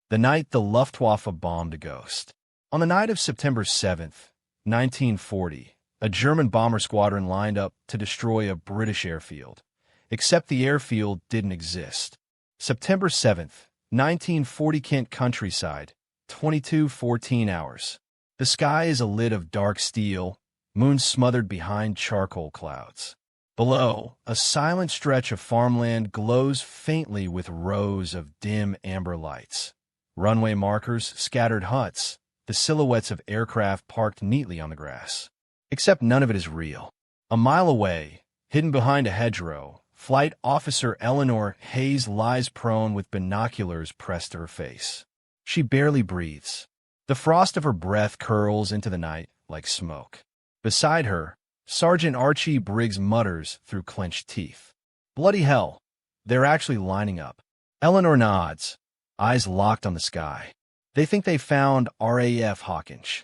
The night the Luftwaffe bombed a ghost. On the night of September 7th, 1940, a German bomber squadron lined up to destroy a British airfield. Except the airfield didn't exist. September 7th, 1940, Kent countryside, 22:14 hours. The sky is a lid of dark steel, moon smothered behind charcoal clouds. Below, a silent stretch of farmland glows faintly with rows of dim amber lights. Runway markers, scattered huts, the silhouettes of aircraft parked neatly on the grass. Except none of it is real. A mile away, hidden behind a hedgerow, Flight Officer Eleanor Hayes lies prone with binoculars pressed to her face. She barely breathes. The frost of her breath curls into the night like smoke. Beside her, Sergeant Archie Briggs mutters through clenched teeth. Bloody hell, they're actually lining up. Eleanor nods, eyes locked on the sky. They think they found RAF Hawkinge.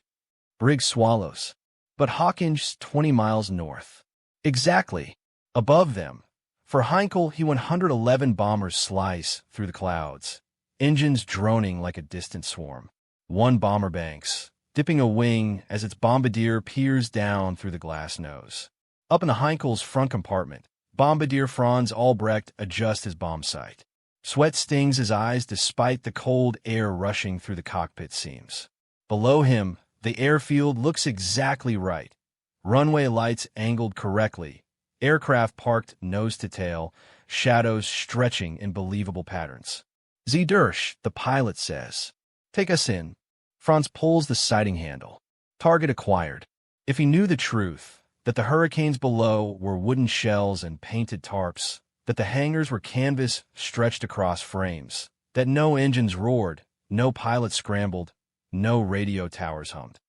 Briggs swallows. But Hawkinge's 20 miles north. Exactly. Above them. For Heinkel, he 111 bombers slice through the clouds, engines droning like a distant swarm. One bomber banks, dipping a wing as its bombardier peers down through the glass nose. Up in the Heinkel's front compartment, Bombardier Franz Albrecht adjusts his bomb sight. Sweat stings his eyes despite the cold air rushing through the cockpit seams. Below him, the airfield looks exactly right. Runway lights angled correctly, aircraft parked nose to tail, shadows stretching in believable patterns. Z. Dersch, the pilot, says, "Take us in." Franz pulls the sighting handle. Target acquired. If he knew the truth, that the hurricanes below were wooden shells and painted tarps, that the hangars were canvas stretched across frames, that no engines roared, no pilots scrambled, no radio towers hummed,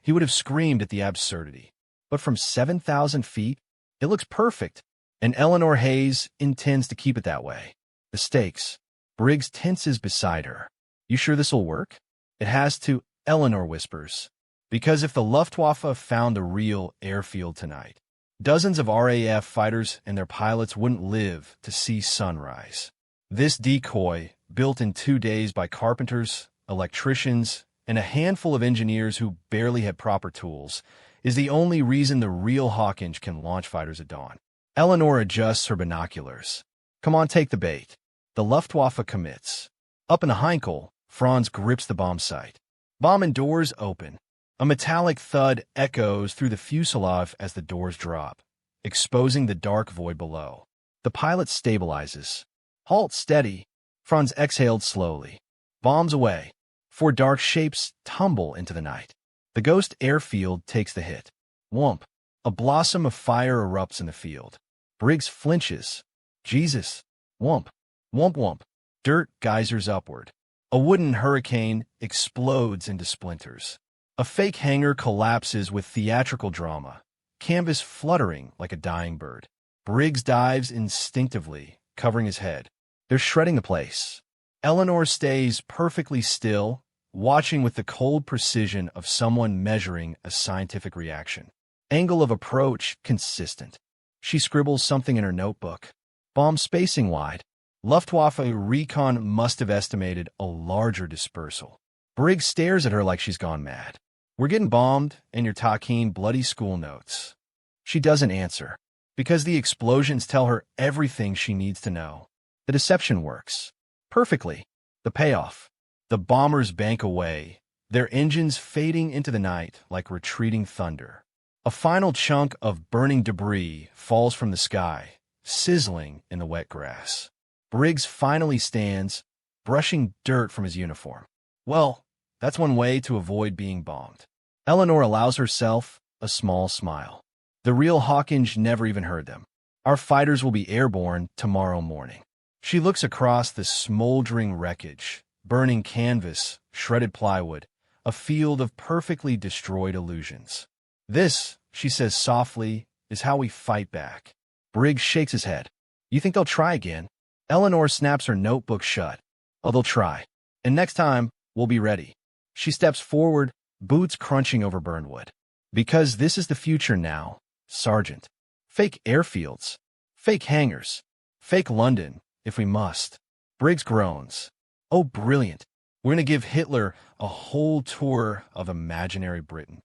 he would have screamed at the absurdity. But from 7,000 feet, it looks perfect, and Eleanor Hayes intends to keep it that way. The stakes. Briggs tenses beside her. "You sure this'll work?" "It has to," Eleanor whispers. "Because if the Luftwaffe found a real airfield tonight, dozens of RAF fighters and their pilots wouldn't live to see sunrise. This decoy, built in 2 days by carpenters, electricians, and a handful of engineers who barely had proper tools, is the only reason the real Hawkinge can launch fighters at dawn." Eleanor adjusts her binoculars. "Come on, take the bait." The Luftwaffe commits. Up in the Heinkel, Franz grips the bomb sight. Bombing doors open. A metallic thud echoes through the fuselage as the doors drop, exposing the dark void below. The pilot stabilizes. "Halt, steady." Franz exhaled slowly. Bombs away. 4 dark shapes tumble into the night. The ghost airfield takes the hit. Whoomp. A blossom of fire erupts in the field. Briggs flinches. Jesus. Whoomp. Whoomp whoomp. Dirt geysers upward. A wooden hurricane explodes into splinters. A fake hangar collapses with theatrical drama, canvas fluttering like a dying bird. Briggs dives instinctively, covering his head. They're shredding the place. Eleanor stays perfectly still, watching with the cold precision of someone measuring a scientific reaction. Angle of approach consistent. She scribbles something in her notebook. Bomb spacing wide. Luftwaffe recon must have estimated a larger dispersal. Briggs stares at her like she's gone mad. "We're getting bombed, and you're talking bloody school notes." She doesn't answer, because the explosions tell her everything she needs to know. The deception works. Perfectly. The payoff. The bombers bank away, their engines fading into the night like retreating thunder. A final chunk of burning debris falls from the sky, sizzling in the wet grass. Briggs finally stands, brushing dirt from his uniform. Well, that's one way to avoid being bombed. Eleanor allows herself a small smile. The real Hawkinge never even heard them. Our fighters will be airborne tomorrow morning. She looks across the smoldering wreckage, burning canvas, shredded plywood, a field of perfectly destroyed illusions. "This," she says softly, "is how we fight back." Briggs shakes his head. "You think they'll try again?" Eleanor snaps her notebook shut. "Oh, they'll try. And next time, we'll be ready." She steps forward, boots crunching over burnwood. "Because this is the future now, Sergeant. Fake airfields. Fake hangars. Fake London, if we must." Briggs groans. "Oh, brilliant. We're going to give Hitler a whole tour of imaginary Britain.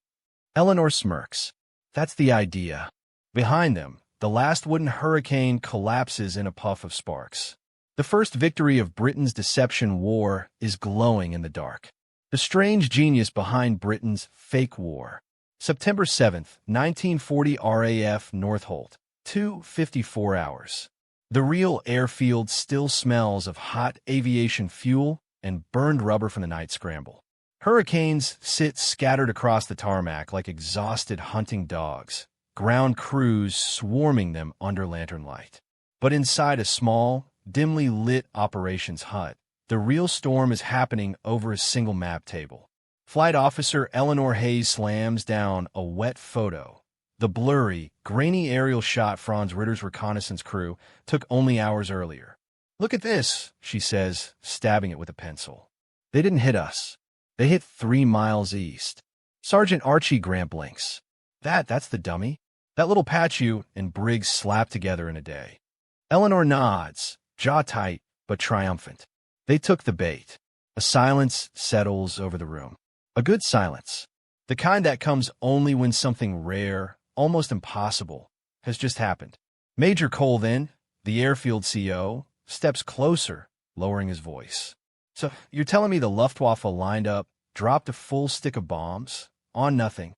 Eleanor smirks. That's the idea. Behind them, the last wooden hurricane collapses in a puff of sparks. The first victory of Britain's deception war is glowing in the dark. The strange genius behind Britain's fake war. September 7th, 1940 RAF Northolt. 2:54 hours. The real airfield still smells of hot aviation fuel and burned rubber from the night scramble. Hurricanes sit scattered across the tarmac like exhausted hunting dogs, ground crews swarming them under lantern light. But inside a small, dimly lit operations hut, the real storm is happening over a single map table. Flight Officer Eleanor Hayes slams down a wet photo. The blurry, grainy aerial shot Franz Ritter's reconnaissance crew took only hours earlier. "Look at this," she says, stabbing it with a pencil. "They didn't hit us. They hit 3 miles east." Sergeant Archie Grant blinks. That's the dummy. That little patch you and Briggs slapped together in a day." Eleanor nods, jaw tight, but triumphant. They took the bait. A silence settles over the room. A good silence. The kind that comes only when something rare, almost impossible, has just happened. Major Cole then, the airfield CO, steps closer, lowering his voice. "So, you're telling me the Luftwaffe lined up, dropped a full stick of bombs, on nothing?"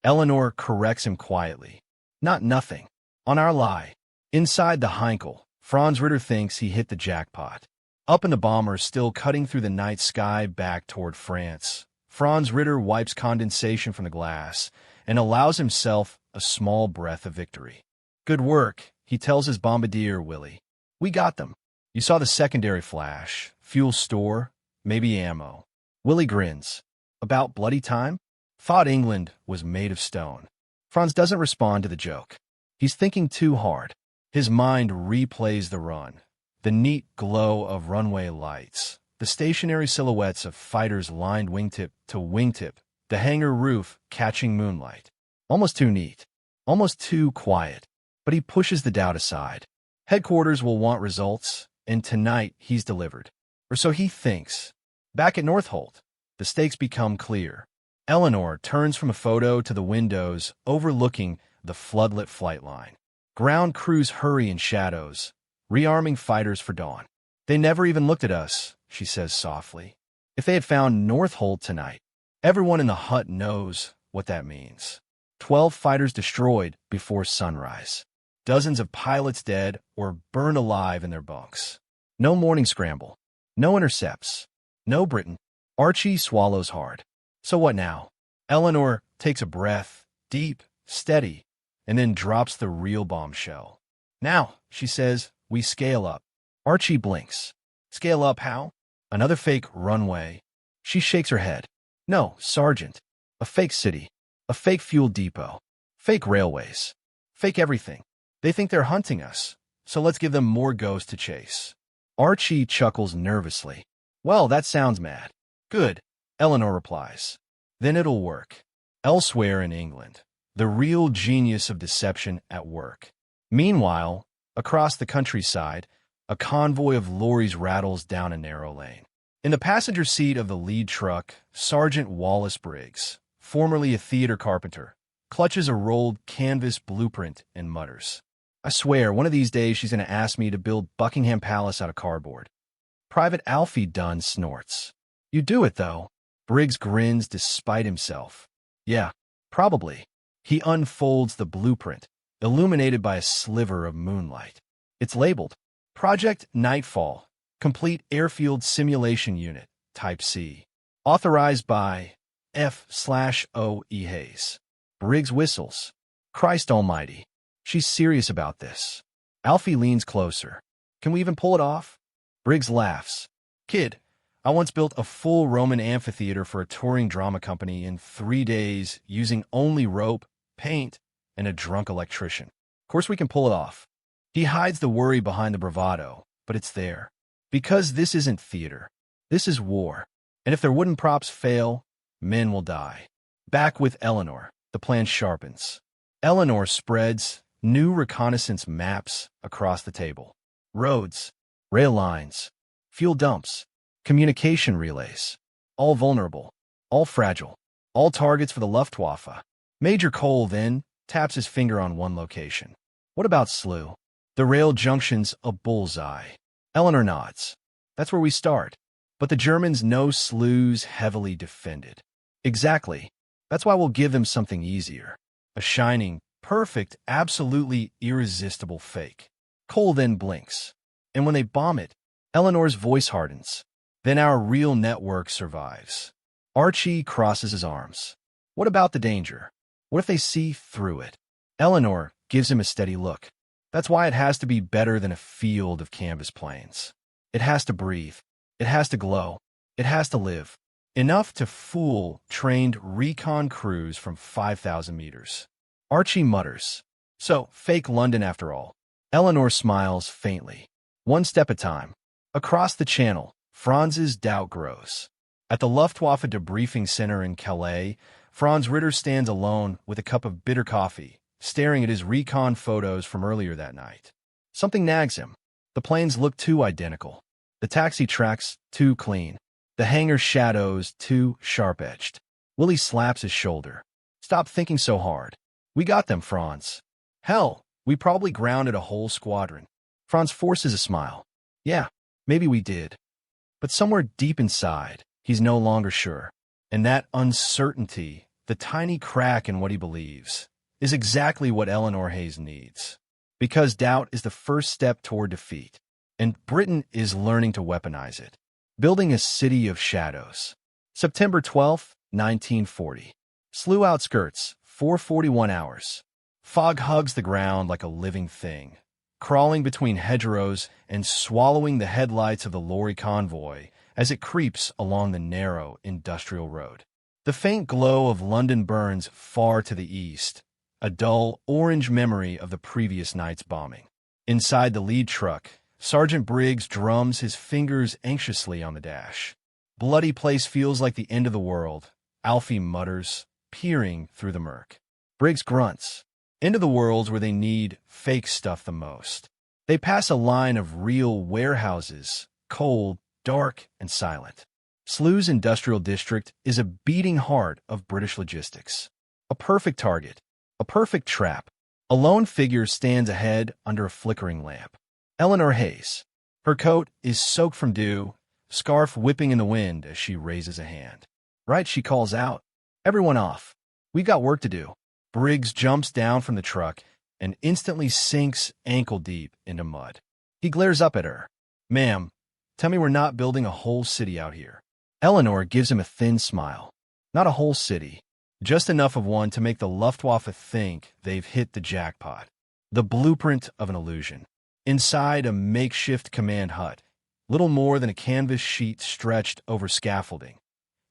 Eleanor corrects him quietly. "Not nothing. On our lie." Inside the Heinkel, Franz Ritter thinks he hit the jackpot. Up in the bomber, still cutting through the night sky back toward France, Franz Ritter wipes condensation from the glass and allows himself a small breath of victory. "Good work," he tells his bombardier, Willie. "We got them. You saw the secondary flash, fuel store, maybe ammo." Willie grins. "About bloody time? Thought England was made of stone." Franz doesn't respond to the joke. He's thinking too hard. His mind replays the run, the neat glow of runway lights, the stationary silhouettes of fighters lined wingtip to wingtip, the hangar roof catching moonlight. Almost too neat, almost too quiet, but he pushes the doubt aside. Headquarters will want results, and tonight he's delivered. Or so he thinks. Back at Northolt, the stakes become clear. Eleanor turns from a photo to the windows overlooking the floodlit flight line. Ground crews hurry in shadows, rearming fighters for dawn. "They never even looked at us," she says softly. "If they had found Northolt tonight." Everyone in the hut knows what that means. 12 fighters destroyed before sunrise. Dozens of pilots dead or burned alive in their bunks. No morning scramble. No intercepts. No Britain. Archie swallows hard. So what now? Eleanor takes a breath, deep, steady, and then drops the real bombshell. "Now," she says, "we scale up." Archie blinks. "Scale up how?" "Another fake runway." She shakes her head. "No, Sergeant. A fake city. A fake fuel depot. Fake railways. Fake everything. They think they're hunting us, so let's give them more ghosts to chase." Archie chuckles nervously. "Well, that sounds mad." "Good," Eleanor replies. "Then it'll work." Elsewhere in England, the real genius of deception at work. Meanwhile, across the countryside, a convoy of lorries rattles down a narrow lane. In the passenger seat of the lead truck, Sergeant Wallace Briggs, formerly a theater carpenter, clutches a rolled canvas blueprint and mutters, "I swear, one of these days she's going to ask me to build Buckingham Palace out of cardboard." Private Alfie Dunn snorts. "You do it, though." Briggs grins despite himself. "Yeah, probably." He unfolds the blueprint, illuminated by a sliver of moonlight. It's labeled, "Project Nightfall, Complete Airfield Simulation Unit, Type C. Authorized by F/O.E. Hayes." Briggs whistles. Christ almighty. She's serious about this. Alfie leans closer. "Can we even pull it off?" Briggs laughs. "Kid, I once built a full Roman amphitheater for a touring drama company in 3 days using only rope, paint, and a drunk electrician. Of course we can pull it off." He hides the worry behind the bravado, but it's there. Because this isn't theater. This is war. And if their wooden props fail, men will die. Back with Eleanor, the plan sharpens. Eleanor spreads new reconnaissance maps across the table. Roads, rail lines, fuel dumps, Communication relays. All vulnerable. All fragile. All targets for the Luftwaffe. Major Cole then taps his finger on one location. What about SLU? The rail junction's a bullseye. Eleanor nods. That's where we start. But the Germans know SLU's heavily defended. Exactly. That's why we'll give them something easier. A shining, perfect, absolutely irresistible fake. Cole then blinks. And when they bomb it, Eleanor's voice hardens. Then our real network survives. Archie crosses his arms. What about the danger? What if they see through it? Eleanor gives him a steady look. That's why it has to be better than a field of canvas plains. It has to breathe. It has to glow. It has to live. Enough to fool trained recon crews from 5,000 meters. Archie mutters. So, fake London after all. Eleanor smiles faintly. One step at a time. Across the channel, Franz's doubt grows. At the Luftwaffe debriefing center in Calais, Franz Ritter stands alone with a cup of bitter coffee, staring at his recon photos from earlier that night. Something nags him. The planes look too identical. The taxi tracks too clean. The hangar shadows too sharp-edged. Willie slaps his shoulder. Stop thinking so hard. We got them, Franz. Hell, we probably grounded a whole squadron. Franz forces a smile. Yeah, maybe we did. But somewhere deep inside, he's no longer sure. And that uncertainty, the tiny crack in what he believes, is exactly what Eleanor Hayes needs. Because doubt is the first step toward defeat. And Britain is learning to weaponize it. Building a city of shadows. September 12, 1940. SLU outskirts, 4:41 hours. Fog hugs the ground like a living thing, crawling between hedgerows and swallowing the headlights of the lorry convoy as it creeps along the narrow industrial road. The faint glow of London burns far to the east, a dull orange memory of the previous night's bombing. Inside the lead truck, Sergeant Briggs drums his fingers anxiously on the dash. Bloody place feels like the end of the world, Alfie mutters, peering through the murk. Briggs grunts. Into the worlds where they need fake stuff the most. They pass a line of real warehouses, cold, dark, and silent. SLU's industrial district is a beating heart of British logistics. A perfect target. A perfect trap. A lone figure stands ahead under a flickering lamp. Eleanor Hayes. Her coat is soaked from dew, scarf whipping in the wind as she raises a hand. Right, she calls out. Everyone off. We've got work to do. Briggs jumps down from the truck and instantly sinks ankle-deep into mud. He glares up at her. Ma'am, tell me we're not building a whole city out here. Eleanor gives him a thin smile. Not a whole city. Just enough of one to make the Luftwaffe think they've hit the jackpot. The blueprint of an illusion. Inside a makeshift command hut, little more than a canvas sheet stretched over scaffolding,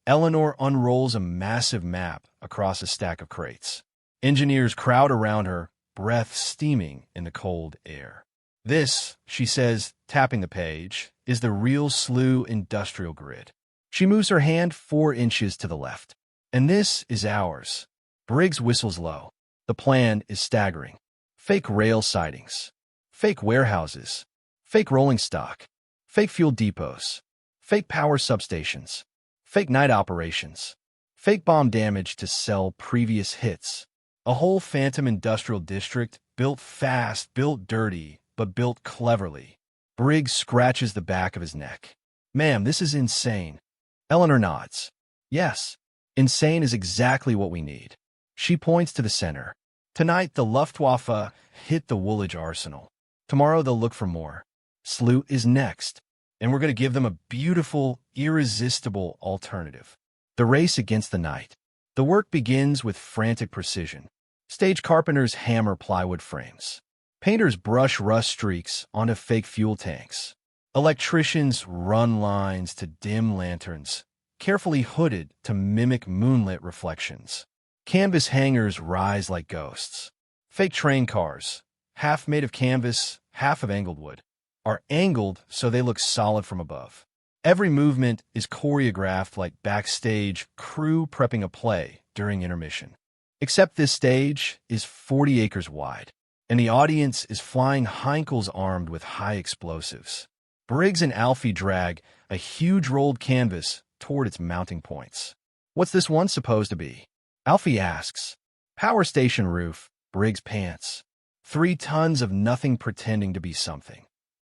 Eleanor unrolls a massive map across a stack of crates. Engineers crowd around her, breath steaming in the cold air. This, she says, tapping the page, is the real SLU industrial grid. She moves her hand 4 inches to the left. And this is ours. Briggs whistles low. The plan is staggering. Fake rail sidings. Fake warehouses. Fake rolling stock. Fake fuel depots. Fake power substations. Fake night operations. Fake bomb damage to sell previous hits. A whole phantom industrial district built fast, built dirty, but built cleverly. Briggs scratches the back of his neck. Ma'am, this is insane. Eleanor nods. Yes, insane is exactly what we need. She points to the center. Tonight, the Luftwaffe hit the Woolwich arsenal. Tomorrow, they'll look for more. SLU is next, and we're going to give them a beautiful, irresistible alternative. The race against the night. The work begins with frantic precision. Stage carpenters hammer plywood frames. Painters brush rust streaks onto fake fuel tanks. Electricians run lines to dim lanterns, carefully hooded to mimic moonlit reflections. Canvas hangars rise like ghosts. Fake train cars, half made of canvas, half of angled wood, are angled so they look solid from above. Every movement is choreographed like backstage crew prepping a play during intermission. Except this stage is 40 acres wide, and the audience is flying Heinkel's armed with high explosives. Briggs and Alfie drag a huge rolled canvas toward its mounting points. What's this one supposed to be? Alfie asks. Power station roof, Briggs pants. 3 tons of nothing pretending to be something.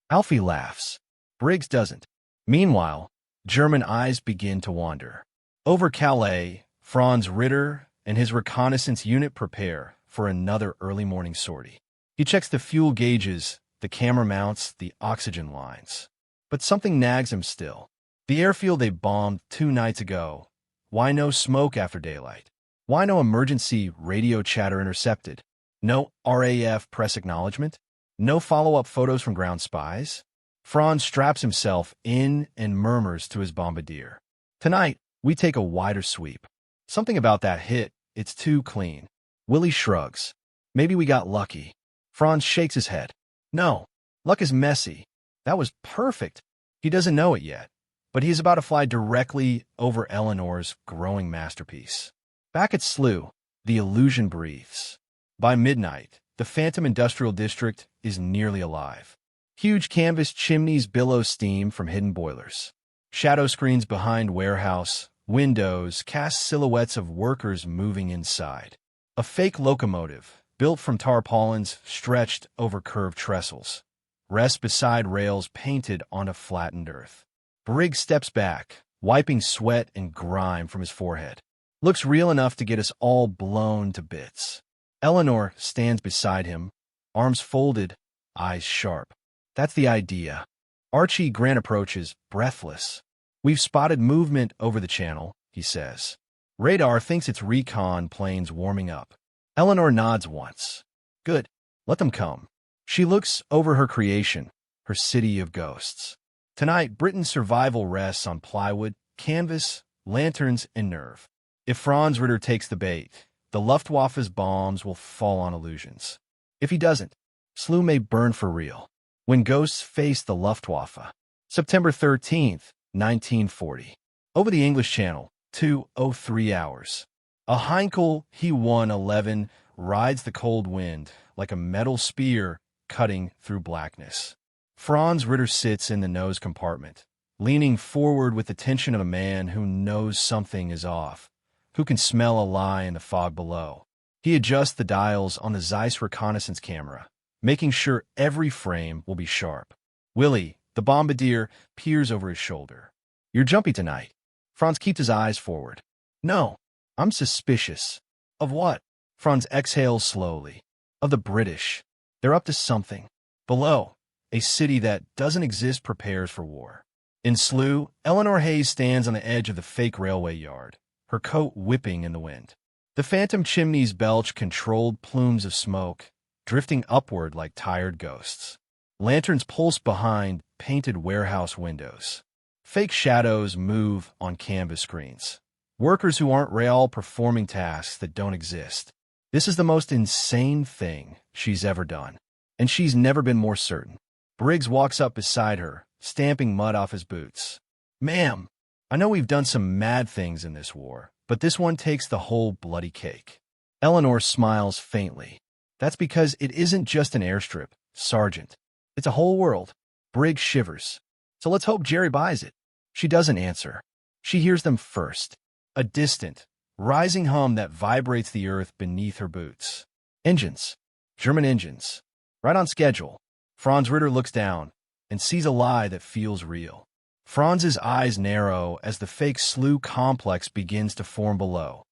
Alfie laughs. Briggs doesn't. Meanwhile, German eyes begin to wander. Over Calais, Franz Ritter and his reconnaissance unit prepare for another early morning sortie. He checks the fuel gauges, the camera mounts, the oxygen lines. But something nags him still. The airfield they bombed 2 nights ago. Why no smoke after daylight? Why no emergency radio chatter intercepted? No RAF press acknowledgement? No follow-up photos from ground spies? Franz straps himself in and murmurs to his bombardier. Tonight, we take a wider sweep. Something about that hit, it's too clean. Willie shrugs. Maybe we got lucky. Franz shakes his head. No, luck is messy. That was perfect. He doesn't know it yet, but he's about to fly directly over Eleanor's growing masterpiece. Back at Slough, the illusion breathes. By midnight, the Phantom Industrial District is nearly alive. Huge canvas chimneys billow steam from hidden boilers. Shadow screens behind warehouse windows cast silhouettes of workers moving inside. A fake locomotive, built from tarpaulins stretched over curved trestles, rests beside rails painted onto flattened earth. Briggs steps back, wiping sweat and grime from his forehead. Looks real enough to get us all blown to bits. Eleanor stands beside him, arms folded, eyes sharp. That's the idea. Archie Grant approaches, breathless. We've spotted movement over the channel, he says. Radar thinks it's recon planes warming up. Eleanor nods once. Good. Let them come. She looks over her creation, her city of ghosts. Tonight, Britain's survival rests on plywood, canvas, lanterns, and nerve. If Franz Ritter takes the bait, the Luftwaffe's bombs will fall on illusions. If he doesn't, Slough may burn for real. When ghosts face the Luftwaffe. September 13th, 1940. Over the English Channel, 2:03 hours. A Heinkel He-111 rides the cold wind like a metal spear cutting through blackness. Franz Ritter sits in the nose compartment, leaning forward with the tension of a man who knows something is off, who can smell a lie in the fog below. He adjusts the dials on the Zeiss reconnaissance camera, making sure every frame will be sharp. Willie, the bombardier, peers over his shoulder. You're jumpy tonight. Franz keeps his eyes forward. No, I'm suspicious. Of what? Franz exhales slowly. Of the British. They're up to something. Below, a city that doesn't exist prepares for war. In Slough, Eleanor Hayes stands on the edge of the fake railway yard, her coat whipping in the wind. The phantom chimneys belch controlled plumes of smoke, drifting upward like tired ghosts. Lanterns pulse behind painted warehouse windows. Fake shadows move on canvas screens. Workers who aren't real performing tasks that don't exist. This is the most insane thing she's ever done, and she's never been more certain. Briggs walks up beside her, stamping mud off his boots. Ma'am, I know we've done some mad things in this war, but this one takes the whole bloody cake. Eleanor smiles faintly. That's because it isn't just an airstrip, Sergeant. It's a whole world. Briggs shivers. So let's hope Jerry buys it. She doesn't answer. She hears them first. A distant, rising hum that vibrates the earth beneath her boots. Engines. German engines. Right on schedule. Franz Ritter looks down and sees a lie that feels real. Franz's eyes narrow as the fake Slough complex begins to form below.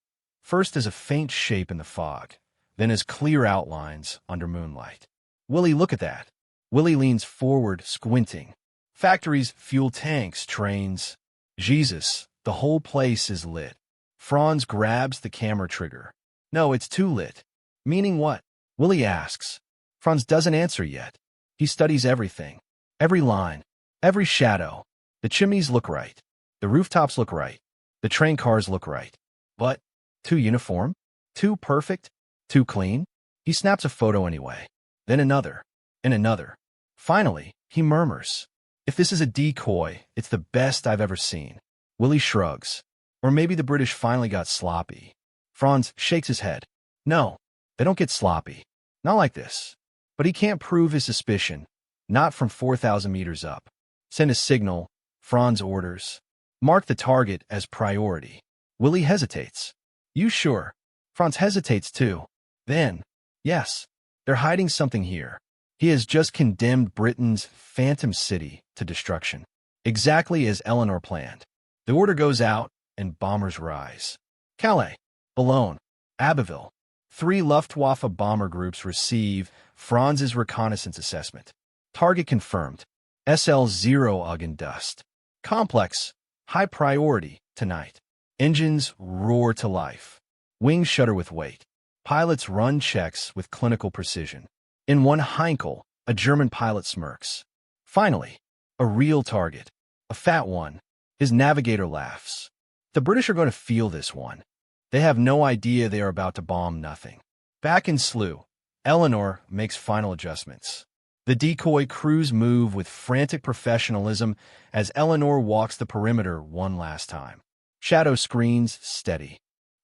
First as a faint shape in the fog, then as clear outlines under moonlight. Willie, look at that. Willie leans forward, squinting. Factories, fuel tanks, trains. Jesus, the whole place is lit. Franz grabs the camera trigger. No, it's too lit. Meaning what? Willie asks. Franz doesn't answer yet. He studies everything. Every line. Every shadow. The chimneys look right. The rooftops look right. The train cars look right. But, too uniform? Too perfect? Too clean? He snaps a photo anyway. Then another. And another. Finally, he murmurs. If this is a decoy, it's the best I've ever seen. Willie shrugs. Or maybe the British finally got sloppy. Franz shakes his head. No, they don't get sloppy. Not like this. But he can't prove his suspicion. Not from 4,000 meters up. Send a signal. Franz orders. Mark the target as priority. Willie hesitates. You sure? Franz hesitates too. Then, yes, they're hiding something here. He has just condemned Britain's Phantom City to destruction, exactly as Eleanor planned. The order goes out, and bombers rise. Calais, Boulogne, Abbeville. 3 Luftwaffe bomber groups receive Franz's reconnaissance assessment. Target confirmed. SL-0 Uggen dust. Complex, high priority, tonight. Engines roar to life. Wings shudder with weight. Pilots run checks with clinical precision. In one Heinkel, a German pilot smirks. Finally, a real target. A fat one. His navigator laughs. The British are going to feel this one. They have no idea they are about to bomb nothing. Back in Slough, Eleanor makes final adjustments. The decoy crews move with frantic professionalism as Eleanor walks the perimeter one last time. Shadow screens steady.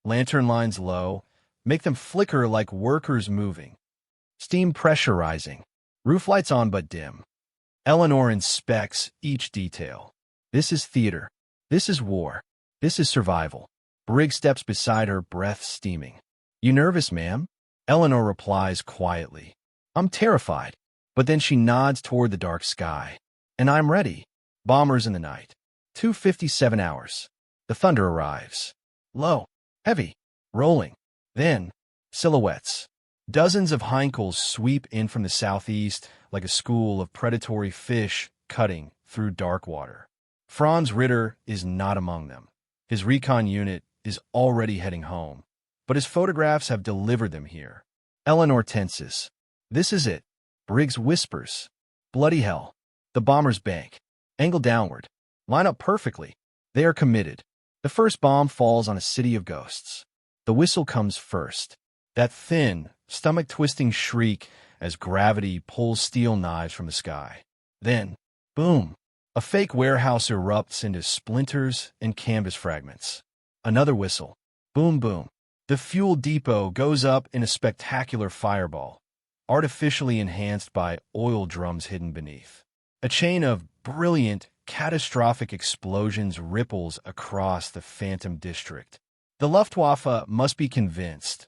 Lantern lines low, make them flicker like workers moving. Steam pressurizing. Roof lights on but dim. Eleanor inspects each detail. This is theater. This is war. This is survival. Briggs steps beside her, breath steaming. You nervous, ma'am? Eleanor replies quietly. I'm terrified. But then she nods toward the dark sky. And I'm ready. Bombers in the night. 2:57 hours. The thunder arrives. Low. Heavy. Rolling. Then, silhouettes. Dozens of Heinkels sweep in from the southeast like a school of predatory fish cutting through dark water. Franz Ritter is not among them. His recon unit is already heading home, but his photographs have delivered them here. Eleanor tenses. This is it. Briggs whispers. Bloody hell. The bombers bank. Angle downward. Line up perfectly. They are committed. The first bomb falls on a city of ghosts. The whistle comes first. That thin, stomach-twisting shriek as gravity pulls steel knives from the sky. Then, boom. A fake warehouse erupts into splinters and canvas fragments. Another whistle. Boom, boom. The fuel depot goes up in a spectacular fireball, artificially enhanced by oil drums hidden beneath. A chain of brilliant, catastrophic explosions ripples across the Phantom District. The Luftwaffe must be convinced.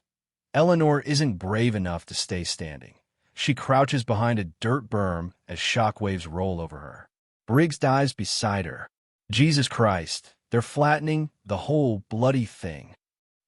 Eleanor isn't brave enough to stay standing. She crouches behind a dirt berm as shockwaves roll over her. Briggs dives beside her. Jesus Christ, they're flattening the whole bloody thing.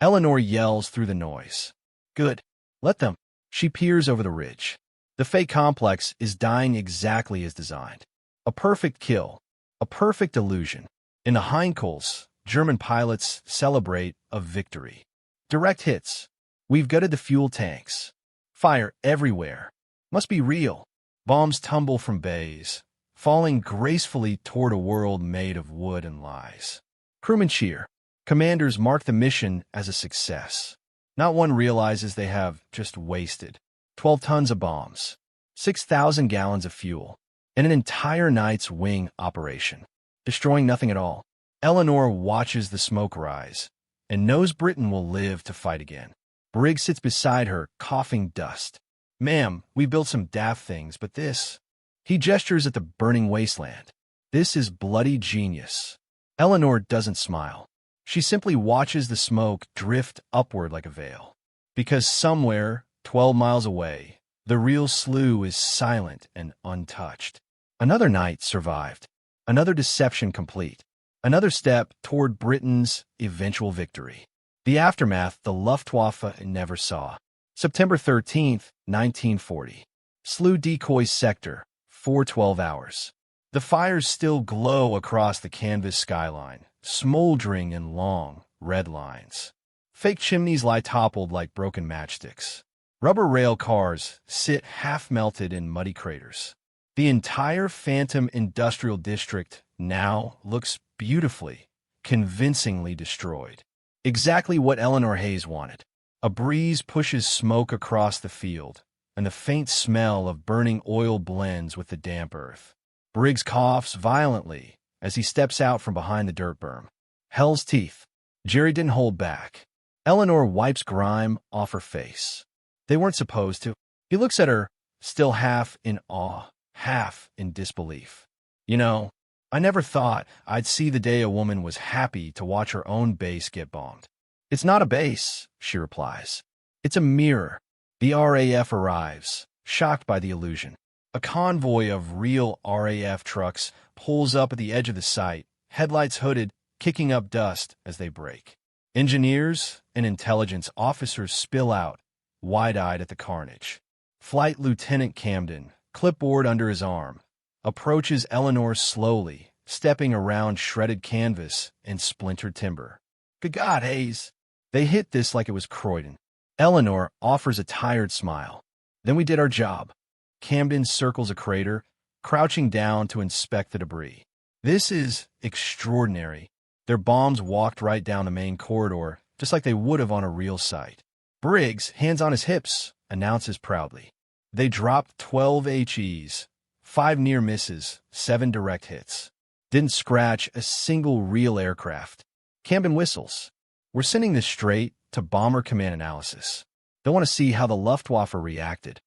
Eleanor yells through the noise. Good. Let them. She peers over the ridge. The fake complex is dying exactly as designed. A perfect kill. A perfect illusion. In the Heinkels, German pilots celebrate a victory. Direct hits. We've gutted the fuel tanks. Fire everywhere. Must be real. Bombs tumble from bays, falling gracefully toward a world made of wood and lies. Crewmen cheer. Commanders mark the mission as a success. Not one realizes they have just wasted 12 tons of bombs, 6,000 gallons of fuel, and an entire night's wing operation, destroying nothing at all. Eleanor watches the smoke rise and knows Britain will live to fight again. Briggs sits beside her, coughing dust. Ma'am, we built some daft things, but this... He gestures at the burning wasteland. This is bloody genius. Eleanor doesn't smile. She simply watches the smoke drift upward like a veil. Because somewhere, 12 miles away, the real slough is silent and untouched. Another night survived. Another deception complete. Another step toward Britain's eventual victory. The aftermath the Luftwaffe never saw. September 13th, 1940. Slough decoy sector, 4:12 hours. The fires still glow across the canvas skyline, smoldering in long, red lines. Fake chimneys lie toppled like broken matchsticks. Rubber rail cars sit half-melted in muddy craters. The entire Phantom Industrial District now looks beautifully, convincingly destroyed. Exactly what Eleanor Hayes wanted. A breeze pushes smoke across the field, and the faint smell of burning oil blends with the damp earth. Briggs coughs violently as he steps out from behind the dirt berm. Hell's teeth. Jerry didn't hold back. Eleanor wipes grime off her face. They weren't supposed to. He looks at her, still half in awe, half in disbelief. You know, I never thought I'd see the day a woman was happy to watch her own base get bombed. It's not a base, she replies. It's a mirror. The RAF arrives, shocked by the illusion. A convoy of real RAF trucks pulls up at the edge of the site, headlights hooded, kicking up dust as they brake. Engineers and intelligence officers spill out, wide-eyed at the carnage. Flight Lieutenant Camden, clipboard under his arm, approaches Eleanor slowly, stepping around shredded canvas and splintered timber. Good God, Hayes! They hit this like it was Croydon. Eleanor offers a tired smile. Then we did our job. Camden circles a crater, crouching down to inspect the debris. This is extraordinary. Their bombs walked right down the main corridor, just like they would have on a real site. Briggs, hands on his hips, announces proudly. They dropped 12 HEs, 5 near misses, 7 direct hits. Didn't scratch a single real aircraft. Camden whistles. We're sending this straight to Bomber Command Analysis. They want to see how the Luftwaffe reacted.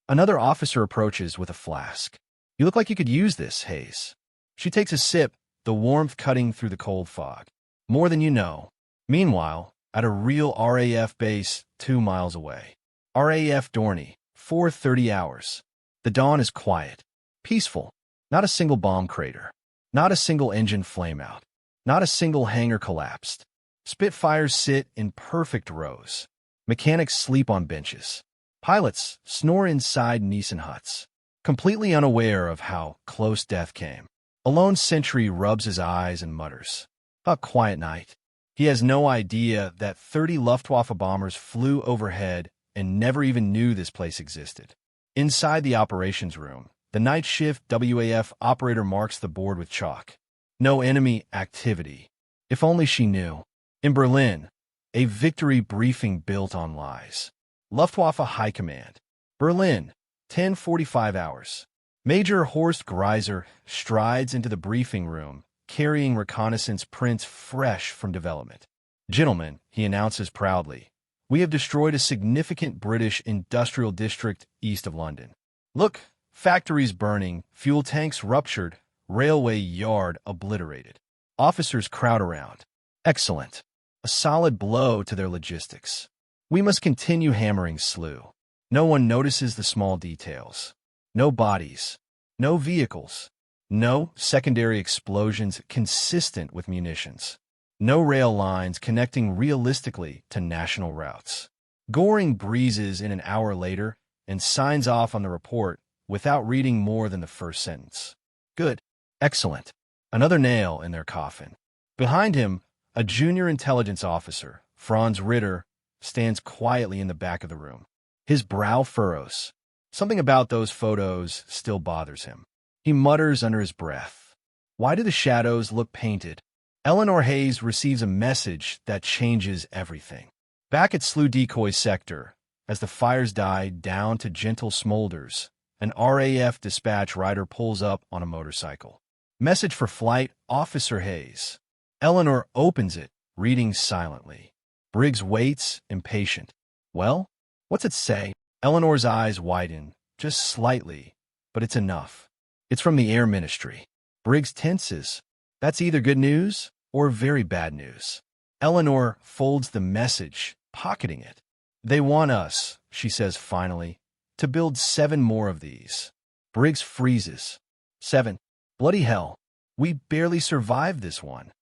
Another officer approaches with a flask. You look like you could use this, Hayes. She takes a sip, the warmth cutting through the cold fog. More than you know. Meanwhile, at a real RAF base 2 miles away. RAF Dorney, 4:30 hours. The dawn is quiet, peaceful. Not a single bomb crater. Not a single engine flameout. Not a single hangar collapsed. Spitfires sit in perfect rows. Mechanics sleep on benches. Pilots snore inside Nissan huts, completely unaware of how close death came. A lone sentry rubs his eyes and mutters, "A quiet night." He has no idea that 30 Luftwaffe bombers flew overhead and never even knew this place existed. Inside the operations room, the night shift WAF operator marks the board with chalk. No enemy activity. If only she knew. In Berlin, a victory briefing built on lies. Luftwaffe High Command. Berlin, 10:45 hours. Major Horst Greiser strides into the briefing room, carrying reconnaissance prints fresh from development. Gentlemen, he announces proudly, we have destroyed a significant British industrial district east of London. Look, factories burning, fuel tanks ruptured, railway yard obliterated. Officers crowd around. Excellent. A solid blow to their logistics. We must continue hammering slew. No one notices the small details. No bodies. No vehicles. No secondary explosions consistent with munitions. No rail lines connecting realistically to national routes. Goring breezes in an hour later and signs off on the report without reading more than the first sentence. Good. Excellent. Another nail in their coffin. Behind him, a junior intelligence officer, Franz Ritter, stands quietly in the back of the room. His brow furrows. Something about those photos still bothers him. He mutters under his breath. Why do the shadows look painted? Eleanor Hayes receives a message that changes everything. Back at Slough Decoy Sector, as the fires die down to gentle smolders, an RAF dispatch rider pulls up on a motorcycle. Message for Flight Officer Hayes. Eleanor opens it, reading silently. Briggs waits, impatient. Well, what's it say? Eleanor's eyes widen, just slightly, but it's enough. It's from the Air Ministry. Briggs tenses. That's either good news or very bad news. Eleanor folds the message, pocketing it. They want us, she says finally, to build 7 more of these. Briggs freezes. 7. Bloody hell. We barely survived this one.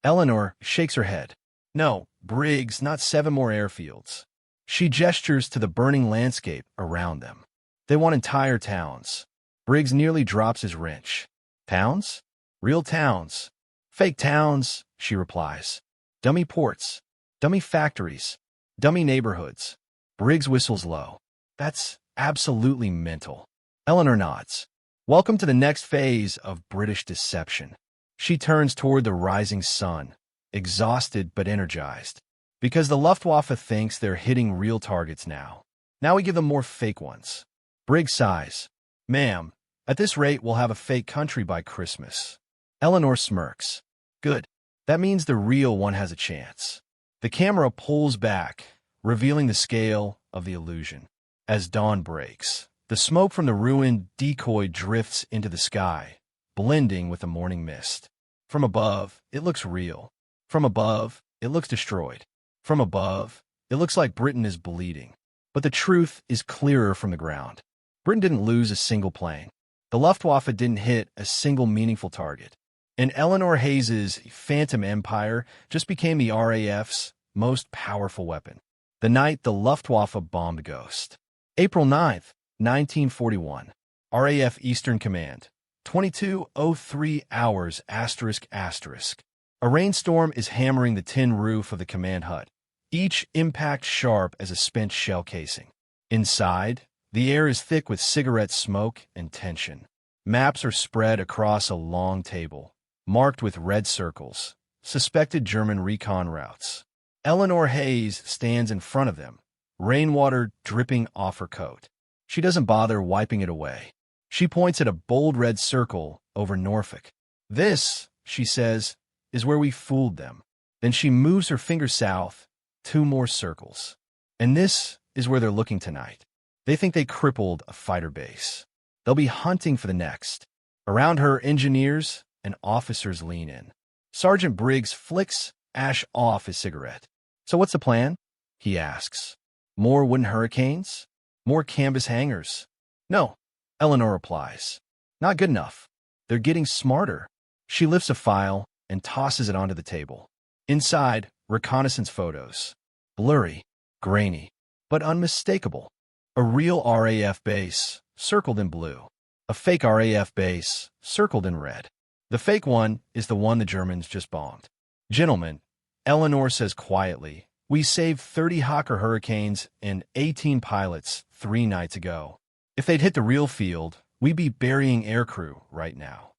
Eleanor shakes her head. No, Briggs, not 7 more airfields. She gestures to the burning landscape around them. They want entire towns. Briggs nearly drops his wrench. Towns? Real towns. Fake towns, she replies. Dummy ports. Dummy factories. Dummy neighborhoods. Briggs whistles low. That's absolutely mental. Eleanor nods. Welcome to the next phase of British deception. She turns toward the rising sun, exhausted but energized. Because the Luftwaffe thinks they're hitting real targets now. Now we give them more fake ones. Briggs sighs. Ma'am, at this rate we'll have a fake country by Christmas. Eleanor smirks. Good. That means the real one has a chance. The camera pulls back, revealing the scale of the illusion. As dawn breaks, the smoke from the ruined decoy drifts into the sky, blending with the morning mist. From above, it looks real. From above, it looks destroyed. From above, it looks like Britain is bleeding. But the truth is clearer from the ground. Britain didn't lose a single plane. The Luftwaffe didn't hit a single meaningful target. And Eleanor Hayes's Phantom Empire just became the RAF's most powerful weapon. The night the Luftwaffe bombed Ghost. April 9th, 1941. RAF Eastern Command. 22:03 hours ***. A rainstorm is hammering the tin roof of the command hut, each impact sharp as a spent shell casing. Inside, the air is thick with cigarette smoke and tension. Maps are spread across a long table, marked with red circles, suspected German recon routes. Eleanor Hayes stands in front of them, rainwater dripping off her coat. She doesn't bother wiping it away. She points at a bold red circle over Norfolk. "This," she says, "is where we fooled them." Then she moves her finger south, 2 more circles. "And this is where they're looking tonight. They think they crippled a fighter base. They'll be hunting for the next." Around her, engineers and officers lean in. Sergeant Briggs flicks ash off his cigarette. "So what's the plan?" he asks. "More wooden hurricanes? More canvas hangars?" "No," Eleanor replies. "Not good enough. They're getting smarter." She lifts a file and tosses it onto the table. Inside, reconnaissance photos. Blurry, grainy, but unmistakable. A real RAF base, circled in blue. A fake RAF base, circled in red. The fake one is the one the Germans just bombed. "Gentlemen," Eleanor says quietly, "we saved 30 Hawker Hurricanes and 18 pilots 3 nights ago. If they'd hit the real field, we'd be burying aircrew right now."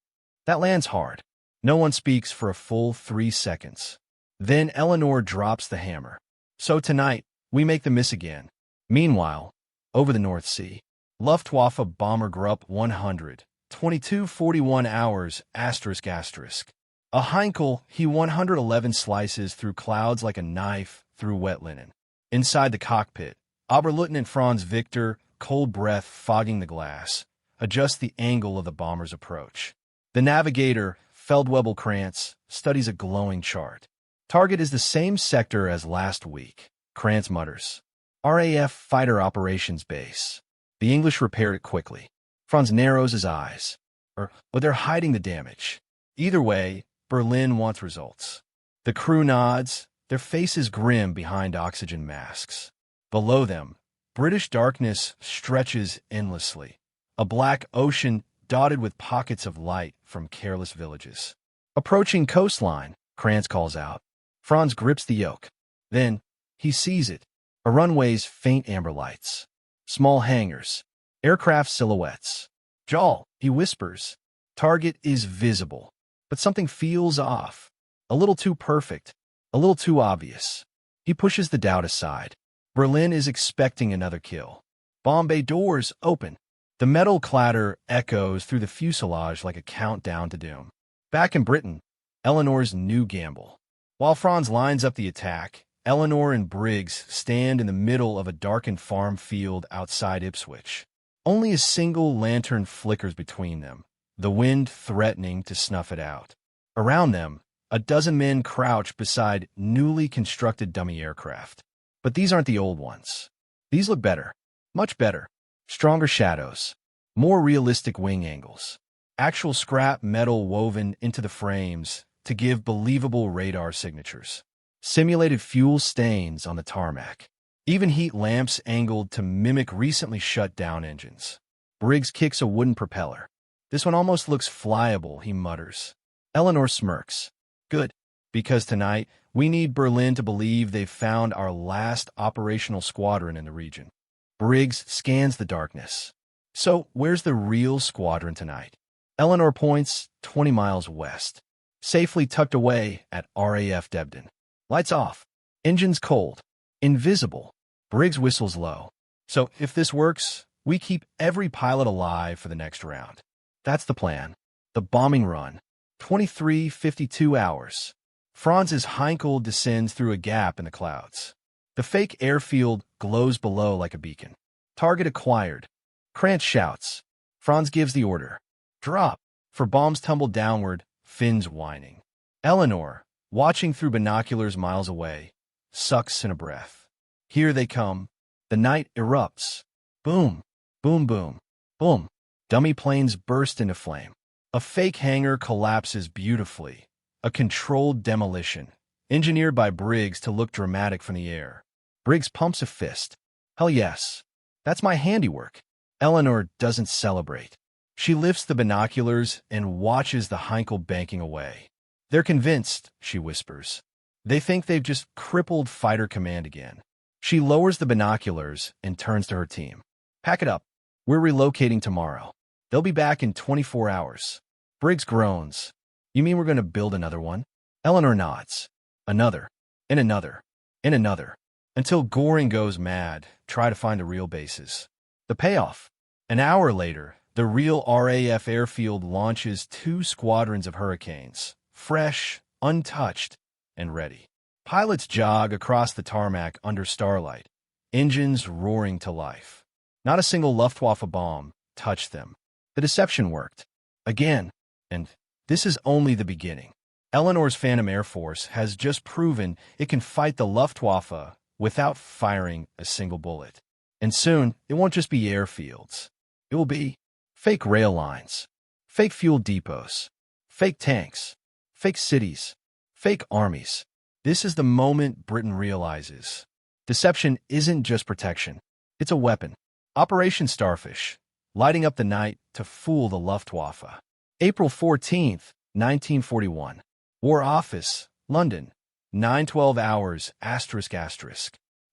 That lands hard. No one speaks for a full 3 seconds. Then Eleanor drops the hammer. "So tonight, we make the miss again." Meanwhile, over the North Sea, Luftwaffe bomber Gruppe 100, 22:41 hours ***. A Heinkel He-111 slices through clouds like a knife through wet linen. Inside the cockpit, Oberleutnant Franz Victor, cold breath fogging the glass, adjusts the angle of the bomber's approach. The navigator, Feldwebel Krantz, studies a glowing chart. "Target is the same sector as last week," Krantz mutters. "RAF Fighter Operations Base." The English repair it quickly. Franz narrows his eyes. Or they're hiding the damage. Either way, Berlin wants results. The crew nods, their faces grim behind oxygen masks. Below them, British darkness stretches endlessly, a black ocean dotted with pockets of light from careless villages. "Approaching coastline," Krantz calls out. Franz grips the yoke. Then, he sees it, a runway's faint amber lights. Small hangars, aircraft silhouettes. "Jol," he whispers. Target is visible, but something feels off. A little too perfect, a little too obvious. He pushes the doubt aside. Berlin is expecting another kill. Bomb bay doors open. The metal clatter echoes through the fuselage like a countdown to doom. Back in Britain, Eleanor's new gamble. While Franz lines up the attack, Eleanor and Briggs stand in the middle of a darkened farm field outside Ipswich. Only a single lantern flickers between them, the wind threatening to snuff it out. Around them, a dozen men crouch beside newly constructed dummy aircraft. But these aren't the old ones. These look better, much better. Stronger shadows, more realistic wing angles, actual scrap metal woven into the frames to give believable radar signatures, simulated fuel stains on the tarmac, even heat lamps angled to mimic recently shut down engines. Briggs kicks a wooden propeller. "This one almost looks flyable," he mutters. Eleanor smirks. "Good, because tonight we need Berlin to believe they've found our last operational squadron in the region." Briggs scans the darkness. "So, where's the real squadron tonight?" Eleanor points 20 miles west, safely tucked away at RAF Debden. Lights off, engines cold, invisible. Briggs whistles low. "So, if this works, we keep every pilot alive for the next round." That's the plan. The bombing run. 23:52 hours. Franz's Heinkel descends through a gap in the clouds. The fake airfield glows below like a beacon. Target acquired. Krantz shouts. Franz gives the order. "Drop." for bombs tumble downward, fins whining. Eleanor, watching through binoculars miles away, sucks in a breath. Here they come. The night erupts. Boom, boom, boom, boom. Dummy planes burst into flame. A fake hangar collapses beautifully. A controlled demolition, engineered by Briggs to look dramatic from the air. Briggs pumps a fist. Hell yes. That's my handiwork. Eleanor doesn't celebrate. She lifts the binoculars and watches the Heinkel banking away. They're convinced, she whispers. They think they've just crippled Fighter Command again. She lowers the binoculars and turns to her team. Pack it up. We're relocating tomorrow. They'll be back in 24 hours. Briggs groans. You mean we're going to build another one? Eleanor nods. Another, and another, and another, until Goring goes mad, try to find the real bases. The payoff. An hour later, the real RAF airfield launches 2 squadrons of Hurricanes, fresh, untouched, and ready. Pilots jog across the tarmac under starlight, engines roaring to life. Not a single Luftwaffe bomb touched them. The deception worked. Again. And this is only the beginning. Eleanor's Phantom Air Force has just proven it can fight the Luftwaffe without firing a single bullet. And soon, it won't just be airfields. It will be fake rail lines, fake fuel depots, fake tanks, fake cities, fake armies. This is the moment Britain realizes. Deception isn't just protection. It's a weapon. Operation Starfish, lighting up the night to fool the Luftwaffe. April 14th, 1941. War Office, London. 9:12 hours, ***.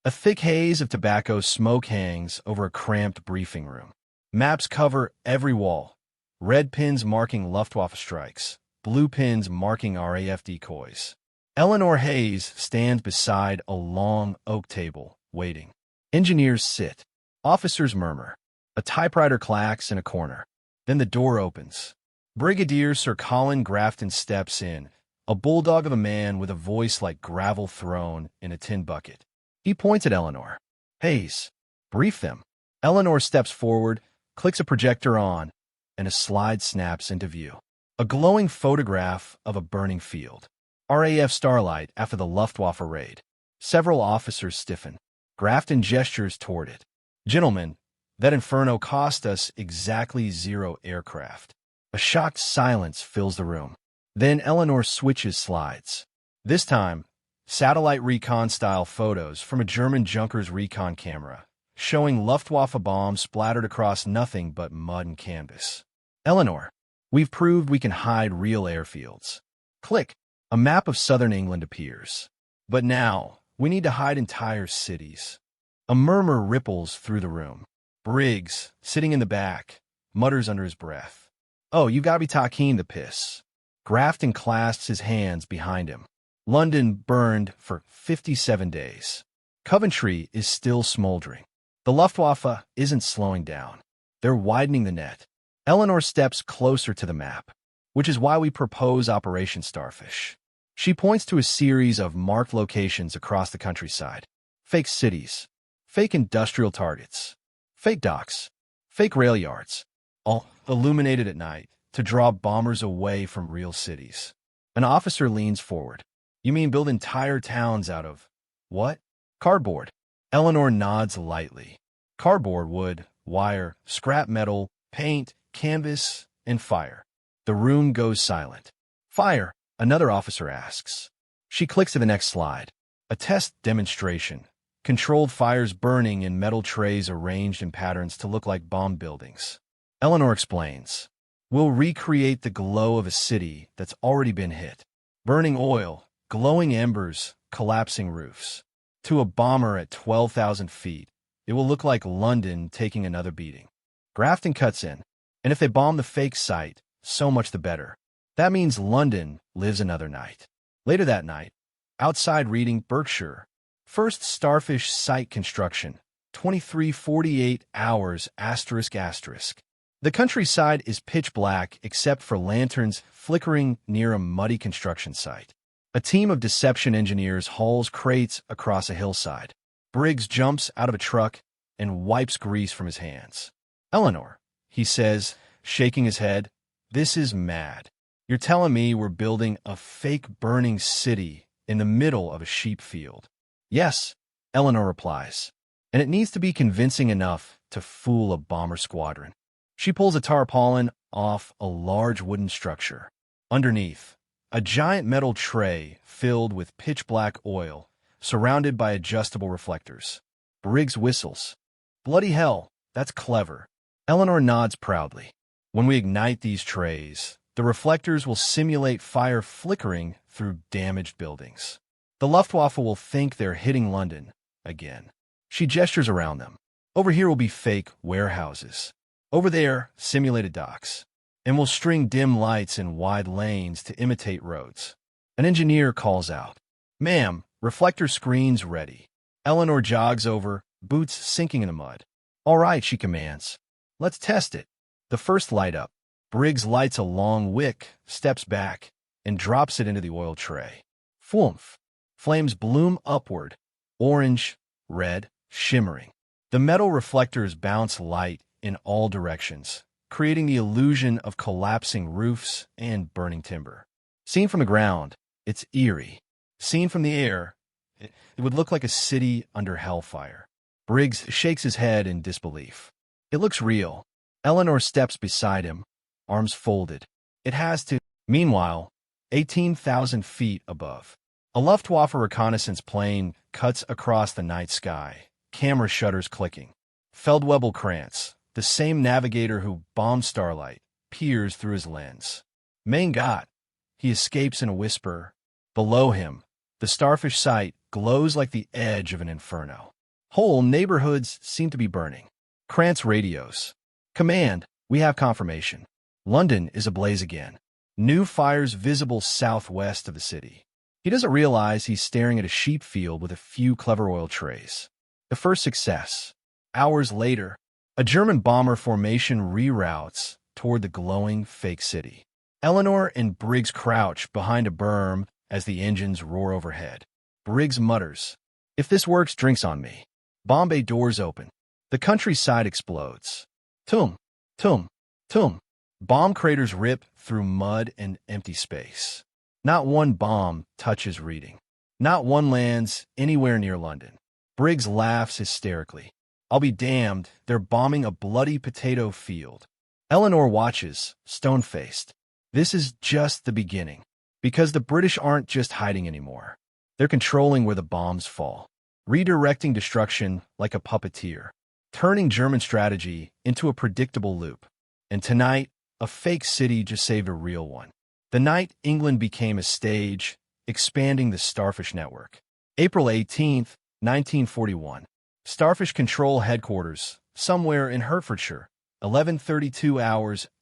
A thick haze of tobacco smoke hangs over a cramped briefing room. Maps cover every wall. Red pins marking Luftwaffe strikes. Blue pins marking RAF decoys. Eleanor Hayes stands beside a long oak table, waiting. Engineers sit. Officers murmur. A typewriter clacks in a corner. Then the door opens. Brigadier Sir Colin Grafton steps in, a bulldog of a man with a voice like gravel thrown in a tin bucket. He points at Eleanor. Hayes, brief them. Eleanor steps forward, clicks a projector on, and a slide snaps into view. A glowing photograph of a burning field. RAF starlight after the Luftwaffe raid. Several officers stiffen. Grafton gestures toward it. Gentlemen, that inferno cost us exactly 0 aircraft. A shocked silence fills the room. Then Eleanor switches slides. This time, satellite recon-style photos from a German Junkers recon camera, showing Luftwaffe bombs splattered across nothing but mud and canvas. Eleanor, we've proved we can hide real airfields. Click. A map of southern England appears. But now, we need to hide entire cities. A murmur ripples through the room. Briggs, sitting in the back, mutters under his breath. Oh, you gotta be talking the piss. Grafton clasps his hands behind him. London burned for 57 days. Coventry is still smoldering. The Luftwaffe isn't slowing down. They're widening the net. Eleanor steps closer to the map, which is why we propose Operation Starfish. She points to a series of marked locations across the countryside. Fake cities, fake industrial targets, fake docks, fake rail yards, all illuminated at night to draw bombers away from real cities. An officer leans forward. You mean build entire towns out of what? Cardboard. Eleanor nods lightly. Cardboard, wood, wire, scrap metal, paint, canvas, and fire. The room goes silent. Fire, another officer asks. She clicks to the next slide. A test demonstration. Controlled fires burning in metal trays arranged in patterns to look like bomb buildings. Eleanor explains. We'll recreate the glow of a city that's already been hit. Burning oil, glowing embers, collapsing roofs. To a bomber at 12,000 feet, it will look like London taking another beating. Grafton cuts in. And if they bomb the fake site, so much the better. That means London lives another night. Later that night, outside Reading, Berkshire, first Starfish site construction, 23:48 hours ***. The countryside is pitch black except for lanterns flickering near a muddy construction site. A team of deception engineers hauls crates across a hillside. Briggs jumps out of a truck and wipes grease from his hands. Eleanor, he says, shaking his head, This is mad. You're telling me we're building a fake burning city in the middle of a sheep field? Yes, Eleanor replies. And it needs to be convincing enough to fool a bomber squadron. She pulls a tarpaulin off a large wooden structure. Underneath, a giant metal tray filled with pitch-black oil, surrounded by adjustable reflectors. Briggs whistles. Bloody hell, that's clever. Eleanor nods proudly. When we ignite these trays, the reflectors will simulate fire flickering through damaged buildings. The Luftwaffe will think they're hitting London again. She gestures around them. Over here will be fake warehouses. Over there, simulated docks. And we'll string dim lights in wide lanes to imitate roads. An engineer calls out, "Ma'am, reflector screens ready." Eleanor jogs over, boots sinking in the mud. "All right," she commands. "Let's test it." The first light up. Briggs lights a long wick, steps back, and drops it into the oil tray. Fwoomph! Flames bloom upward, orange, red, shimmering. The metal reflectors bounce light in all directions, creating the illusion of collapsing roofs and burning timber. Seen from the ground, it's eerie. Seen from the air, it would look like a city under hellfire. Briggs shakes his head in disbelief. It looks real. Eleanor steps beside him, arms folded. It has to. Meanwhile, 18,000 feet above, a Luftwaffe reconnaissance plane cuts across the night sky, camera shutters clicking. Feldwebel Krantz, the same navigator who bombed Starlight, peers through his lens. Mein Gott! He escapes in a whisper. Below him, the starfish site glows like the edge of an inferno. Whole neighborhoods seem to be burning. Krantz radios. "Command, we have confirmation. London is ablaze again. New fires visible southwest of the city." He doesn't realize he's staring at a sheep field with a few clever oil trays. The first success. Hours later, a German bomber formation reroutes toward the glowing fake city. Eleanor and Briggs crouch behind a berm as the engines roar overhead. Briggs mutters, "If this works, drinks on me." Bomb bay doors open. The countryside explodes. Tum, tum, tum. Bomb craters rip through mud and empty space. Not one bomb touches Reading. Not one lands anywhere near London. Briggs laughs hysterically. "I'll be damned, they're bombing a bloody potato field." Eleanor watches, stone-faced. This is just the beginning. Because the British aren't just hiding anymore. They're controlling where the bombs fall. Redirecting destruction like a puppeteer. Turning German strategy into a predictable loop. And tonight, a fake city just saved a real one. The night England became a stage, expanding the Starfish network. April 18th, 1941. Starfish Control Headquarters, somewhere in Hertfordshire. 11:32 hours, ***.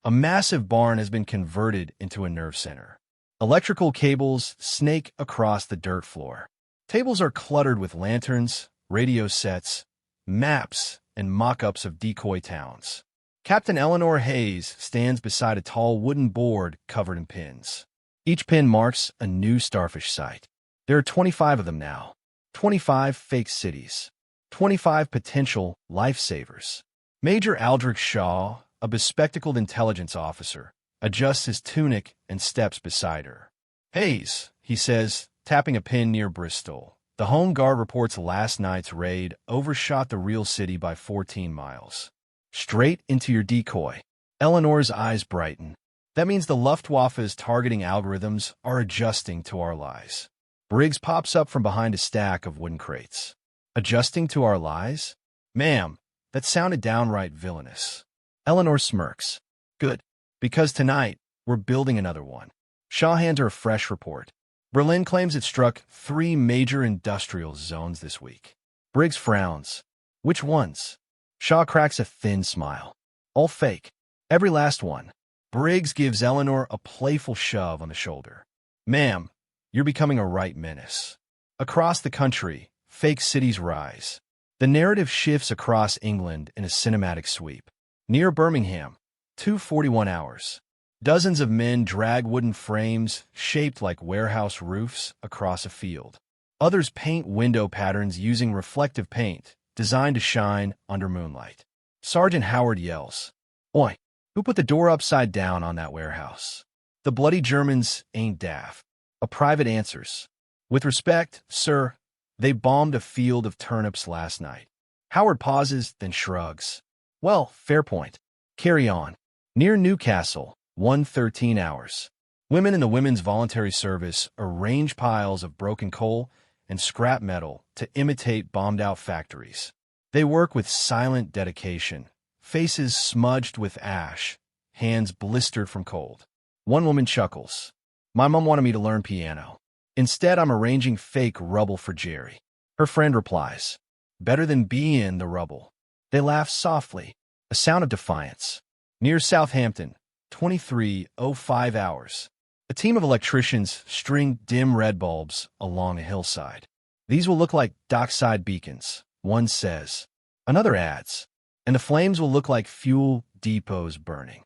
A massive barn has been converted into a nerve center. Electrical cables snake across the dirt floor. Tables are cluttered with lanterns, radio sets, maps, and mock-ups of decoy towns. Captain Eleanor Hayes stands beside a tall wooden board covered in pins. Each pin marks a new Starfish site. There are 25 of them now. 25 fake cities. 25 potential lifesavers. Major Aldrich Shaw, a bespectacled intelligence officer, adjusts his tunic and steps beside her. "Hayes," he says, tapping a pin near Bristol. "The Home Guard reports last night's raid overshot the real city by 14 miles. Straight into your decoy." Eleanor's eyes brighten. That means the Luftwaffe's targeting algorithms are adjusting to our lies. Briggs pops up from behind a stack of wooden crates. "Adjusting to our lies? Ma'am, that sounded downright villainous." Eleanor smirks. "Good, because tonight, we're building another one." Shaw hands her a fresh report. Berlin claims it struck 3 major industrial zones this week. Briggs frowns. "Which ones?" Shaw cracks a thin smile. "All fake. Every last one." Briggs gives Eleanor a playful shove on the shoulder. "Ma'am, you're becoming a right menace." Across the country, fake cities rise. The narrative shifts across England in a cinematic sweep. Near Birmingham, 2:41 hours. Dozens of men drag wooden frames shaped like warehouse roofs across a field. Others paint window patterns using reflective paint, designed to shine under moonlight. Sergeant Howard yells, "Oi, Who put the door upside down on that warehouse? The bloody Germans ain't daft. A private answers. With respect, sir, they bombed a field of turnips last night. Howard pauses, then shrugs. Well, fair point. Carry on. Near Newcastle, 1:13 hours. Women in the Women's Voluntary Service arrange piles of broken coal and scrap metal to imitate bombed-out factories. They work with silent dedication, faces smudged with ash, hands blistered from cold. One woman chuckles. My mom wanted me to learn piano. Instead, I'm arranging fake rubble for Jerry. Her friend replies, better than be in the rubble. They laugh softly, a sound of defiance. Near Southampton, 23:05 hours. A team of electricians string dim red bulbs along a hillside. These will look like dockside beacons, one says. Another adds, and the flames will look like fuel depots burning.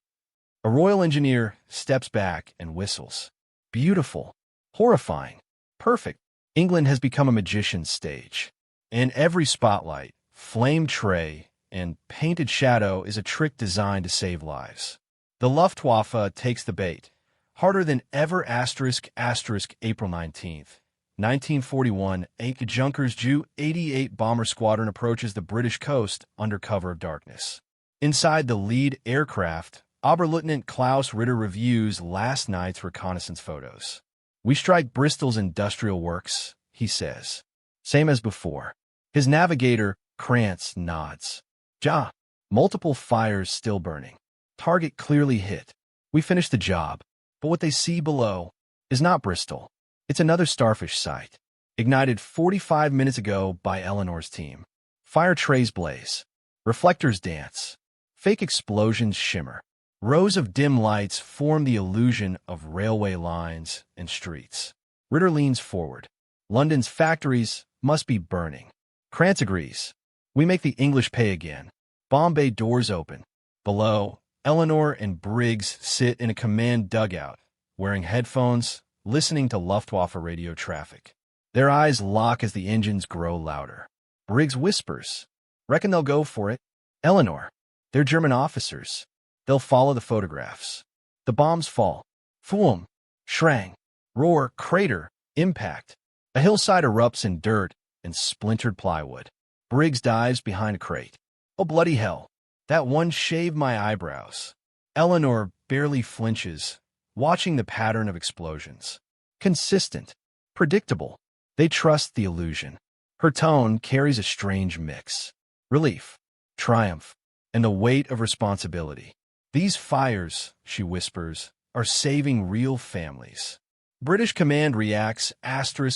A royal engineer steps back and whistles. Beautiful, horrifying, perfect. England has become a magician's stage. In every spotlight, flame tray, and painted shadow is a trick designed to save lives. The Luftwaffe takes the bait. Harder than ever April 19th, 1941, a Junkers Ju-88 bomber squadron approaches the British coast under cover of darkness. Inside the lead aircraft, Oberleutnant Klaus Ritter reviews last night's reconnaissance photos. We strike Bristol's industrial works, he says. Same as before. His navigator, Krantz, nods. Ja. Multiple fires still burning. Target clearly hit. We finished the job. But what they see below is not Bristol. It's another starfish site, ignited 45 minutes ago by Eleanor's team. Fire trays blaze. Reflectors dance. Fake explosions shimmer. Rows of dim lights form the illusion of railway lines and streets. Ritter leans forward. London's factories must be burning. Krantz agrees. We make the English pay again. Bomb bay doors open. Below, Eleanor and Briggs sit in a command dugout, wearing headphones, listening to Luftwaffe radio traffic. Their eyes lock as the engines grow louder. Briggs whispers, reckon they'll go for it. Eleanor, they're German officers. They'll follow the photographs. The bombs fall. Foom, shrang, roar, crater, impact. A hillside erupts in dirt and splintered plywood. Briggs dives behind a crate. Oh, bloody hell. That one shaved my eyebrows. Eleanor barely flinches, watching the pattern of explosions. Consistent. Predictable. They trust the illusion. Her tone carries a strange mix. Relief, triumph, and the weight of responsibility. These fires, she whispers, are saving real families. British command reacts April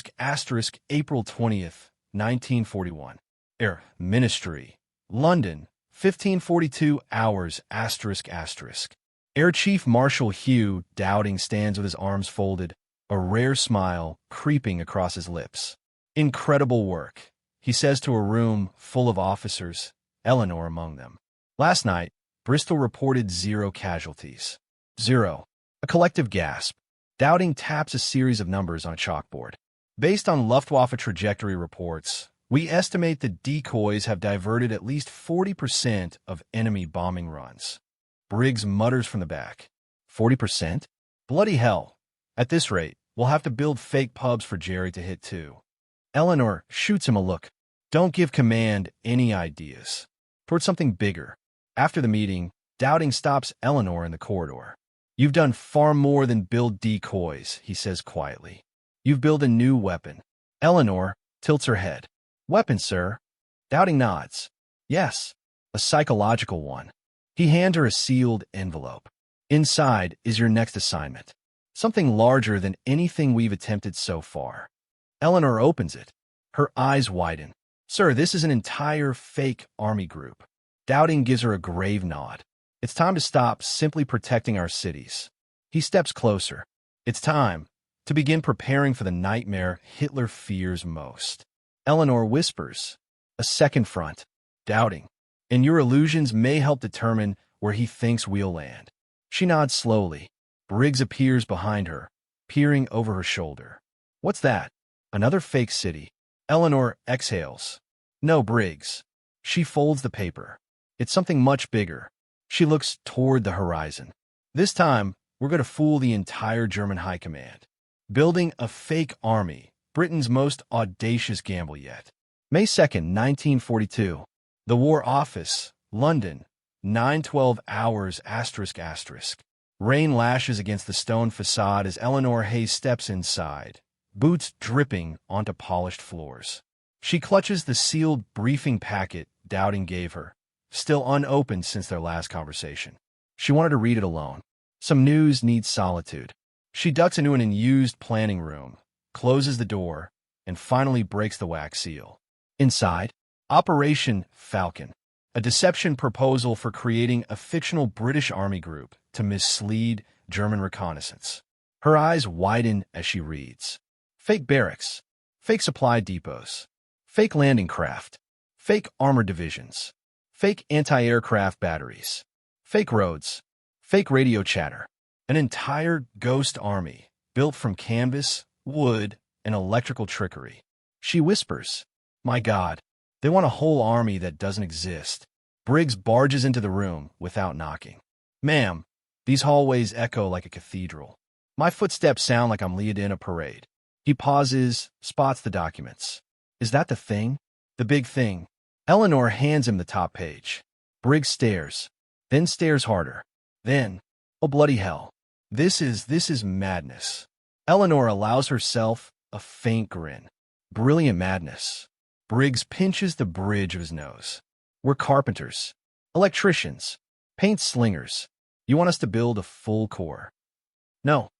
20th, 1941. Air Ministry, London, 1542 hours Air Chief Marshal Hugh Dowding stands with his arms folded, a rare smile creeping across his lips. Incredible work, he says to a room full of officers, Eleanor among them. Last night, Bristol reported 0 casualties. 0. A collective gasp. Dowding taps a series of numbers on a chalkboard. Based on Luftwaffe trajectory reports, we estimate the decoys have diverted at least 40% of enemy bombing runs. Briggs mutters from the back. 40%? Bloody hell. At this rate, we'll have to build fake pubs for Jerry to hit too. Eleanor shoots him a look. Don't give command any ideas. Towards something bigger. After the meeting, Dowding stops Eleanor in the corridor. You've done far more than build decoys, he says quietly. You've built a new weapon. Eleanor tilts her head. Weapon, sir? Dowding nods. Yes, a psychological one. He hands her a sealed envelope. Inside is your next assignment. Something larger than anything we've attempted so far. Eleanor opens it. Her eyes widen. Sir, this is an entire fake army group. Dowding gives her a grave nod. It's time to stop simply protecting our cities. He steps closer. It's time to begin preparing for the nightmare Hitler fears most. Eleanor whispers, a second front. Dowding, and your illusions may help determine where he thinks we'll land. She nods slowly. Briggs appears behind her, peering over her shoulder. What's that? Another fake city. Eleanor exhales. No, Briggs. She folds the paper. It's something much bigger. She looks toward the horizon. This time, we're going to fool the entire German high command. Building a fake army, Britain's most audacious gamble yet. May 2nd, 1942. The War Office, London, 9:12 hours ***. Rain lashes against the stone facade as Eleanor Hayes steps inside, boots dripping onto polished floors. She clutches the sealed briefing packet Dowding gave her, still unopened since their last conversation. She wanted to read it alone. Some news needs solitude. She ducks into an unused planning room, closes the door, and finally breaks the wax seal. Inside, Operation Falcon, a deception proposal for creating a fictional British Army group to mislead German reconnaissance. Her eyes widen as she reads. Fake barracks, fake supply depots, fake landing craft, fake armored divisions, fake anti-aircraft batteries, fake roads, fake radio chatter, an entire ghost army built from canvas, wood, and electrical trickery. She whispers, "My God, they want a whole army that doesn't exist." Briggs barges into the room without knocking. "Ma'am, these hallways echo like a cathedral. My footsteps sound like I'm leading a parade." He pauses, spots the documents. "Is that the thing? The big thing?" Eleanor hands him the top page. Briggs stares, then stares harder. Then, oh bloody hell. This is madness. Eleanor allows herself a faint grin. Brilliant madness. Briggs pinches the bridge of his nose. "We're carpenters, electricians, paint slingers. You want us to build a full corps?" "No,"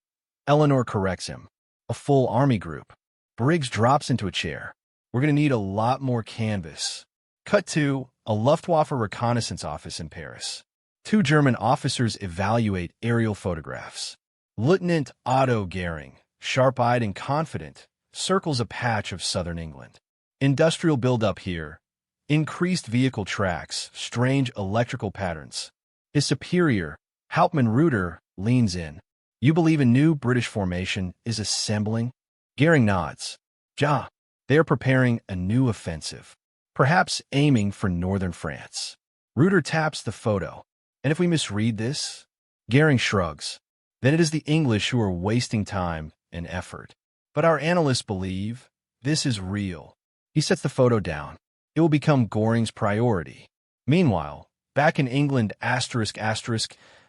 Eleanor corrects him. "A full army group." Briggs drops into a chair. "We're going to need a lot more canvas." Cut to a Luftwaffe reconnaissance office in Paris. Two German officers evaluate aerial photographs. Lieutenant Otto Gehring, sharp-eyed and confident, circles a patch of southern England. Industrial buildup here. Increased vehicle tracks, strange electrical patterns. His superior, Hauptmann Reuter, leans in. "You believe a new British formation is assembling?" Gehring nods. "Ja, they are preparing a new offensive, perhaps aiming for northern France." Reuter taps the photo. "And if we misread this?" Gehring shrugs. "Then it is the English who are wasting time and effort. But our analysts believe this is real." He sets the photo down. It will become Göring's priority. Meanwhile, back in England,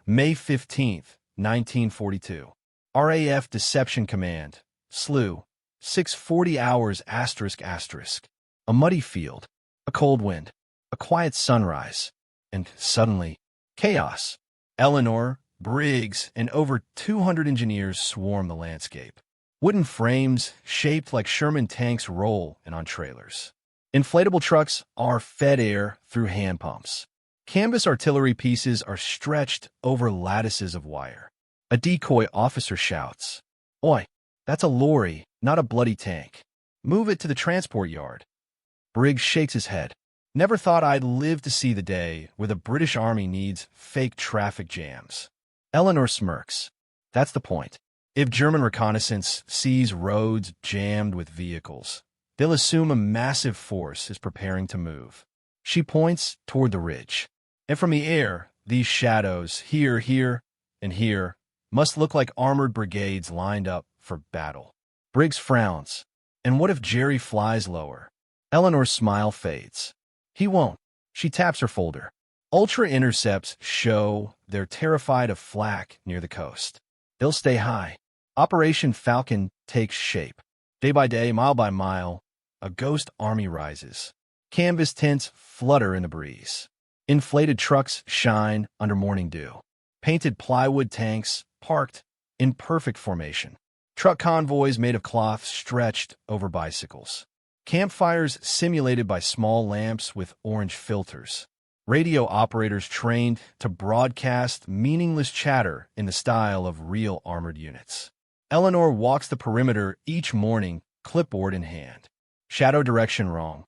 May 15th, 1942. RAF Deception Command, SLU, 6:40 hours A muddy field, a cold wind, a quiet sunrise, and suddenly, chaos. Eleanor, Briggs, and over 200 engineers swarm the landscape. Wooden frames shaped like Sherman tanks roll in on trailers. Inflatable trucks are fed air through hand pumps. Canvas artillery pieces are stretched over lattices of wire. A decoy officer shouts, "Oi, that's a lorry, not a bloody tank. Move it to the transport yard." Briggs shakes his head. "Never thought I'd live to see the day where the British Army needs fake traffic jams." Eleanor smirks. "That's the point. If German reconnaissance sees roads jammed with vehicles, they'll assume a massive force is preparing to move." She points toward the ridge. "And from the air, these shadows, here, and here, must look like armored brigades lined up for battle." Briggs frowns. "And what if Jerry flies lower?" Eleanor's smile fades. "He won't." She taps her folder. Ultra intercepts show they're terrified of flak near the coast. They'll stay high. Operation Falcon takes shape. Day by day, mile by mile, a ghost army rises. Canvas tents flutter in the breeze. Inflated trucks shine under morning dew. Painted plywood tanks parked in perfect formation. Truck convoys made of cloth stretched over bicycles. Campfires simulated by small lamps with orange filters. Radio operators trained to broadcast meaningless chatter in the style of real armored units. Eleanor walks the perimeter each morning, clipboard in hand. Shadow direction wrong.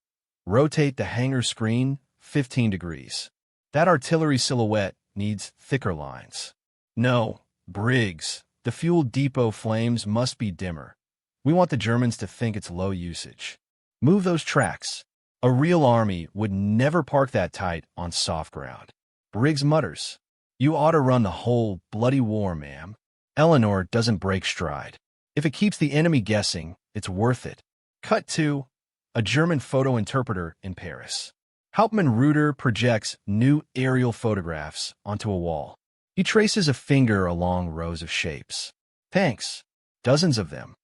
Rotate the hangar screen 15 degrees. That artillery silhouette needs thicker lines. No, Briggs, the fuel depot flames must be dimmer. We want the Germans to think it's low usage. Move those tracks. A real army would never park that tight on soft ground. Briggs mutters. You ought to run the whole bloody war, ma'am. Eleanor doesn't break stride. If it keeps the enemy guessing, it's worth it. Cut to a German photo interpreter in Paris. Hauptmann Reuter projects new aerial photographs onto a wall. He traces a finger along rows of shapes. Tanks. Dozens of them.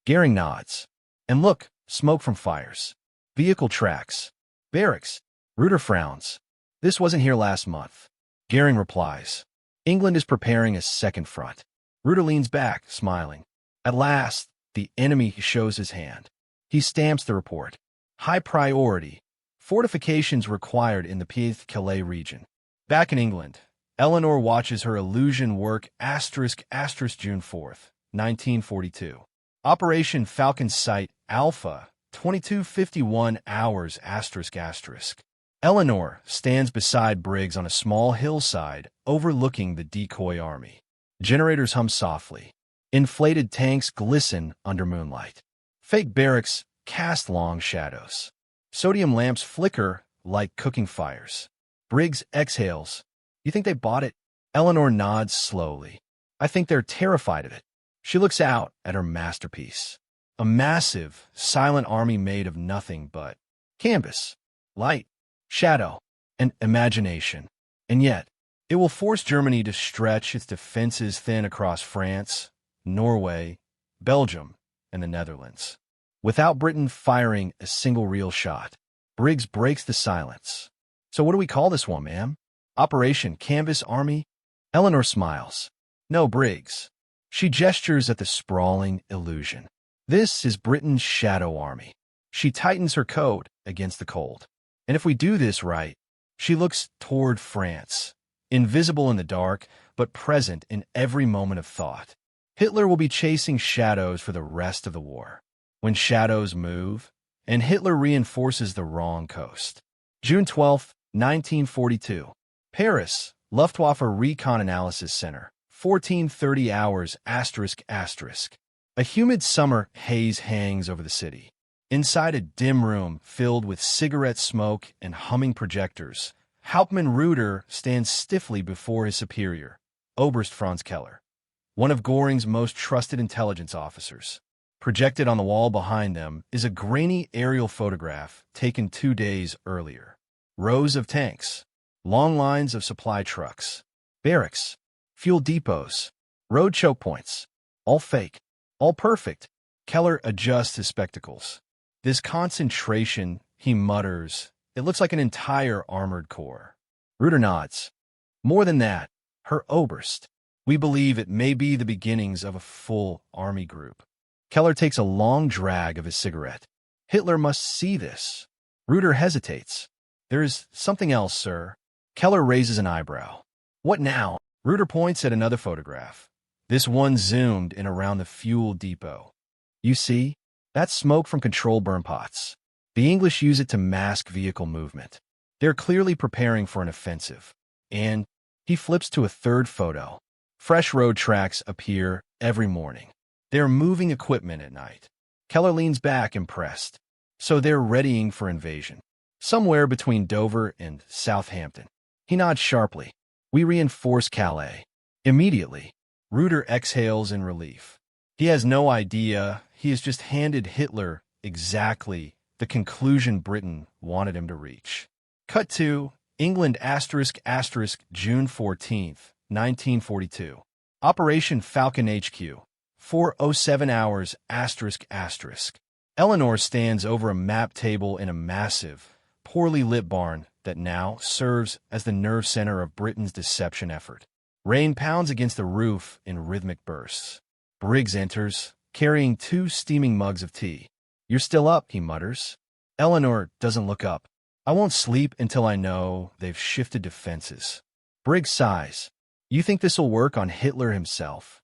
Goering nods. And look, smoke from fires. Vehicle tracks. Barracks. Reuter frowns. This wasn't here last month. Goering replies. England is preparing a second front. Reuter leans back, smiling. At last, the enemy shows his hand. He stamps the report. High priority. Fortifications required in the Pas-de-Calais region. Back in England, Eleanor watches her illusion work ***, June 4th, 1942. Operation Falcon Sight Alpha, 22:51 hours ***. Eleanor stands beside Briggs on a small hillside overlooking the decoy army. Generators hum softly. Inflated tanks glisten under moonlight. Fake barracks cast long shadows. Sodium lamps flicker like cooking fires. Briggs exhales. You think they bought it? Eleanor nods slowly. I think they're terrified of it. She looks out at her masterpiece. A massive, silent army made of nothing but canvas, light, shadow, and imagination. And yet, it will force Germany to stretch its defenses thin across France, Norway, Belgium, and the Netherlands. Without Britain firing a single real shot, Briggs breaks the silence. So what do we call this one, ma'am? Operation Canvas Army? Eleanor smiles. No, Briggs. She gestures at the sprawling illusion. This is Britain's shadow army. She tightens her coat against the cold. And if we do this right, she looks toward France, invisible in the dark, but present in every moment of thought. Hitler will be chasing shadows for the rest of the war. When shadows move, and Hitler reinforces the wrong coast. June 12, 1942. Paris, Luftwaffe Recon Analysis Center, 14:30 hours ***. A humid summer haze hangs over the city. Inside a dim room filled with cigarette smoke and humming projectors, Hauptmann Reuter stands stiffly before his superior, Oberst Franz Keller, one of Göring's most trusted intelligence officers. Projected on the wall behind them is a grainy aerial photograph taken 2 days earlier. Rows of tanks, long lines of supply trucks, barracks, fuel depots, road choke points, all fake, all perfect. Keller adjusts his spectacles. This concentration, he mutters, it looks like an entire armored corps. Reuter nods. More than that, Herr Oberst, we believe it may be the beginnings of a full army group. Keller takes a long drag of his cigarette. Hitler must see this. Reuter hesitates. There is something else, sir. Keller raises an eyebrow. What now? Reuter points at another photograph. This one zoomed in around the fuel depot. You see? That's smoke from control burn pots. The English use it to mask vehicle movement. They're clearly preparing for an offensive. And he flips to a third photo. Fresh road tracks appear every morning. They're moving equipment at night. Keller leans back, impressed. So they're readying for invasion. Somewhere between Dover and Southampton. He nods sharply. We reinforce Calais. Immediately. Reuter exhales in relief. He has no idea. He has just handed Hitler exactly the conclusion Britain wanted him to reach. Cut to England ***, June 14th, 1942. Operation Falcon HQ. 4:07 hours ***. Eleanor stands over a map table in a massive, poorly lit barn that now serves as the nerve center of Britain's deception effort. Rain pounds against the roof in rhythmic bursts. Briggs enters, carrying 2 steaming mugs of tea. You're still up, he mutters. Eleanor doesn't look up. I won't sleep until I know they've shifted defenses. Briggs sighs. You think this'll work on Hitler himself?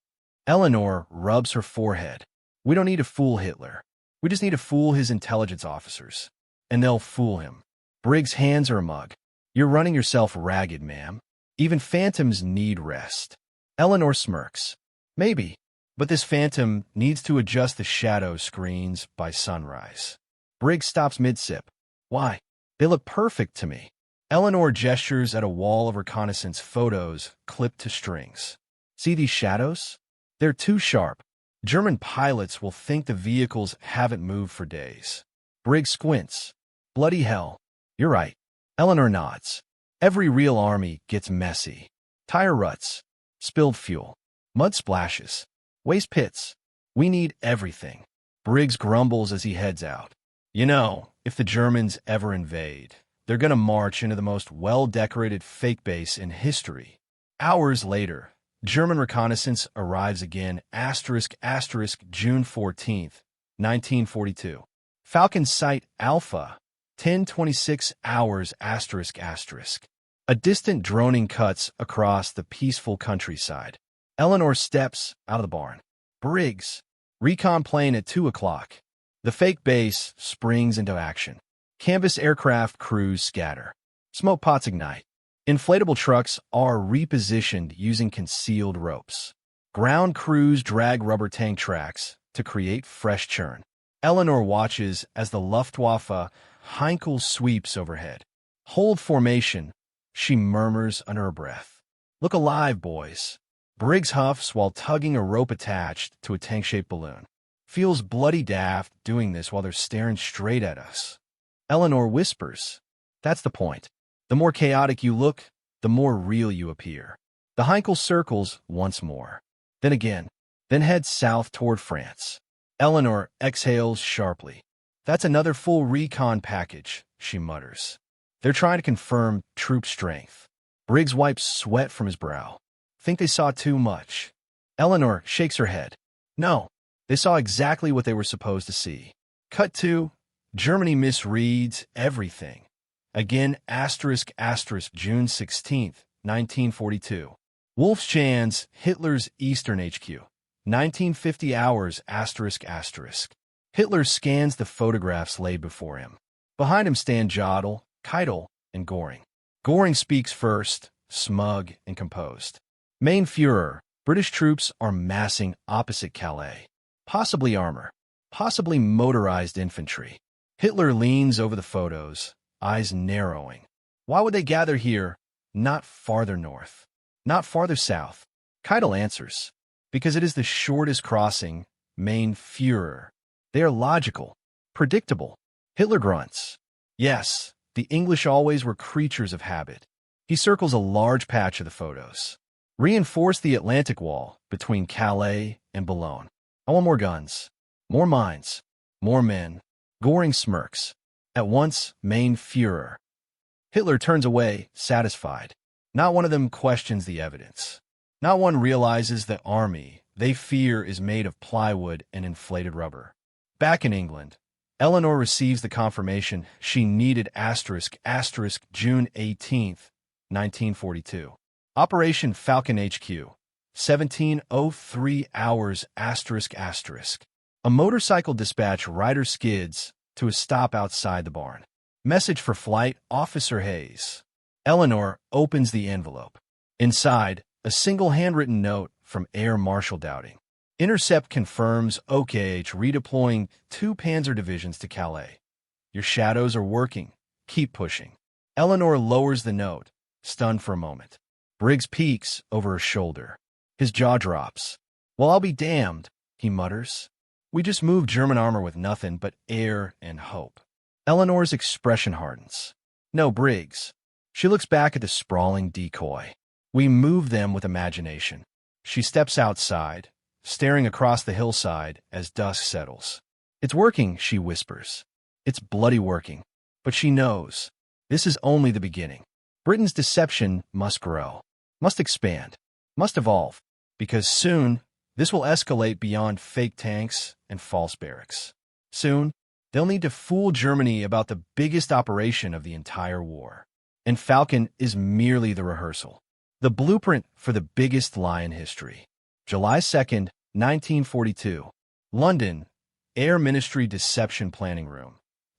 Eleanor rubs her forehead. We don't need to fool Hitler. We just need to fool his intelligence officers. And they'll fool him. Briggs hands her a mug. You're running yourself ragged, ma'am. Even phantoms need rest. Eleanor smirks. Maybe, but this phantom needs to adjust the shadow screens by sunrise. Briggs stops mid-sip. Why? They look perfect to me. Eleanor gestures at a wall of reconnaissance photos clipped to strings. See these shadows? They're too sharp. German pilots will think the vehicles haven't moved for days. Briggs squints. Bloody hell. You're right. Eleanor nods. Every real army gets messy. Tire ruts. Spilled fuel. Mud splashes. Waste pits. We need everything. Briggs grumbles as he heads out. You know, if the Germans ever invade, they're gonna march into the most well-decorated fake base in history. Hours later, German reconnaissance arrives again, June 14th, 1942. Falcon Site Alpha, 10:26 hours, A distant droning cuts across the peaceful countryside. Eleanor steps out of the barn. Briggs, recon plane at 2 o'clock. The fake base springs into action. Canvas aircraft crews scatter. Smoke pots ignite. Inflatable trucks are repositioned using concealed ropes. Ground crews drag rubber tank tracks to create fresh churn. Eleanor watches as the Luftwaffe Heinkel sweeps overhead. Hold formation, she murmurs under her breath. Look alive, boys. Briggs huffs while tugging a rope attached to a tank-shaped balloon. Feels bloody daft doing this while they're staring straight at us. Eleanor whispers. That's the point. The more chaotic you look, the more real you appear. The Heinkel circles once more. Then again. Then heads south toward France. Eleanor exhales sharply. That's another full recon package, she mutters. They're trying to confirm troop strength. Briggs wipes sweat from his brow. Think they saw too much. Eleanor shakes her head. No, they saw exactly what they were supposed to see. Cut to, Germany misreads everything. Again, June 16th, 1942. Wolfschanz, Hitler's Eastern HQ. 1950 hours, Hitler scans the photographs laid before him. Behind him stand Jodl, Keitel, and Göring. Göring speaks first, smug and composed. Mein Führer, British troops are massing opposite Calais. Possibly armor, possibly motorized infantry. Hitler leans over the photos, eyes narrowing. Why would they gather here, not farther north, not farther south? Keitel answers. Because it is the shortest crossing, Mein Führer. They are logical, predictable. Hitler grunts. Yes, the English always were creatures of habit. He circles a large patch of the photos. Reinforce the Atlantic Wall between Calais and Boulogne. I want more guns, more mines, more men. Göring smirks. At once, Mein Führer. Hitler turns away, satisfied. Not one of them questions the evidence. Not one realizes the army they fear is made of plywood and inflated rubber. Back in England, Eleanor receives the confirmation she needed, June 18th, 1942. Operation Falcon HQ, 17:03 hours, A motorcycle dispatch rider skids to a stop outside the barn. Message for Flight Officer Hayes. Eleanor opens the envelope. Inside, a single handwritten note from Air Marshal Dowding. Intercept confirms OKH redeploying 2 Panzer divisions to Calais. Your shadows are working. Keep pushing. Eleanor lowers the note, stunned for a moment. Briggs peeks over her shoulder. His jaw drops. Well, I'll be damned, he mutters. We just moved German armor with nothing but air and hope. Eleanor's expression hardens. No, Briggs. She looks back at the sprawling decoy. We move them with imagination. She steps outside, staring across the hillside as dusk settles. It's working, she whispers. It's bloody working. But she knows. This is only the beginning. Britain's deception must grow, must expand, must evolve, because soon this will escalate beyond fake tanks and false barracks. Soon, they'll need to fool Germany about the biggest operation of the entire war. And Falcon is merely the rehearsal, the blueprint for the biggest lie in history. July 2nd, 1942. London, Air Ministry Deception Planning Room.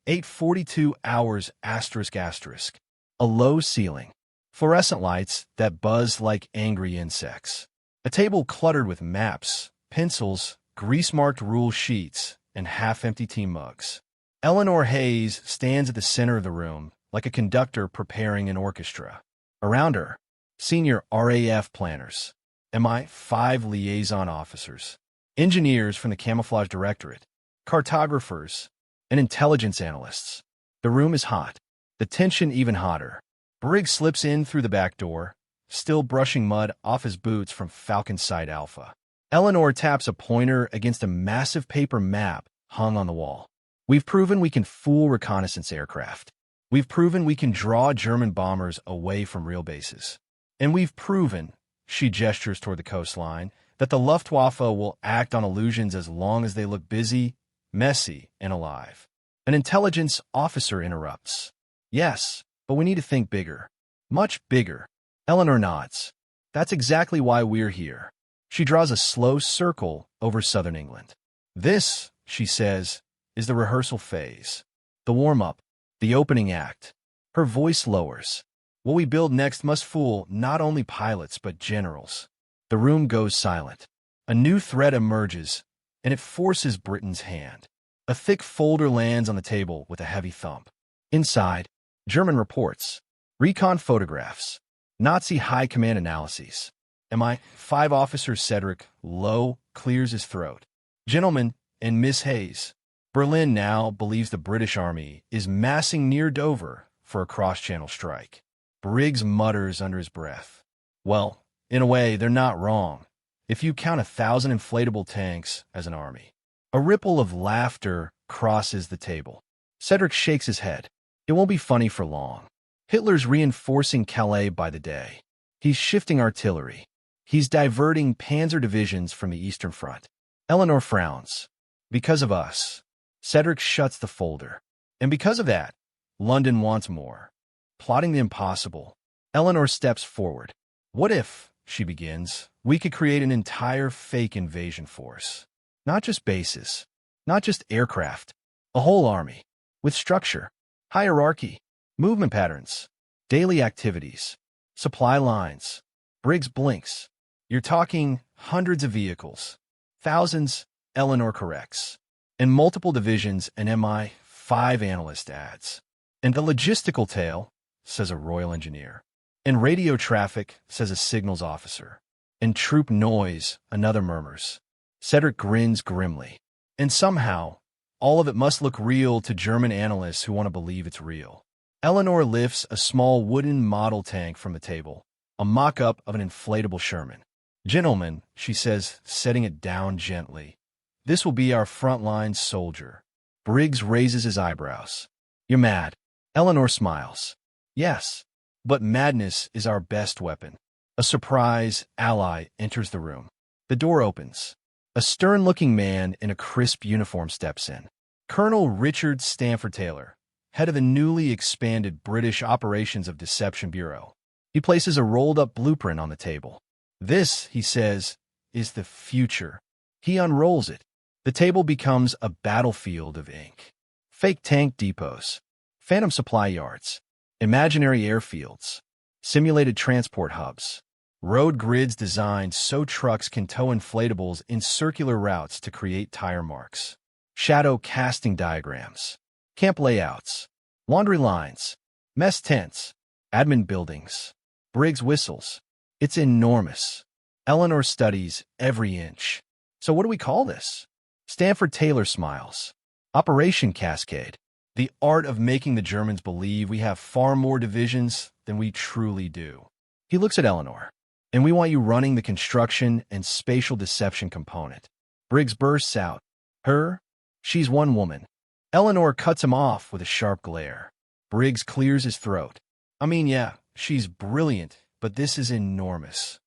8:42 hours, A low ceiling. Fluorescent lights that buzz like angry insects. A table cluttered with maps, pencils, grease-marked rule sheets, and half-empty tea mugs. Eleanor Hayes stands at the center of the room, like a conductor preparing an orchestra. Around her, senior RAF planners, MI5 liaison officers, engineers from the Camouflage Directorate, cartographers, and intelligence analysts. The room is hot, the tension even hotter. Briggs slips in through the back door, still brushing mud off his boots from Falcon Sight Alpha. Eleanor taps a pointer against a massive paper map hung on the wall. We've proven we can fool reconnaissance aircraft. We've proven we can draw German bombers away from real bases. And we've proven, she gestures toward the coastline, that the Luftwaffe will act on illusions as long as they look busy, messy, and alive. An intelligence officer interrupts. Yes, but we need to think bigger. Much bigger. Eleanor nods. That's exactly why we're here. She draws a slow circle over southern England. This, she says, is the rehearsal phase. The warm-up. The opening act. Her voice lowers. What we build next must fool not only pilots but generals. The room goes silent. A new threat emerges, and it forces Britain's hand. A thick folder lands on the table with a heavy thump. Inside, German reports, recon photographs, Nazi high command analyses. MI5 officer Cedric Lowe clears his throat. Gentlemen and Miss Hayes, Berlin now believes the British Army is massing near Dover for a cross-channel strike. Briggs mutters under his breath. Well, in a way, they're not wrong, if you count 1,000 inflatable tanks as an army. A ripple of laughter crosses the table. Cedric shakes his head. It won't be funny for long. Hitler's reinforcing Calais by the day. He's shifting artillery. He's diverting panzer divisions from the Eastern Front. Eleanor frowns. Because of us. Cedric shuts the folder. And because of that, London wants more. Plotting the impossible. Eleanor steps forward. What if, she begins, we could create an entire fake invasion force? Not just bases. Not just aircraft. A whole army. With structure. Hierarchy. Movement patterns. Daily activities. Supply lines. Briggs blinks. You're talking hundreds of vehicles. Thousands, Eleanor corrects. And multiple divisions, an MI5 analyst adds. And the logistical tail, says a Royal Engineer. And radio traffic, says a signals officer. And troop noise, another murmurs. Cedric grins grimly. And somehow, all of it must look real to German analysts who want to believe it's real. Eleanor lifts a small wooden model tank from the table, a mock-up of an inflatable Sherman. Gentlemen, she says, setting it down gently, this will be our frontline soldier. Briggs raises his eyebrows. You're mad. Eleanor smiles. Yes, but madness is our best weapon. A surprise ally enters the room. The door opens. A stern-looking man in a crisp uniform steps in. Colonel Richard Stanford Taylor, head of the newly expanded British Operations of Deception Bureau. He places a rolled-up blueprint on the table. This, he says, is the future. He unrolls it. The table becomes a battlefield of ink. Fake tank depots, phantom supply yards, imaginary airfields, simulated transport hubs, road grids designed so trucks can tow inflatables in circular routes to create tire marks, shadow casting diagrams, camp layouts, laundry lines, mess tents, admin buildings. Briggs whistles. It's enormous. Eleanor studies every inch. So what do we call this? Stanford Taylor smiles. Operation Cascade. The art of making the Germans believe we have far more divisions than we truly do. He looks at Eleanor. And we want you running the construction and spatial deception component. Briggs bursts out. Her? She's one woman. Eleanor cuts him off with a sharp glare. Briggs clears his throat. I mean, yeah, she's brilliant, but this is enormous.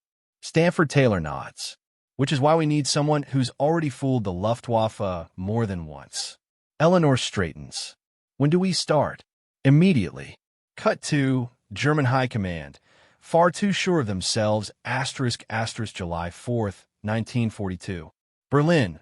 Stanford Taylor nods. Which is why we need someone who's already fooled the Luftwaffe more than once. Eleanor straightens. When do we start? Immediately. Cut to German High Command. Far too sure of themselves, ***, July 4th, 1942. Berlin.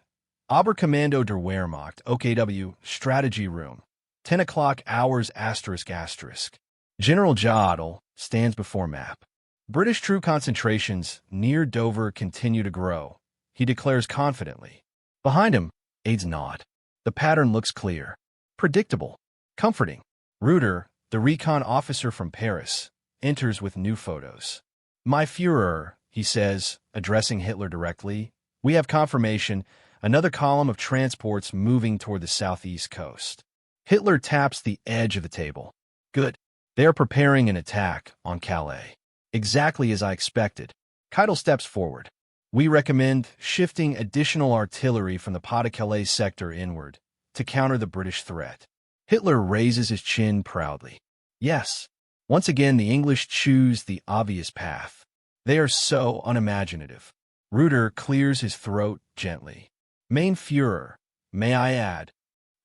Oberkommando der Wehrmacht, OKW, Strategy Room. 10 o'clock hours, ***. General Jodl stands before map. British troop concentrations near Dover continue to grow. He declares confidently. Behind him, aides nod. The pattern looks clear. Predictable. Comforting. Reuter, The recon officer from Paris enters with new photos. "My Führer," he says, addressing Hitler directly, "we have confirmation, another column of transports moving toward the southeast coast." Hitler taps the edge of the table. "Good. They are preparing an attack on Calais." "Exactly as I expected." Keitel steps forward. "We recommend shifting additional artillery from the Pas-de-Calais sector inward to counter the British threat." Hitler raises his chin proudly. "Yes." Once again, the English choose the obvious path. They are so unimaginative. Reuter clears his throat gently. "Mein Führer, may I add?"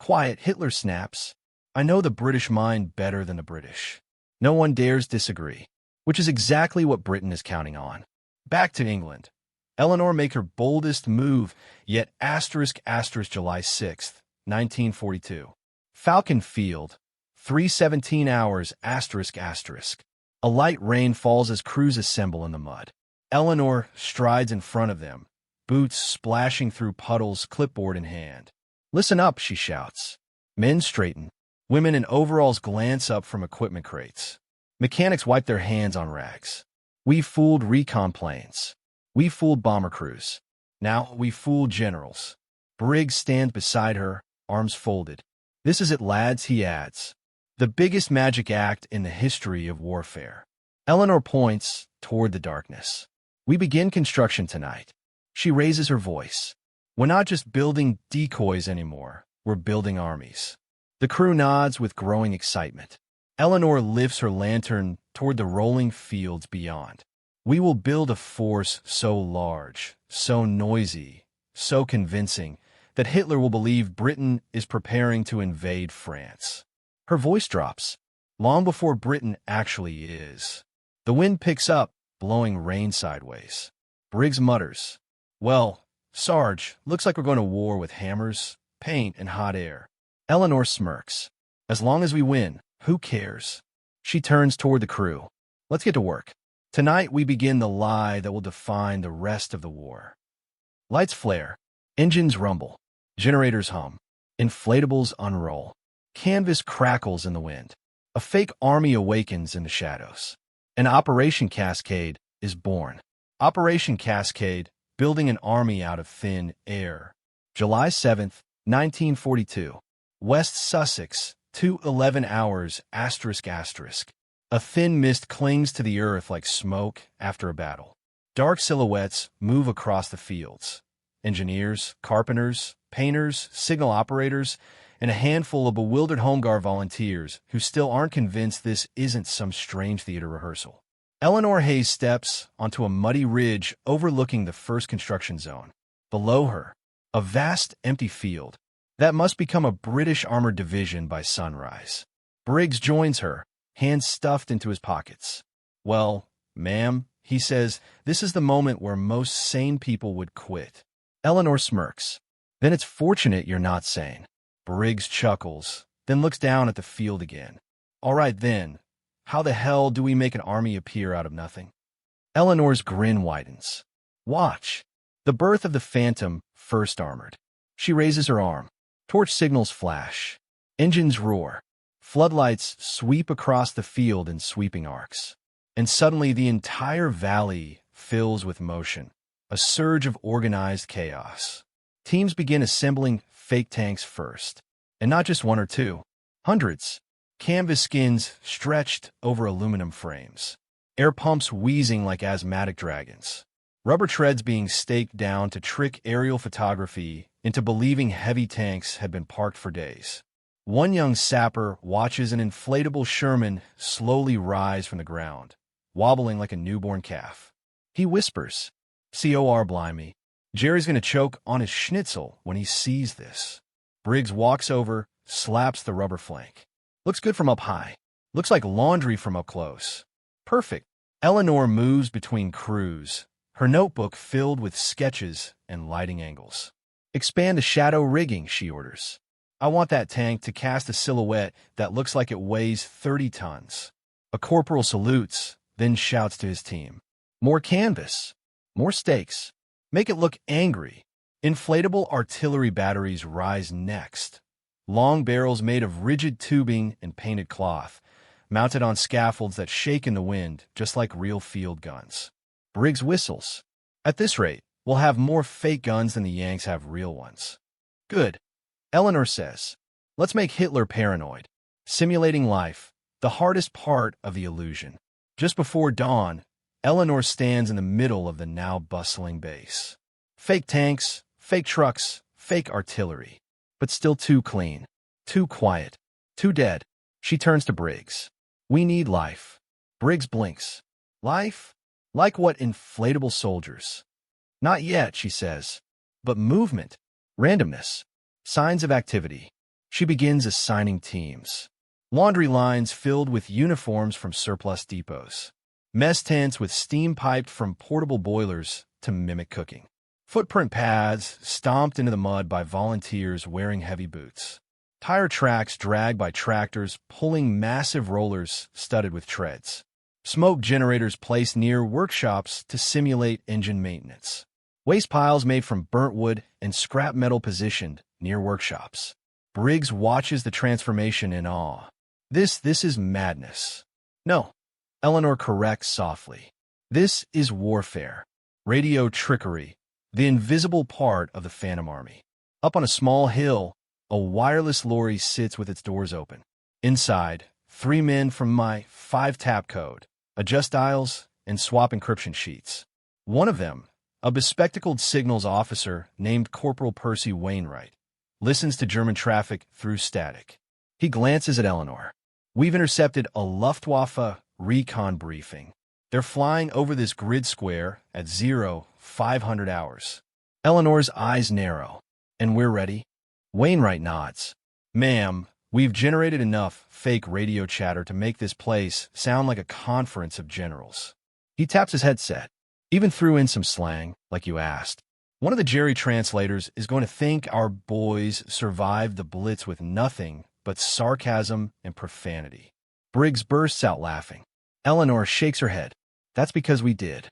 "Quiet," Hitler snaps. "I know the British mind better than the British." No one dares disagree, which is exactly what Britain is counting on. Back to England. Eleanor make her boldest move yet July 6th, 1942. Falcon Field, 3:17 hours A light rain falls as crews assemble in the mud. Eleanor strides in front of them, boots splashing through puddles, clipboard in hand. "Listen up," she shouts. Men straighten. Women in overalls glance up from equipment crates. Mechanics wipe their hands on rags. "We fooled recon planes. We fooled bomber crews. Now we fooled generals." Briggs stands beside her, arms folded. "This is it, lads," he adds. "The biggest magic act in the history of warfare." Eleanor points toward the darkness. "We begin construction tonight." She raises her voice. "We're not just building decoys anymore. We're building armies." The crew nods with growing excitement. Eleanor lifts her lantern toward the rolling fields beyond. "We will build a force so large, so noisy, so convincing, that Hitler will believe Britain is preparing to invade France." Her voice drops, long before Britain actually is. The wind picks up, blowing rain sideways. Briggs mutters, "Well, Sarge, looks like we're going to war with hammers, paint, and hot air." Eleanor smirks. "As long as we win, who cares?" She turns toward the crew. "Let's get to work. Tonight we begin the lie that will define the rest of the war." Lights flare. Engines rumble. Generators hum. Inflatables unroll. Canvas crackles in the wind. A fake army awakens in the shadows. An Operation Cascade is born. Operation Cascade, building an army out of thin air. July 7th, 1942. West Sussex, 2:11 hours A thin mist clings to the earth like smoke after a battle. Dark silhouettes move across the fields. Engineers, carpenters, painters, signal operators, and a handful of bewildered Home Guard volunteers who still aren't convinced this isn't some strange theater rehearsal. Eleanor Hayes steps onto a muddy ridge overlooking the first construction zone. Below her, a vast empty field that must become a British armored division by sunrise. Briggs joins her, hands stuffed into his pockets. "Well, ma'am," he says, "this is the moment where most sane people would quit." Eleanor smirks. "Then it's fortunate you're not sane." Briggs chuckles, then looks down at the field again. "All right then, how the hell do we make an army appear out of nothing?" Eleanor's grin widens. "Watch." The birth of the Phantom, first armored. She raises her arm. Torch signals flash. Engines roar. Floodlights sweep across the field in sweeping arcs. And suddenly the entire valley fills with motion, a surge of organized chaos. Teams begin assembling fake tanks first. And not just one or two. Hundreds. Canvas skins stretched over aluminum frames. Air pumps wheezing like asthmatic dragons. Rubber treads being staked down to trick aerial photography into believing heavy tanks had been parked for days. One young sapper watches an inflatable Sherman slowly rise from the ground, wobbling like a newborn calf. He whispers, "COR blimey, Jerry's going to choke on his schnitzel when he sees this." Briggs walks over, slaps the rubber flank. "Looks good from up high. Looks like laundry from up close." "Perfect." Eleanor moves between crews, her notebook filled with sketches and lighting angles. "Expand the shadow rigging," she orders. "I want that tank to cast a silhouette that looks like it weighs 30 tons. A corporal salutes, then shouts to his team, "More canvas. More stakes. Make it look angry." Inflatable artillery batteries rise next. Long barrels made of rigid tubing and painted cloth, mounted on scaffolds that shake in the wind just like real field guns. Briggs whistles. At this rate, we'll have more fake guns than the Yanks have real ones. Good. Eleanor says. Let's make Hitler paranoid. Simulating life, the hardest part of the illusion. Just before dawn, Eleanor stands in the middle of the now bustling base. Fake tanks, fake trucks, fake artillery. But still too clean, too quiet, too dead. She turns to Briggs. We need life. Briggs blinks. Life? Like what, inflatable soldiers? Not yet, she says. But movement, randomness, signs of activity. She begins assigning teams. Laundry lines filled with uniforms from surplus depots. Mess tents with steam piped from portable boilers to mimic cooking. Footprint paths stomped into the mud by volunteers wearing heavy boots. Tire tracks dragged by tractors pulling massive rollers studded with treads. Smoke generators placed near workshops to simulate engine maintenance. Waste piles made from burnt wood and scrap metal positioned near workshops. Briggs watches the transformation in awe. This is madness. No, Eleanor corrects softly. This is warfare. Radio trickery. The invisible part of the Phantom Army. Up on a small hill, a wireless lorry sits with its doors open. Inside, 3 men from my 5-tap code, adjust dials, and swap encryption sheets. One of them, a bespectacled signals officer named Corporal Percy Wainwright, listens to German traffic through static. He glances at Eleanor. We've intercepted a Luftwaffe recon briefing. They're flying over this grid square at 0500 hours. Eleanor's eyes narrow. And we're ready? Wainwright nods. Ma'am, we've generated enough fake radio chatter to make this place sound like a conference of generals. He taps his headset. Even threw in some slang, like you asked. One of the Jerry translators is going to think our boys survived the Blitz with nothing but sarcasm and profanity. Briggs bursts out laughing. Eleanor shakes her head. That's because we did.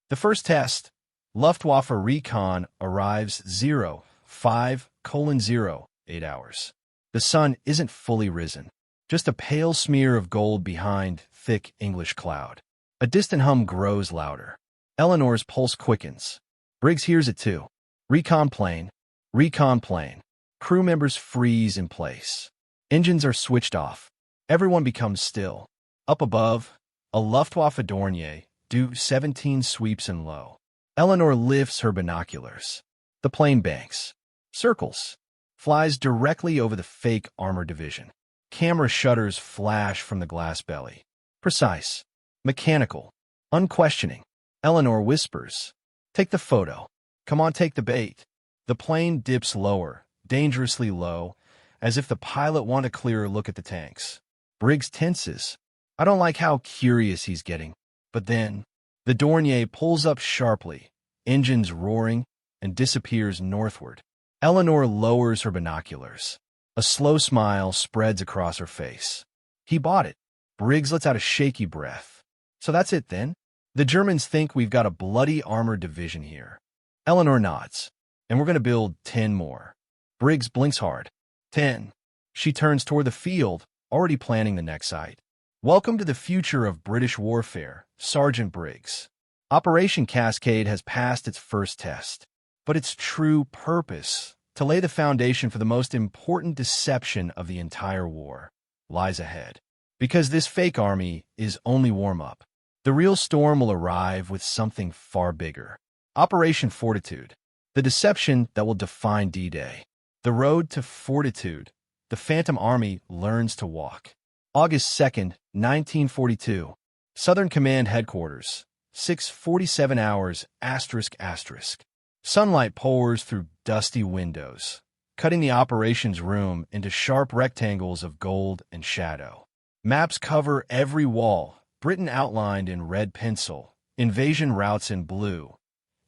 The first test, Luftwaffe recon, arrives 05:08 hours. The sun isn't fully risen, just a pale smear of gold behind thick English cloud. A distant hum grows louder. Eleanor's pulse quickens. Briggs hears it too. Recon plane, recon plane. Crew members freeze in place. Engines are switched off. Everyone becomes still. Up above, a Luftwaffe Dornier, do 17 sweeps and low. Eleanor lifts her binoculars. The plane banks, circles, flies directly over the fake armor division. Camera shutters flash from the glass belly. Precise, mechanical, unquestioning. Eleanor whispers, take the photo. Come on, take the bait. The plane dips lower, dangerously low, as if the pilot want a clearer look at the tanks. Briggs tenses. I don't like how curious he's getting. But then, the Dornier pulls up sharply, engines roaring, and disappears northward. Eleanor lowers her binoculars. A slow smile spreads across her face. He bought it. Briggs lets out a shaky breath. So that's it then? The Germans think we've got a bloody armored division here. Eleanor nods. And we're going to build 10 more. Briggs blinks hard. 10. She turns toward the field, already planning the next site. Welcome to the future of British warfare, Sergeant Briggs. Operation Cascade has passed its first test, but its true purpose, to lay the foundation for the most important deception of the entire war, lies ahead. Because this fake army is only warm-up. The real storm will arrive with something far bigger. Operation Fortitude, the deception that will define D-Day. The road to fortitude, the Phantom Army learns to walk. August 2nd, 1942. Southern Command Headquarters. 6:47 hours, ***. Sunlight pours through dusty windows, cutting the operations room into sharp rectangles of gold and shadow. Maps cover every wall, Britain outlined in red pencil, invasion routes in blue,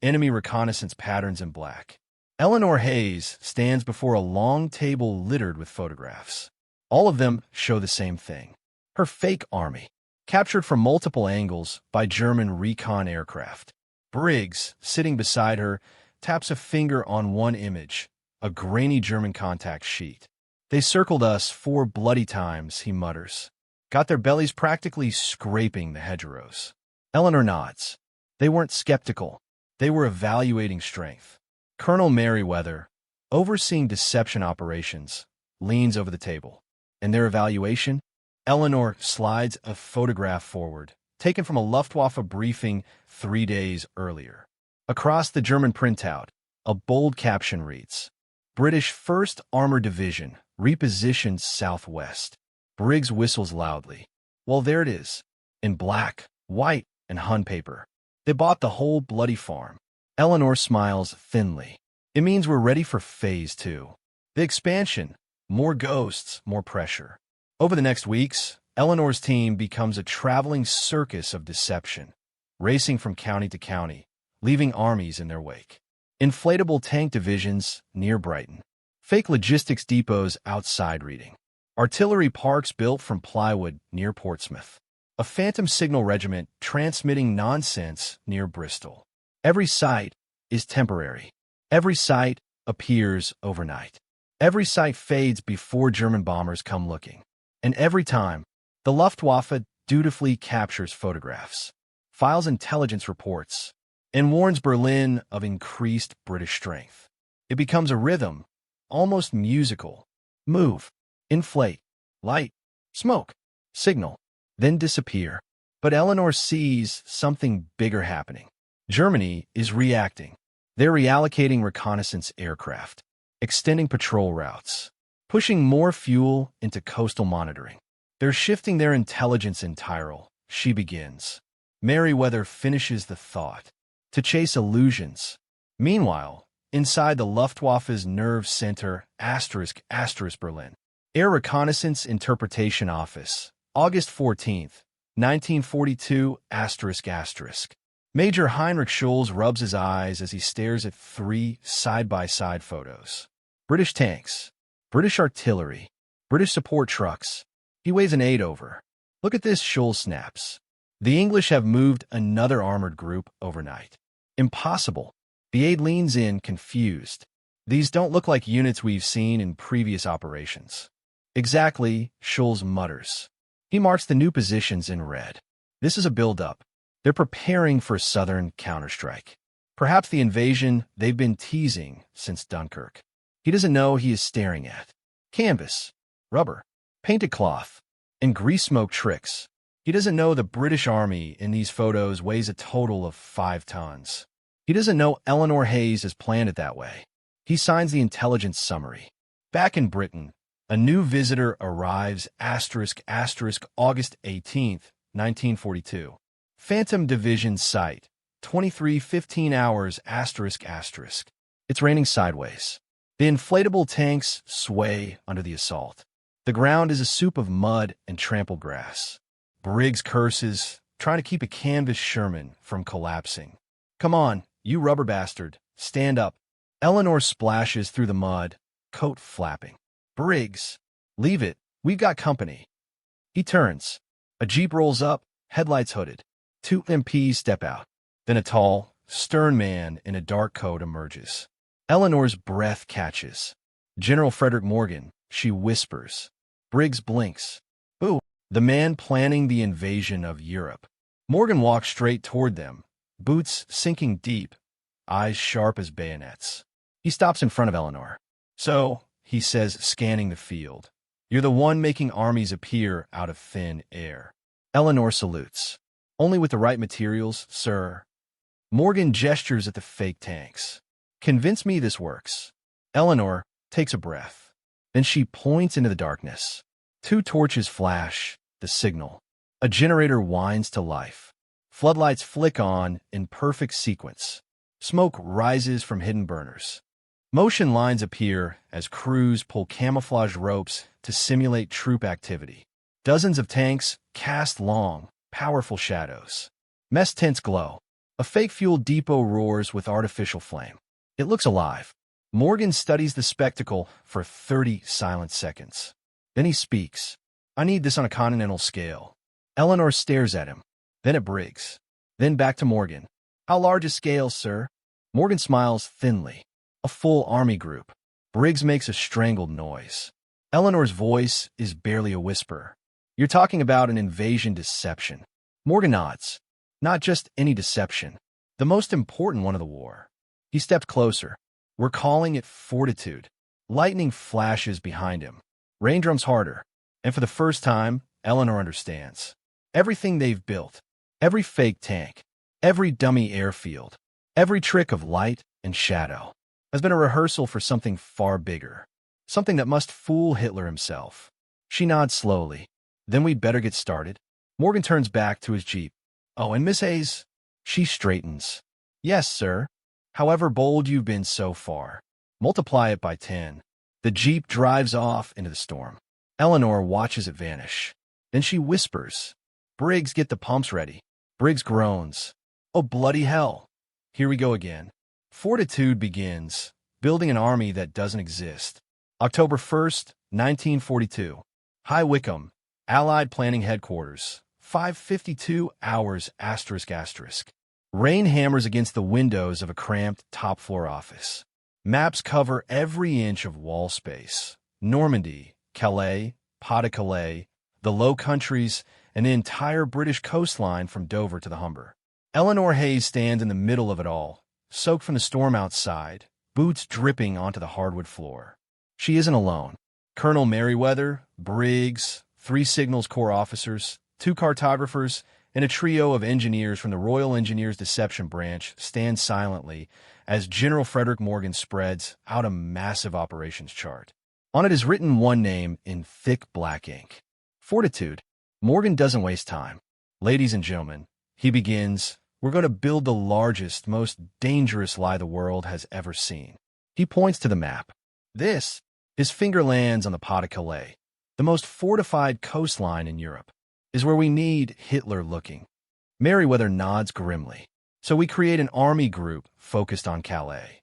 enemy reconnaissance patterns in black. Eleanor Hayes stands before a long table littered with photographs. All of them show the same thing. Her fake army, captured from multiple angles by German recon aircraft. Briggs, sitting beside her, taps a finger on one image, a grainy German contact sheet. They circled us 4 bloody times, he mutters. got their bellies practically scraping the hedgerows. Eleanor nods. They weren't skeptical. They were evaluating strength. Colonel Merriweather, overseeing deception operations, leans over the table. In their evaluation, Eleanor slides a photograph forward, taken from a Luftwaffe briefing 3 days earlier. Across the German printout, a bold caption reads, British 1st Armored Division, repositioned southwest. Briggs whistles loudly. Well, there it is, in black, white, and Hun paper. They bought the whole bloody farm. Eleanor smiles thinly. It means we're ready for Phase 2. The expansion. More ghosts, more pressure. Over the next weeks, Eleanor's team becomes a traveling circus of deception, racing from county to county, leaving armies in their wake. Inflatable tank divisions near Brighton. Fake logistics depots outside Reading. Artillery parks built from plywood near Portsmouth. A phantom signal regiment transmitting nonsense near Bristol. Every site is temporary. Every site appears overnight. Every site fades before German bombers come looking. And every time, the Luftwaffe dutifully captures photographs, files intelligence reports, and warns Berlin of increased British strength. It becomes a rhythm, almost musical. Move, inflate, light, smoke, signal, then disappear. But Eleanor sees something bigger happening. Germany is reacting. They're reallocating reconnaissance aircraft, extending patrol routes, pushing more fuel into coastal monitoring. They're shifting their intelligence in Tyrol. She begins. Merriweather finishes the thought. To chase illusions. Meanwhile, inside the Luftwaffe's nerve center, *** Berlin. Air Reconnaissance Interpretation Office, August 14th, 1942, ***. Major Heinrich Schulz rubs his eyes as he stares at 3 side-by-side photos. British tanks, British artillery, British support trucks. He waves an 8 over. Look at this, Schulz snaps. The English have moved another armored group overnight. Impossible. The aide leans in, confused. These don't look like units we've seen in previous operations. Exactly, Schulz mutters. He marks the new positions in red. This is a build-up. They're preparing for a southern counterstrike. Perhaps the invasion they've been teasing since Dunkirk. He doesn't know he is staring at canvas, rubber, painted cloth, and grease smoke tricks. He doesn't know the British Army in these photos weighs a total of 5 tons. He doesn't know Eleanor Hayes has planned it that way. He signs the intelligence summary. Back in Britain, a new visitor arrives, ***, August 18th, 1942. Phantom Division Site, 23:15 hours, ***. It's raining sideways. The inflatable tanks sway under the assault. The ground is a soup of mud and trampled grass. Briggs curses, trying to keep a canvas Sherman from collapsing. Come on, you rubber bastard, stand up. Eleanor splashes through the mud, coat flapping. Briggs, leave it, we've got company. He turns. A jeep rolls up, headlights hooded. 2 MPs step out. Then a tall, stern man in a dark coat emerges. Eleanor's breath catches. General Frederick Morgan, she whispers. Briggs blinks. Boo, the man planning the invasion of Europe. Morgan walks straight toward them, boots sinking deep, eyes sharp as bayonets. He stops in front of Eleanor. So, he says, scanning the field, you're the one making armies appear out of thin air. Eleanor salutes. Only with the right materials, sir. Morgan gestures at the fake tanks. Convince me this works. Eleanor takes a breath. Then she points into the darkness. 2 torches flash, the signal. A generator winds to life. Floodlights flick on in perfect sequence. Smoke rises from hidden burners. Motion lines appear as crews pull camouflage ropes to simulate troop activity. Dozens of tanks cast long, powerful shadows. Mess tents glow. A fake fuel depot roars with artificial flame. It looks alive. Morgan studies the spectacle for 30 silent seconds. Then he speaks. I need this on a continental scale. Eleanor stares at him, then at Briggs, then back to Morgan. How large a scale, sir? Morgan smiles thinly. A full army group. Briggs makes a strangled noise. Eleanor's voice is barely a whisper. You're talking about an invasion deception. Morgan nods. Not just any deception. The most important one of the war. He stepped closer. We're calling it fortitude. Lightning flashes behind him. Rain drums harder. And for the first time, Eleanor understands. Everything they've built, every fake tank, every dummy airfield, every trick of light and shadow, has been a rehearsal for something far bigger. Something that must fool Hitler himself. She nods slowly. Then we'd better get started. Morgan turns back to his jeep. Oh, and Miss Hayes? She straightens. Yes, sir. However bold you've been so far, multiply it by 10. The jeep drives off into the storm. Eleanor watches it vanish. Then she whispers, Briggs, get the pumps ready. Briggs groans. Oh, bloody hell. Here we go again. Fortitude begins, building an army that doesn't exist. October 1st, 1942. High Wycombe, Allied Planning Headquarters. 5:52 hours ***. Rain hammers against the windows of a cramped top-floor office. Maps cover every inch of wall space. Normandy, Calais, Pas-de-Calais, the Low Countries, and the entire British coastline from Dover to the Humber. Eleanor Hayes stands in the middle of it all, soaked from the storm outside, boots dripping onto the hardwood floor. She isn't alone. Colonel Merriweather, Briggs, 3 Signals Corps officers, 2 cartographers, and a trio of engineers from the Royal Engineers Deception Branch stand silently as General Frederick Morgan spreads out a massive operations chart. On it is written one name in thick black ink. Fortitude. Morgan doesn't waste time. Ladies and gentlemen, he begins, we're going to build the largest, most dangerous lie the world has ever seen. He points to the map. This, his finger lands on the Pas-de-Calais, the most fortified coastline in Europe, is where we need Hitler looking. Merriweather nods grimly. So we create an army group focused on Calais.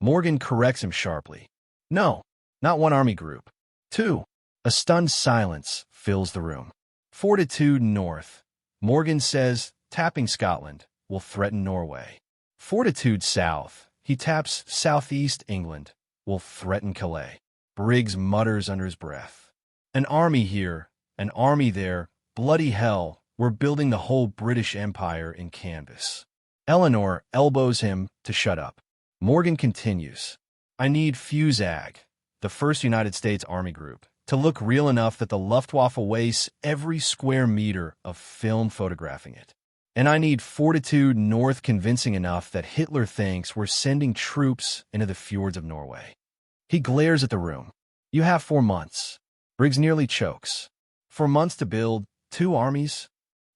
Morgan corrects him sharply. No, not one army group. 2. A stunned silence fills the room. Fortitude north. Morgan says, tapping Scotland will threaten Norway. Fortitude south. He taps southeast England will threaten Calais. Briggs mutters under his breath. An army here, an army there. Bloody hell, we're building the whole British Empire in canvas. Eleanor elbows him to shut up. Morgan continues. I need FUSAG, the 1st United States Army Group, to look real enough that the Luftwaffe wastes every square meter of film photographing it. And I need Fortitude north convincing enough that Hitler thinks we're sending troops into the fjords of Norway. He glares at the room. You have 4 months. Briggs nearly chokes. 4 months to build 2 armies?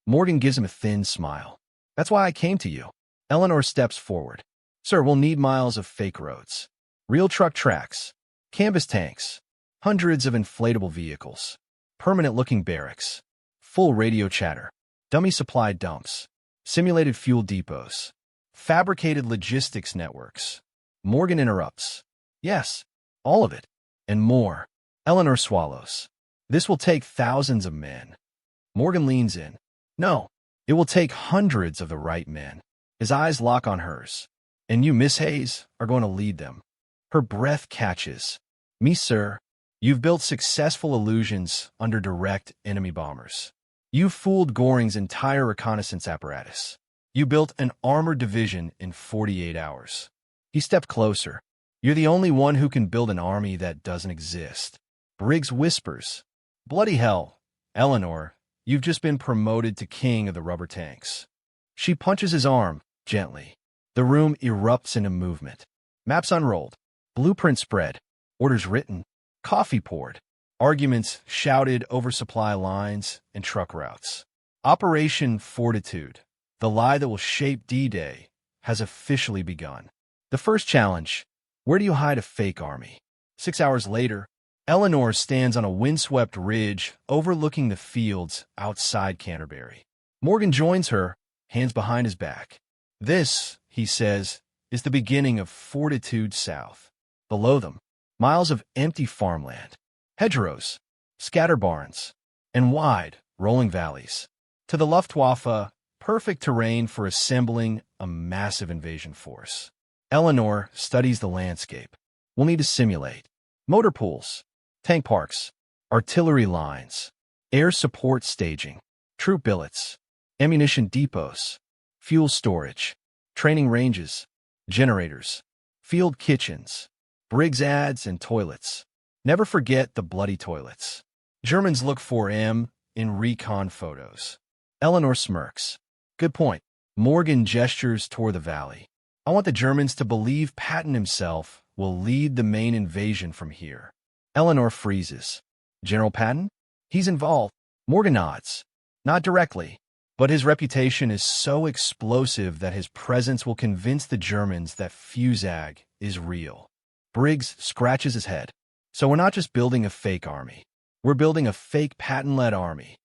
Morgan gives him a thin smile. That's why I came to you. Eleanor steps forward. Sir, we'll need miles of fake roads. Real truck tracks. Canvas tanks. Hundreds of inflatable vehicles. Permanent-looking barracks. Full radio chatter. Dummy supply dumps. Simulated fuel depots. Fabricated logistics networks. Morgan interrupts. Yes, all of it. And more. Eleanor swallows. This will take thousands of men. Morgan leans in. No, it will take hundreds of the right men. His eyes lock on hers. And you, Miss Hayes, are going to lead them. Her breath catches. Me, sir. You've built successful illusions under direct enemy bombers. You fooled Goring's entire reconnaissance apparatus. You built an armored division in 48 hours. He stepped closer. You're the only one who can build an army that doesn't exist. Briggs whispers. Bloody hell, Eleanor, you've just been promoted to king of the rubber tanks. She punches his arm, gently. The room erupts into movement. Maps unrolled. Blueprints spread. Orders written. Coffee poured. Arguments shouted over supply lines and truck routes. Operation Fortitude, the lie that will shape D-Day, has officially begun. The first challenge, where do you hide a fake army? 6 hours later, Eleanor stands on a windswept ridge overlooking the fields outside Canterbury. Morgan joins her, hands behind his back. This, he says, is the beginning of Fortitude South. Below them, miles of empty farmland, hedgerows, scatterbarns, and wide, rolling valleys. To the Luftwaffe, perfect terrain for assembling a massive invasion force. Eleanor studies the landscape. We'll need to simulate motor pools, tank parks, artillery lines, air support staging, troop billets, ammunition depots, fuel storage, training ranges, generators, field kitchens, Briggs ads and toilets. Never forget the bloody toilets. Germans look for M in recon photos. Eleanor smirks. Good point. Morgan gestures toward the valley. I want the Germans to believe Patton himself will lead the main invasion from here. Eleanor freezes. General Patton? He's involved. Morgan nods. Not directly, but his reputation is so explosive that his presence will convince the Germans that Fusag is real. Briggs scratches his head. So we're not just building a fake army. We're building a fake Patton-led army.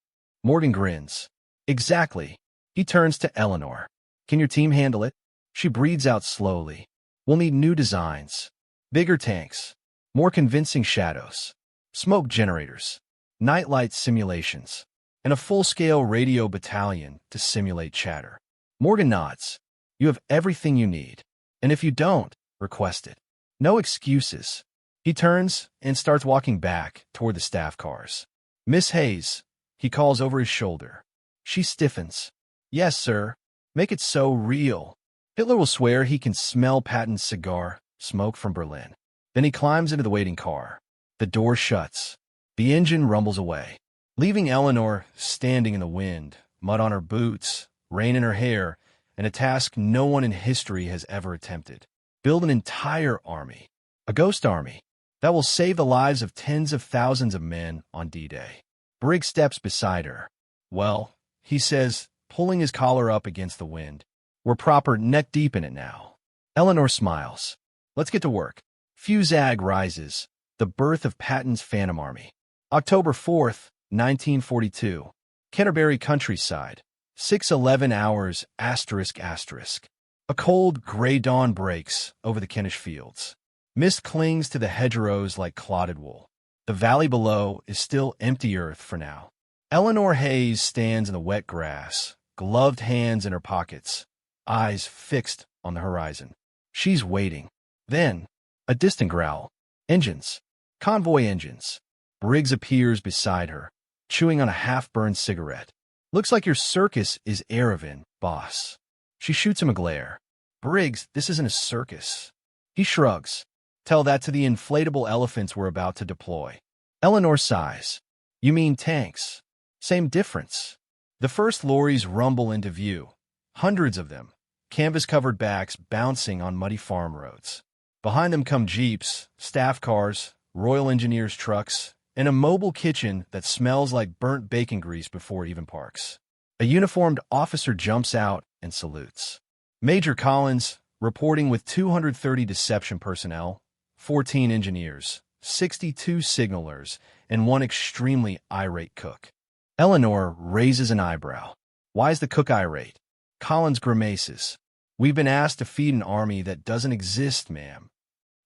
Morgan grins. Exactly. He turns to Eleanor. Can your team handle it? She breathes out slowly. We'll need new designs. Bigger tanks. More convincing shadows. Smoke generators. Nightlight simulations. And a full-scale radio battalion to simulate chatter. Morgan nods. You have everything you need. And if you don't, request it. No excuses. He turns and starts walking back toward the staff cars. Miss Hayes, he calls over his shoulder. She stiffens. Yes, sir. Make it so real. Hitler will swear he can smell Patton's cigar smoke from Berlin. Then he climbs into the waiting car. The door shuts. The engine rumbles away, leaving Eleanor standing in the wind, mud on her boots, rain in her hair, and a task no one in history has ever attempted. Build an entire army. A ghost army. That will save the lives of tens of thousands of men on D-Day. Briggs steps beside her. Well, he says, pulling his collar up against the wind. We're proper neck-deep in it now. Eleanor smiles. Let's get to work. Fusag rises. The birth of Patton's Phantom Army. October 4th, 1942. Canterbury countryside. 6:11 hours, asterisk, asterisk. A cold, gray dawn breaks over the Kentish fields. Mist clings to the hedgerows like clotted wool. The valley below is still empty earth for now. Eleanor Hayes stands in the wet grass, gloved hands in her pockets, eyes fixed on the horizon. She's waiting. Then, a distant growl. Engines. Convoy engines. Briggs appears beside her, chewing on a half-burned cigarette. Looks like your circus is Erevan, boss. She shoots him a glare. Briggs, this isn't a circus. He shrugs. Tell that to the inflatable elephants we're about to deploy. Eleanor sighs. You mean tanks? Same difference. The first lorries rumble into view. Hundreds of them. Canvas-covered backs bouncing on muddy farm roads. Behind them come jeeps, staff cars, Royal Engineers trucks, and a mobile kitchen that smells like burnt bacon grease before it even parks. A uniformed officer jumps out and salutes. Major Collins, reporting with 230 deception personnel, 14 engineers, 62 signalers, and one extremely irate cook. Eleanor raises an eyebrow. Why is the cook irate? Collins grimaces. We've been asked to feed an army that doesn't exist, ma'am.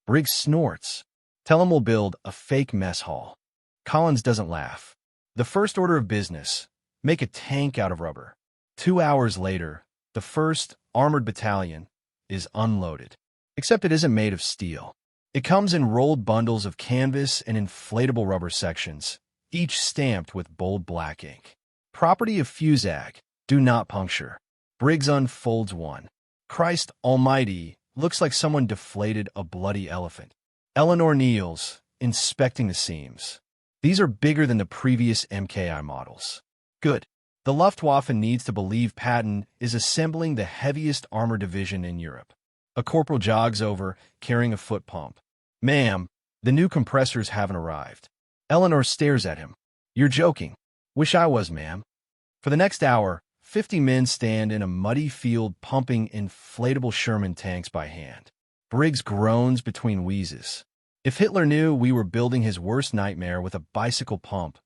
Briggs snorts. Tell him we'll build a fake mess hall. Collins doesn't laugh. The first order of business, make a tank out of rubber. 2 hours later, the first armored battalion is unloaded. Except it isn't made of steel. It comes in rolled bundles of canvas and inflatable rubber sections, each stamped with bold black ink. Property of Fusag, do not puncture. Briggs unfolds one. Christ almighty, looks like someone deflated a bloody elephant. Eleanor kneels, inspecting the seams. These are bigger than the previous MKI models. Good. The Luftwaffe needs to believe Patton is assembling the heaviest armor division in Europe. A corporal jogs over, carrying a foot pump. Ma'am, the new compressors haven't arrived. Eleanor stares at him. You're joking. Wish I was, ma'am. For the next hour, 50 men stand in a muddy field pumping inflatable Sherman tanks by hand. Briggs groans between wheezes. If Hitler knew we were building his worst nightmare with a bicycle pump,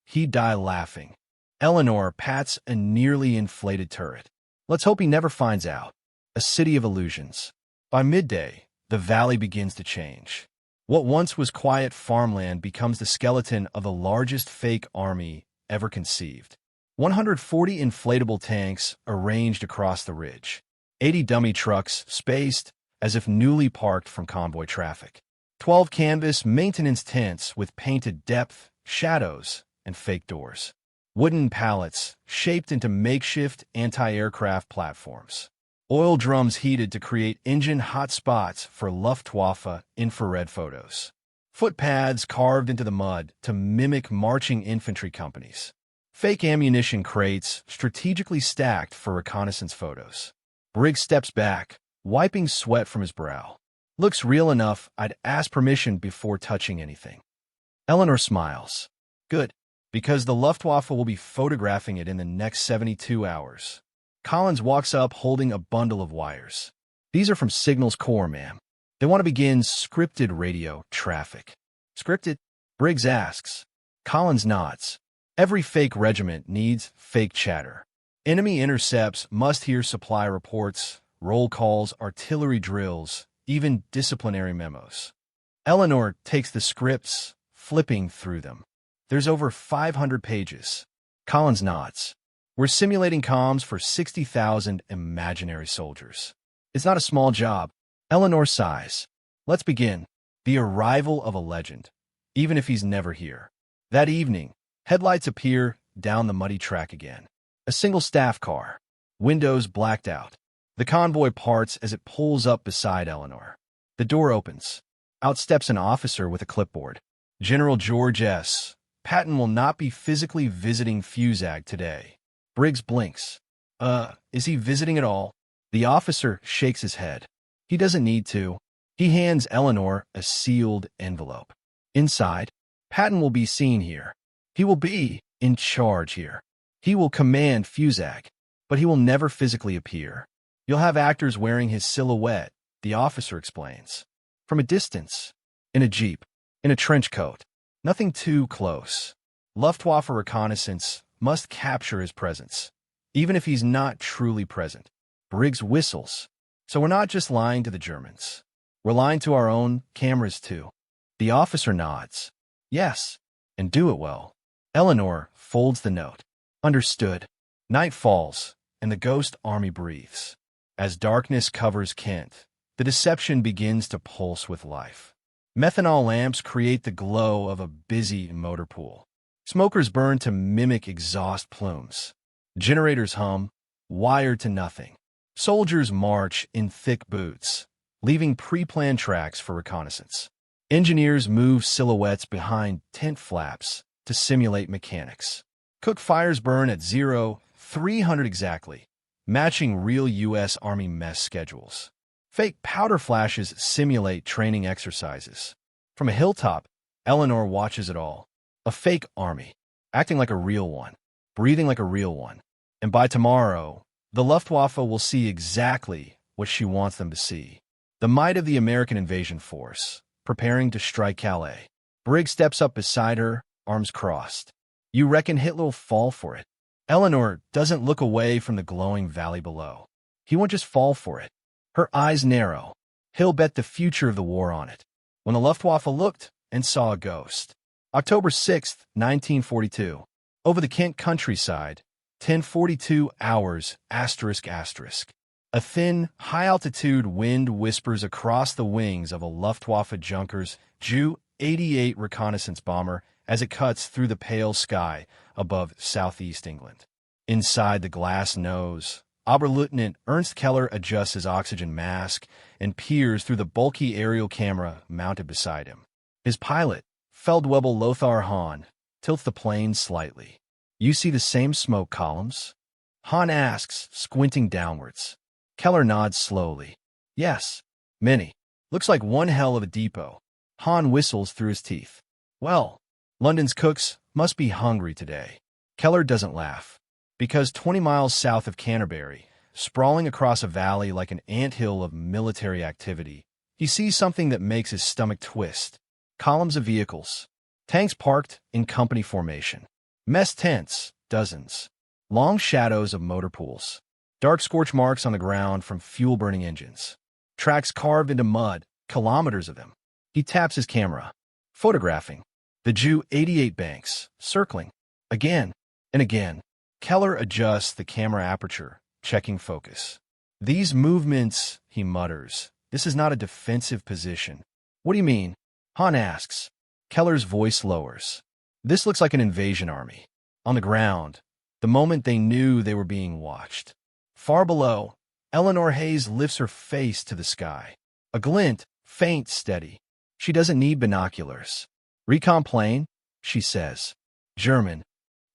he'd die laughing. Eleanor pats a nearly inflated turret. Let's hope he never finds out. A city of illusions. By midday, the valley begins to change. What once was quiet farmland becomes the skeleton of the largest fake army ever conceived. 140 inflatable tanks arranged across the ridge. 80 dummy trucks spaced as if newly parked from convoy traffic. 12 canvas maintenance tents with painted depth, shadows, and fake doors. Wooden pallets shaped into makeshift anti-aircraft platforms. Oil drums heated to create engine hot spots for Luftwaffe infrared photos. Footpads carved into the mud to mimic marching infantry companies. Fake ammunition crates strategically stacked for reconnaissance photos. Briggs steps back, wiping sweat from his brow. Looks real enough I'd ask permission before touching anything. Eleanor smiles. Good, because the Luftwaffe will be photographing it in the next 72 hours. Collins walks up holding a bundle of wires. These are from Signals Corps, ma'am. They want to begin scripted radio traffic. Scripted? Briggs asks. Collins nods. Every fake regiment needs fake chatter. Enemy intercepts must hear supply reports, roll calls, artillery drills, even disciplinary memos. Eleanor takes the scripts, flipping through them. There's over 500 pages. Collins nods. We're simulating comms for 60,000 imaginary soldiers. It's not a small job. Eleanor sighs. Let's begin. The arrival of a legend, even if he's never here. That evening, headlights appear down the muddy track again. A single staff car. Windows blacked out. The convoy parts as it pulls up beside Eleanor. The door opens. Out steps an officer with a clipboard. General George S. Patton will not be physically visiting Fusag today. Briggs blinks. Is he visiting at all? The officer shakes his head. He doesn't need to. He hands Eleanor a sealed envelope. Inside, Patton will be seen here. He will be in charge here. He will command Fusag, but he will never physically appear. You'll have actors wearing his silhouette, the officer explains. From a distance, in a jeep, in a trench coat. Nothing too close. Luftwaffe reconnaissance must capture his presence, even if he's not truly present. Briggs whistles. So we're not just lying to the Germans. We're lying to our own cameras too. The officer nods. Yes, and do it well. Eleanor folds the note. Understood. Night falls, and the ghost army breathes. As darkness covers Kent, the deception begins to pulse with life. Methanol lamps create the glow of a busy motor pool. Smokers burn to mimic exhaust plumes. Generators hum, wired to nothing. Soldiers march in thick boots, leaving pre-planned tracks for reconnaissance. Engineers move silhouettes behind tent flaps to simulate mechanics. Cook fires burn at 0300 exactly, matching real U.S. Army mess schedules. Fake powder flashes simulate training exercises. From a hilltop, Eleanor watches it all. A fake army, acting like a real one, breathing like a real one. And by tomorrow, the Luftwaffe will see exactly what she wants them to see. The might of the American invasion force, preparing to strike Calais. Briggs steps up beside her, arms crossed. You reckon Hitler will fall for it? Eleanor doesn't look away from the glowing valley below. He won't just fall for it. Her eyes narrow. He'll bet the future of the war on it. When the Luftwaffe looked and saw a ghost. October 6th, 1942. Over the Kent countryside, 10:42 hours, asterisk, asterisk. A thin, high-altitude wind whispers across the wings of a Luftwaffe Junkers Ju-88 reconnaissance bomber as it cuts through the pale sky above southeast England. Inside the glass nose, Oberleutnant Ernst Keller adjusts his oxygen mask and peers through the bulky aerial camera mounted beside him. His pilot, Feldwebel Lothar Hahn, tilts the plane slightly. You see the same smoke columns? Hahn asks, squinting downwards. Keller nods slowly. Yes, many. Looks like one hell of a depot. Hahn whistles through his teeth. Well, London's cooks must be hungry today. Keller doesn't laugh. Because 20 miles south of Canterbury, sprawling across a valley like an anthill of military activity, he sees something that makes his stomach twist. Columns of vehicles. Tanks parked in company formation. Mess tents, dozens. Long shadows of motor pools. Dark scorch marks on the ground from fuel-burning engines. Tracks carved into mud, kilometers of them. He taps his camera. Photographing. The Ju-88 banks, circling. Again and again. Keller adjusts the camera aperture, checking focus. These movements, he mutters. This is not a defensive position. What do you mean? Hahn asks. Keller's voice lowers. This looks like an invasion army. On the ground, the moment they knew they were being watched. Far below, Eleanor Hayes lifts her face to the sky. A glint, faint, steady. She doesn't need binoculars. "Recon plane," she says. German.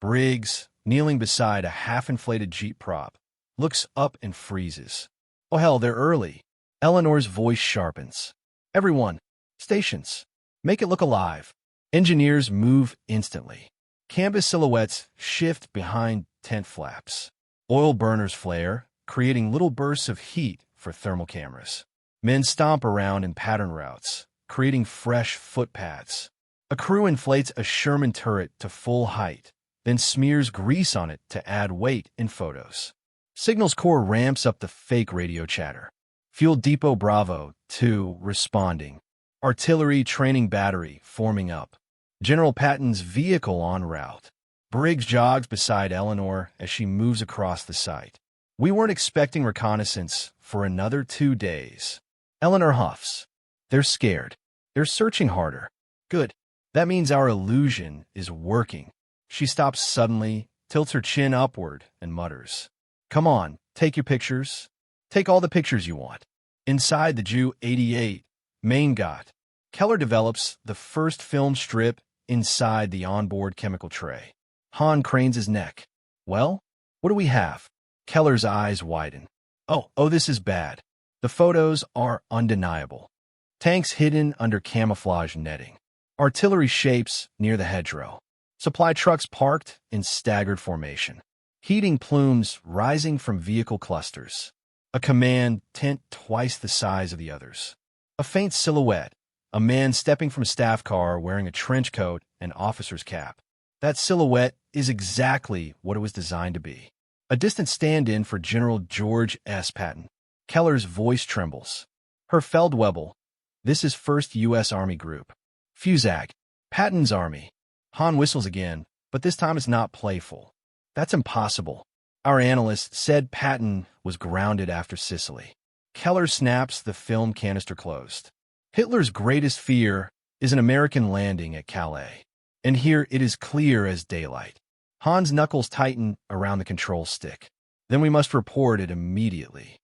Briggs, kneeling beside a half-inflated Jeep prop, looks up and freezes. "Oh hell, they're early." Eleanor's voice sharpens. "Everyone, stations. Make it look alive." Engineers move instantly. Canvas silhouettes shift behind tent flaps. Oil burners flare, creating little bursts of heat for thermal cameras. Men stomp around in pattern routes, creating fresh footpaths. A crew inflates a Sherman turret to full height, then smears grease on it to add weight in photos. Signals Corps ramps up the fake radio chatter. Fuel Depot Bravo 2 responding. Artillery training battery forming up. General Patton's vehicle en route. Briggs jogs beside Eleanor as she moves across the site. "We weren't expecting reconnaissance for another 2 days." Eleanor huffs. "They're scared. They're searching harder." "Good. That means our illusion is working." She stops suddenly, tilts her chin upward, and mutters, "Come on, take your pictures. Take all the pictures you want." Inside the Ju-88, Main Got, Keller develops the first film strip inside the onboard chemical tray. Han cranes his neck. "Well, what do we have?" Keller's eyes widen. Oh, this is bad. The photos are undeniable. Tanks hidden under camouflage netting. Artillery shapes near the hedgerow. Supply trucks parked in staggered formation. Heating plumes rising from vehicle clusters. A command tent twice the size of the others. A faint silhouette. A man stepping from a staff car wearing a trench coat and officer's cap. That silhouette is exactly what it was designed to be. A distant stand-in for General George S. Patton. Keller's voice trembles. Herr Feldwebel. This is 1st U.S. Army Group. Fusag. Patton's Army. Han whistles again, but this time it's not playful. "That's impossible. Our analyst said Patton was grounded after Sicily." Keller snaps the film canister closed. Hitler's greatest fear is an American landing at Calais. And here it is clear as daylight. Han's knuckles tighten around the control stick. "Then we must report it immediately."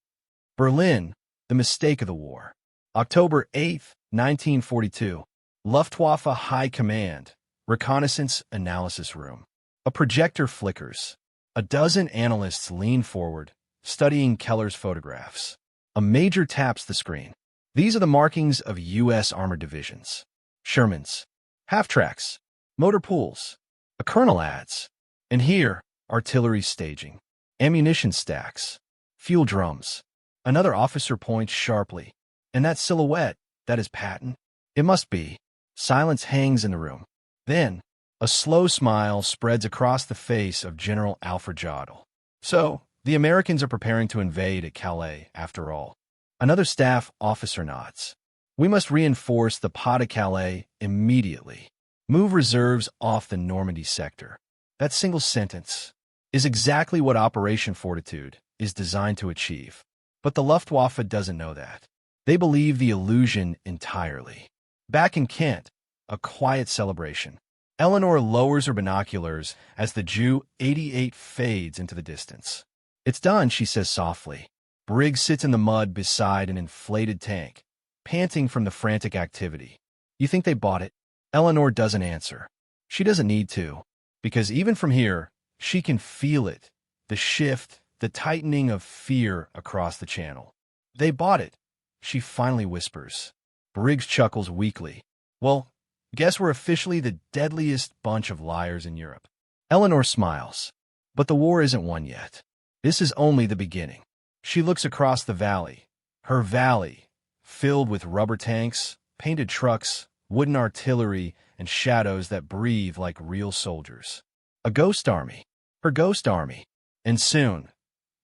Berlin, the mistake of the war. October 8, 1942. Luftwaffe High Command, Reconnaissance Analysis Room. A projector flickers. A dozen analysts lean forward, studying Keller's photographs. A major taps the screen. These are the markings of U.S. armored divisions. Shermans. Half-tracks. Motor pools. A colonel adds. And here, artillery staging. Ammunition stacks. Fuel drums. Another officer points sharply. "And that silhouette, that is Patton?" "It must be." Silence hangs in the room. Then, a slow smile spreads across the face of General Alfred Jodl. "So, the Americans are preparing to invade at Calais, after all." Another staff officer nods. "We must reinforce the Pas-de-Calais immediately. Move reserves off the Normandy sector." That single sentence is exactly what Operation Fortitude is designed to achieve. But the Luftwaffe doesn't know that. They believe the illusion entirely. Back in Kent, a quiet celebration. Eleanor lowers her binoculars as the Ju-88 fades into the distance. "It's done," she says softly. Briggs sits in the mud beside an inflated tank, panting from the frantic activity. "You think they bought it?" Eleanor doesn't answer. She doesn't need to, because even from here, she can feel it, the shift, the tightening of fear across the channel. "They bought it," she finally whispers. Briggs chuckles weakly. "Well, guess we're officially the deadliest bunch of liars in Europe." Eleanor smiles. But the war isn't won yet. This is only the beginning. She looks across the valley. Her valley, filled with rubber tanks, painted trucks, wooden artillery, and shadows that breathe like real soldiers. A ghost army. Her ghost army. And soon,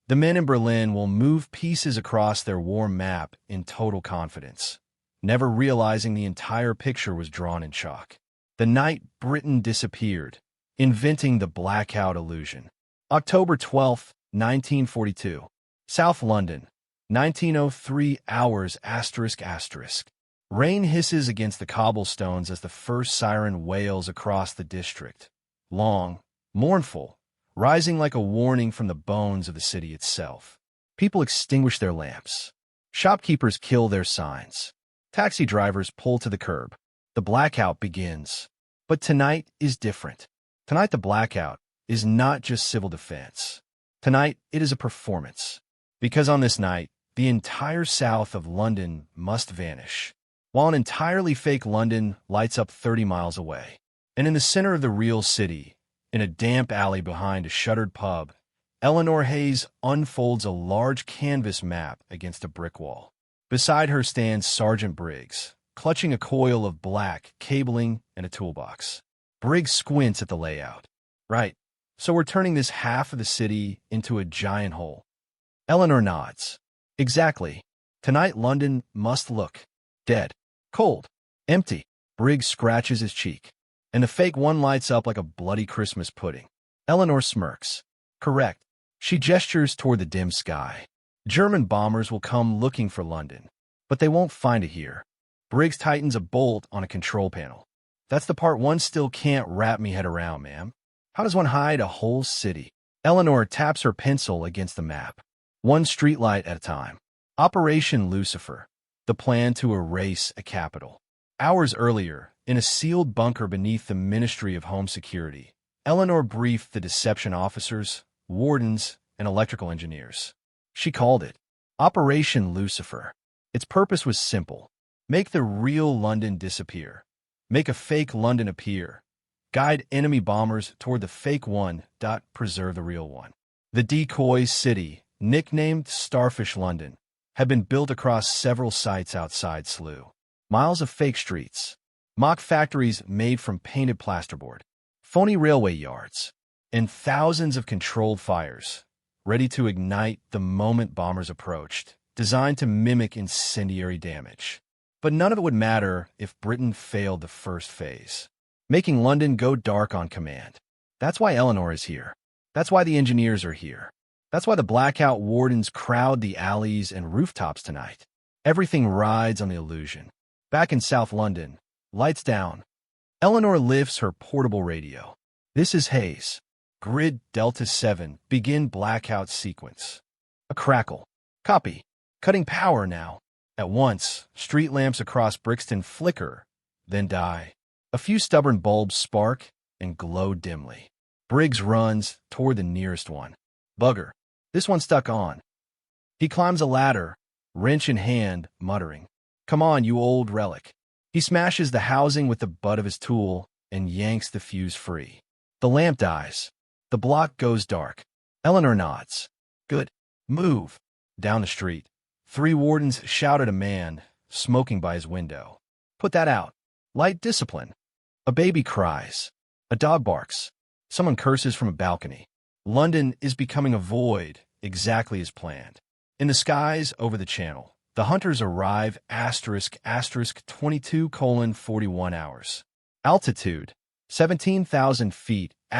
the men in Berlin will move pieces across their war map in total confidence, never realizing the entire picture was drawn in chalk. The night Britain disappeared, inventing the blackout illusion. October 12, 1942. South London, 1903 hours ***. Rain hisses against the cobblestones as the first siren wails across the district. Long, mournful, rising like a warning from the bones of the city itself. People extinguish their lamps. Shopkeepers kill their signs. Taxi drivers pull to the curb. The blackout begins. But tonight is different. Tonight the blackout is not just civil defense. Tonight it is a performance. Because on this night, the entire south of London must vanish, while an entirely fake London lights up 30 miles away. And in the center of the real city, in a damp alley behind a shuttered pub, Eleanor Hayes unfolds a large canvas map against a brick wall. Beside her stands Sergeant Briggs, clutching a coil of black cabling and a toolbox. Briggs squints at the layout. Right, so we're turning this half of the city into a giant hole. Eleanor nods. Exactly. Tonight London must look dead, cold, empty. Briggs scratches his cheek, and the fake one lights up like a bloody Christmas pudding. Eleanor smirks. Correct. She gestures toward the dim sky. German bombers will come looking for London, but they won't find it here. Briggs tightens a bolt on a control panel. That's the part one still can't wrap me head around, ma'am. How does one hide a whole city? Eleanor taps her pencil against the map. One streetlight at a time. Operation Lucifer, the plan to erase a capital. Hours earlier, in a sealed bunker beneath the Ministry of Home Security, Eleanor briefed the deception officers, wardens, and electrical engineers. She called it Operation Lucifer. Its purpose was simple. Make the real London disappear. Make a fake London appear. Guide enemy bombers toward the fake one. Preserve the real one. The decoy city, nicknamed Starfish London, had been built across several sites outside Slough. Miles of fake streets, mock factories made from painted plasterboard, phony railway yards, and thousands of controlled fires, ready to ignite the moment bombers approached, designed to mimic incendiary damage. But none of it would matter if Britain failed the first phase, making London go dark on command. That's why Eleanor is here. That's why the engineers are here. That's why the blackout wardens crowd the alleys and rooftops tonight. Everything rides on the illusion. Back in South London, lights down. Eleanor lifts her portable radio. This is Hayes. Grid Delta 7, begin blackout sequence. A crackle. Copy. Cutting power now. At once, street lamps across Brixton flicker, then die. A few stubborn bulbs spark and glow dimly. Briggs runs toward the nearest one. Bugger. This one's stuck on. He climbs a ladder, wrench in hand, muttering, "Come on, you old relic." He smashes the housing with the butt of his tool and yanks the fuse free. The lamp dies. The block goes dark. Eleanor nods. Good. Move. Down the street, 3 wardens shout at a man smoking by his window. Put that out. Light discipline. A baby cries. A dog barks. Someone curses from a balcony. London is becoming a void, exactly as planned. In the skies over the channel, the hunters arrive *22:41 hours. Altitude, 17,000 feet ***.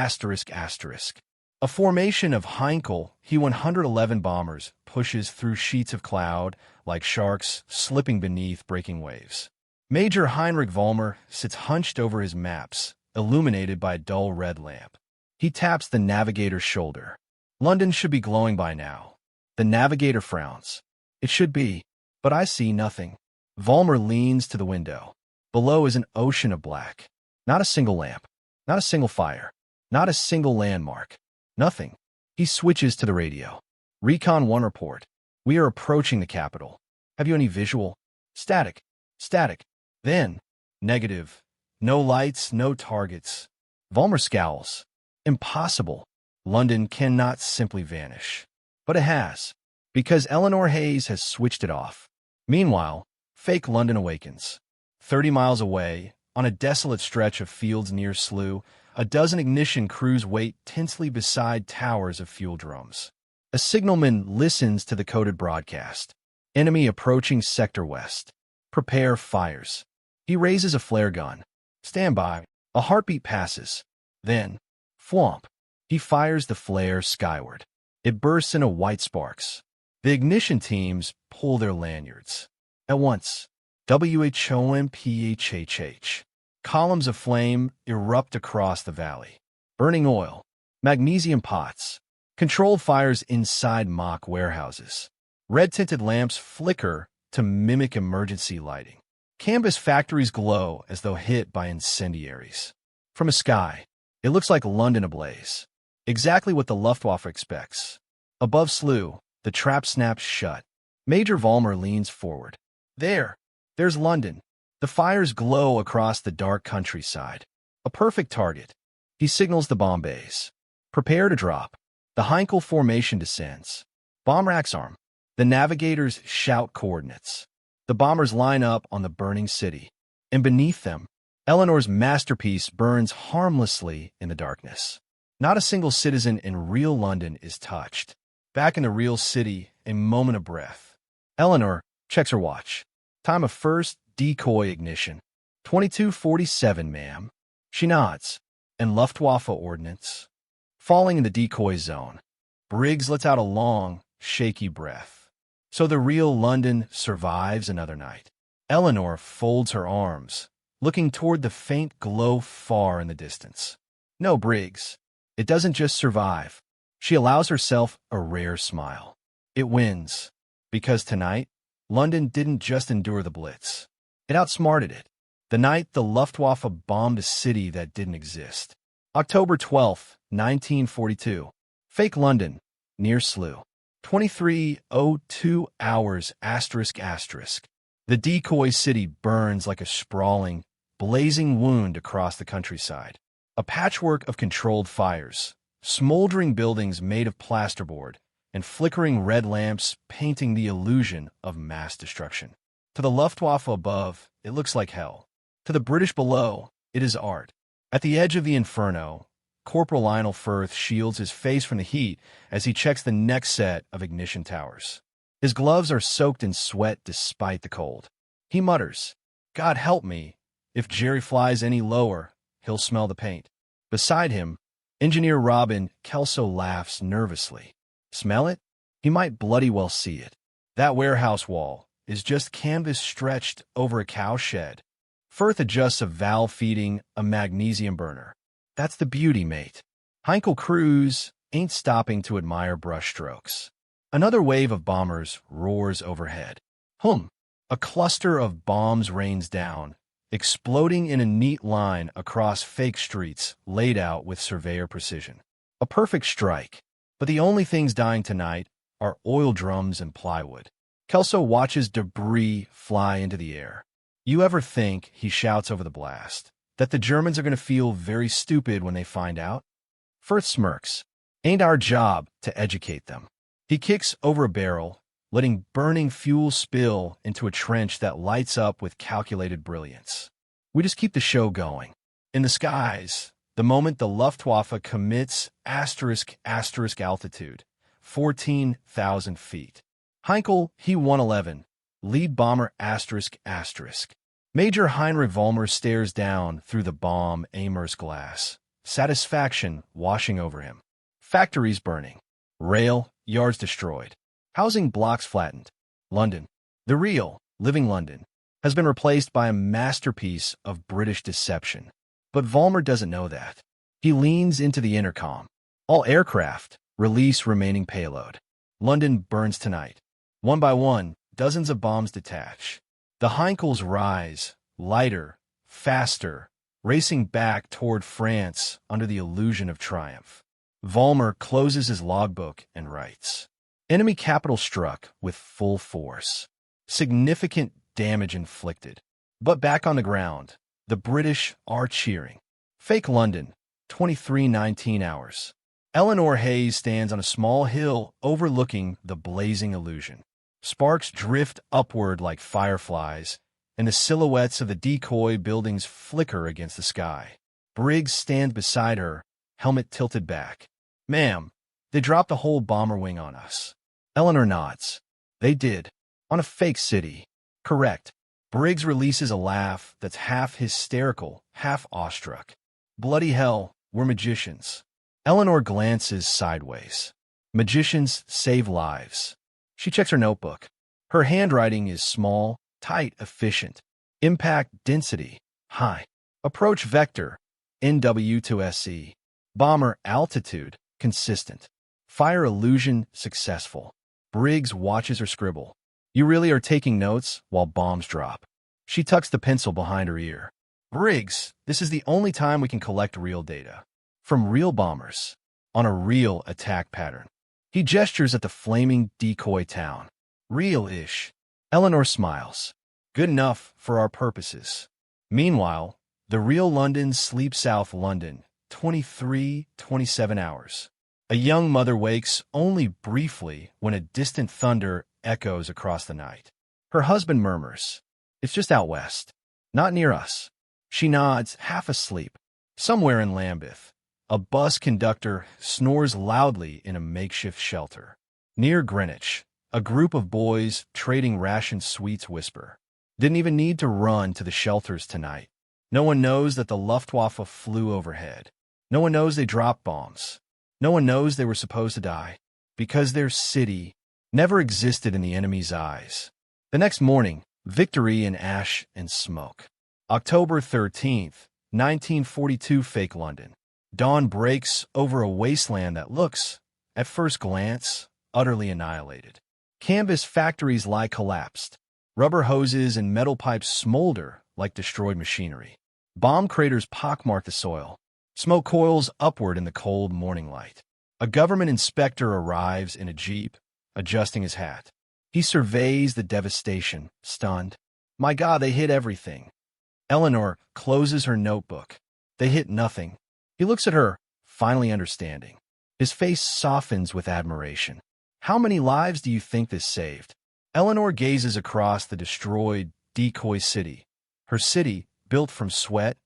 A formation of Heinkel He-111 bombers pushes through sheets of cloud like sharks slipping beneath breaking waves. Major Heinrich Vollmer sits hunched over his maps, illuminated by a dull red lamp. He taps the navigator's shoulder. London should be glowing by now. The navigator frowns. It should be, but I see nothing. Vollmer leans to the window. Below is an ocean of black. Not a single lamp. Not a single fire. Not a single landmark. Nothing. He switches to the radio. Recon 1 report. We are approaching the capital. Have you any visual? Static. Static. Then, negative. No lights, no targets. Vollmer scowls. Impossible. London cannot simply vanish. But it has, because Eleanor Hayes has switched it off. Meanwhile, fake London awakens. 30 miles away, on a desolate stretch of fields near Slough, a dozen ignition crews wait tensely beside towers of fuel drums. A signalman listens to the coded broadcast. Enemy approaching Sector West. Prepare fires. He raises a flare gun. Stand by. A heartbeat passes. Then, flomp. He fires the flare skyward. It bursts into white sparks. The ignition teams pull their lanyards. At once, WHOMPHHH. Columns of flame erupt across the valley. Burning oil. Magnesium pots. Controlled fires inside mock warehouses. Red-tinted lamps flicker to mimic emergency lighting. Canvas factories glow as though hit by incendiaries. From a sky, it looks like London ablaze. Exactly what the Luftwaffe expects. Above Slough, the trap snaps shut. Major Vollmer leans forward. There's London. The fires glow across the dark countryside. A perfect target. He signals the bomb bays. Prepare to drop. The Heinkel formation descends. Bomb racks arm. The navigators shout coordinates. The bombers line up on the burning city. And beneath them, Eleanor's masterpiece burns harmlessly in the darkness. Not a single citizen in real London is touched. Back in the real city, a moment of breath. Eleanor checks her watch. Time of first decoy ignition. 22:47, ma'am. She nods. And Luftwaffe ordnance. Falling in the decoy zone. Briggs lets out a long, shaky breath. So the real London survives another night. Eleanor folds her arms, looking toward the faint glow far in the distance. No, Briggs. It doesn't just survive. She allows herself a rare smile. It wins. Because tonight, London didn't just endure the Blitz. It outsmarted it. The night the Luftwaffe bombed a city that didn't exist. October 12, 1942. Fake London, near Slough. 23:02 hours ***. The decoy city burns like a sprawling, blazing wound across the countryside. A patchwork of controlled fires, smoldering buildings made of plasterboard, and flickering red lamps painting the illusion of mass destruction. To the Luftwaffe above, it looks like hell. To the British below, it is art. At the edge of the inferno, Corporal Lionel Firth shields his face from the heat as he checks the next set of ignition towers. His gloves are soaked in sweat despite the cold. He mutters, "God help me. If Jerry flies any lower, he'll smell the paint." Beside him, Engineer Robin Kelso laughs nervously. Smell it? He might bloody well see it. That warehouse wall is just canvas stretched over a cow shed. Firth adjusts a valve feeding a magnesium burner. That's the beauty, mate. Heinkel crews ain't stopping to admire brushstrokes. Another wave of bombers roars overhead. A cluster of bombs rains down, exploding in a neat line across fake streets laid out with surveyor precision. A perfect strike. But the only things dying tonight are oil drums and plywood. Kelso watches debris fly into the air. You ever think, he shouts over the blast, that the Germans are going to feel very stupid when they find out? Firth smirks. Ain't our job to educate them. He kicks over a barrel, letting burning fuel spill into a trench that lights up with calculated brilliance. We just keep the show going. In the skies, the moment the Luftwaffe commits *** altitude, 14,000 feet. Heinkel, He-111, lead bomber ***. Major Heinrich Vollmer stares down through the bomb aimer's glass, satisfaction washing over him. Factories burning. Rail yards destroyed. Housing blocks flattened. London, the real, living London, has been replaced by a masterpiece of British deception. But Vollmer doesn't know that. He leans into the intercom. All aircraft, release remaining payload. London burns tonight. One by one, dozens of bombs detach. The Heinkels rise, lighter, faster, racing back toward France under the illusion of triumph. Vollmer closes his logbook and writes, "Enemy capital struck with full force. Significant damage inflicted. But back on the ground, the British are cheering." Fake London, 23:19 hours. Eleanor Hayes stands on a small hill overlooking the blazing illusion. Sparks drift upward like fireflies, and the silhouettes of the decoy buildings flicker against the sky. Briggs stands beside her, helmet tilted back. "Ma'am, they dropped a whole bomber wing on us." Eleanor nods. "They did. On a fake city." "Correct." Briggs releases a laugh that's half hysterical, half awestruck. "Bloody hell, we're magicians." Eleanor glances sideways. Magicians save lives. She checks her notebook. Her handwriting is small, tight, efficient. Impact density, high. Approach vector, NW to SE. Bomber altitude consistent. Fire illusion successful. Briggs watches her scribble. You really are taking notes while bombs drop. She tucks the pencil behind her ear. Briggs, this is the only time we can collect real data. From real bombers. On a real attack pattern. He gestures at the flaming decoy town. Real-ish. Eleanor smiles. Good enough for our purposes. Meanwhile, the real London sleeps South London, 27 hours. A young mother wakes only briefly when a distant thunder echoes across the night. Her husband murmurs, "It's just out west. Not near us." She nods, half asleep. Somewhere in Lambeth, a bus conductor snores loudly in a makeshift shelter. Near Greenwich, a group of boys trading ration sweets whisper, "Didn't even need to run to the shelters tonight." No one knows that the Luftwaffe flew overhead. No one knows they dropped bombs. No one knows they were supposed to die, because their city never existed in the enemy's eyes. The next morning, victory in ash and smoke. October 13th, 1942, fake London. Dawn breaks over a wasteland that looks, at first glance, utterly annihilated. Canvas factories lie collapsed. Rubber hoses and metal pipes smolder like destroyed machinery. Bomb craters pockmark the soil. Smoke coils upward in the cold morning light. A government inspector arrives in a jeep, adjusting his hat. He surveys the devastation, stunned. My God, they hit everything. Eleanor closes her notebook. They hit nothing. He looks at her, finally understanding. His face softens with admiration. How many lives do you think this saved? Eleanor gazes across the destroyed decoy city. Her city, built from sweat,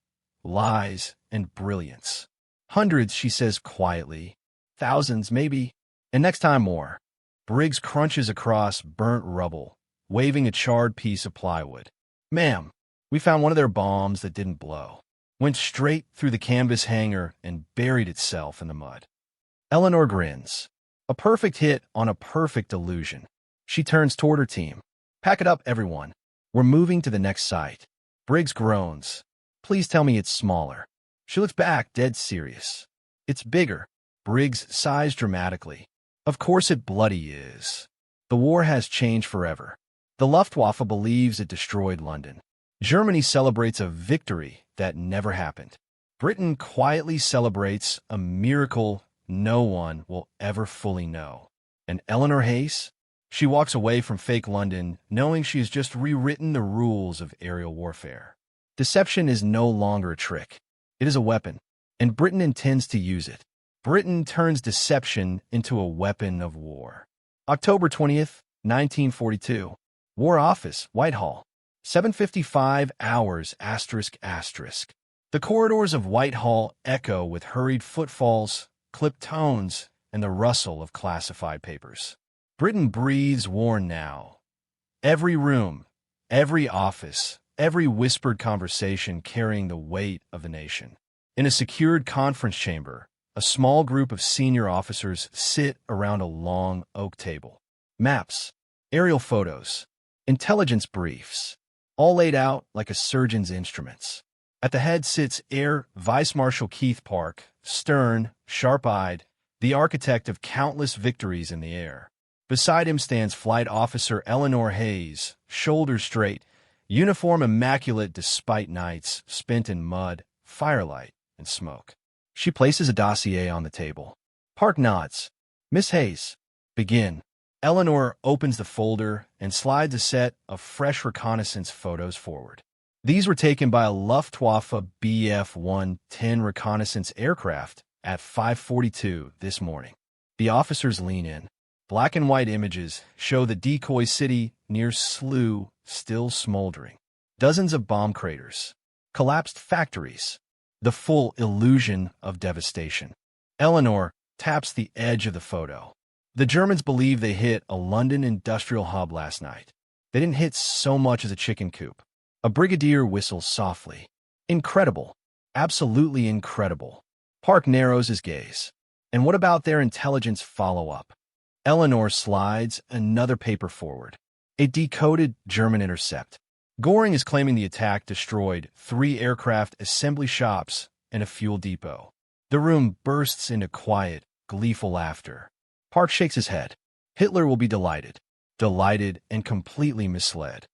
lies, and brilliance. Hundreds, she says quietly. Thousands, maybe. And next time, more. Briggs crunches across burnt rubble, waving a charred piece of plywood. Ma'am, we found one of their bombs that didn't blow. Went straight through the canvas hangar and buried itself in the mud. Eleanor grins. A perfect hit on a perfect illusion. She turns toward her team. Pack it up, everyone. We're moving to the next site. Briggs groans. Please tell me it's smaller. She looks back, dead serious. It's bigger. Briggs sighs dramatically. Of course it bloody is. The war has changed forever. The Luftwaffe believes it destroyed London. Germany celebrates a victory that never happened. Britain quietly celebrates a miracle no one will ever fully know. And Eleanor Hayes? She walks away from fake London knowing she has just rewritten the rules of aerial warfare. Deception is no longer a trick. It is a weapon, and Britain intends to use it. Britain turns deception into a weapon of war. October 20th, 1942. War Office, Whitehall. 7:55 hours, ***. The corridors of Whitehall echo with hurried footfalls, clipped tones, and the rustle of classified papers. Britain breathes war now. Every room, every office, every whispered conversation carrying the weight of the nation. In a secured conference chamber, a small group of senior officers sit around a long oak table. Maps, aerial photos, intelligence briefs, all laid out like a surgeon's instruments. At the head sits Air Vice Marshal Keith Park, stern, sharp-eyed, the architect of countless victories in the air. Beside him stands Flight Officer Eleanor Hayes, shoulders straight, uniform immaculate despite nights spent in mud, firelight, and smoke. She places a dossier on the table. Park nods. Miss Hayes, begin. Eleanor opens the folder and slides a set of fresh reconnaissance photos forward. These were taken by a Luftwaffe Bf-110 reconnaissance aircraft at 5:42 this morning. The officers lean in. Black and white images show the decoy city near Slough still smoldering. Dozens of bomb craters. Collapsed factories. The full illusion of devastation. Eleanor taps the edge of the photo. The Germans believe they hit a London industrial hub last night. They didn't hit so much as a chicken coop. A brigadier whistles softly. Incredible. Absolutely incredible. Park narrows his gaze. And what about their intelligence follow-up? Eleanor slides another paper forward. A decoded German intercept. Göring is claiming the attack destroyed 3 aircraft assembly shops and a fuel depot. The room bursts into quiet, gleeful laughter. Park shakes his head. Hitler will be delighted. Delighted and completely misled.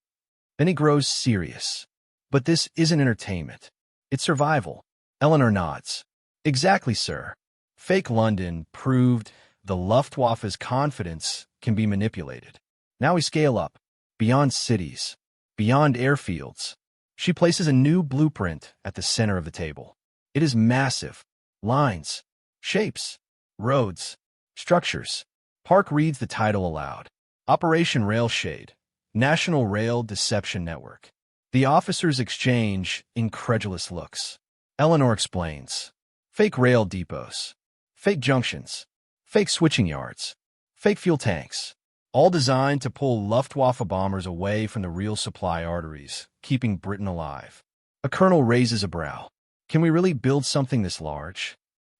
Then he grows serious. But this isn't entertainment. It's survival. Eleanor nods. Exactly, sir. Fake London proved the Luftwaffe's confidence can be manipulated. Now we scale up. Beyond cities. Beyond airfields. She places a new blueprint at the center of the table. It is massive. Lines. Shapes. Roads. Structures. Park reads the title aloud. Operation Rail Shade. National Rail Deception Network. The officers exchange incredulous looks. Eleanor explains. Fake rail depots. Fake junctions. Fake switching yards. Fake fuel tanks. All designed to pull Luftwaffe bombers away from the real supply arteries, keeping Britain alive. A colonel raises a brow. Can we really build something this large?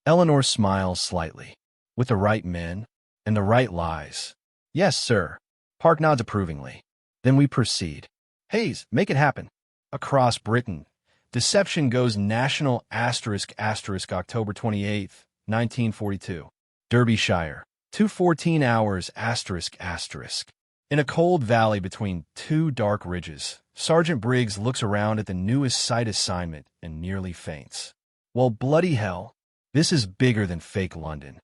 Eleanor smiles slightly. With the right men and the right lies. Yes, sir. Park nods approvingly. Then we proceed. Hayes, make it happen. Across Britain, deception goes national **** October 28, 1942. Derbyshire. 2:14 hours ***. In a cold valley between two dark ridges, Sergeant Briggs looks around at the newest site assignment and nearly faints. Well, bloody hell, this is bigger than fake London.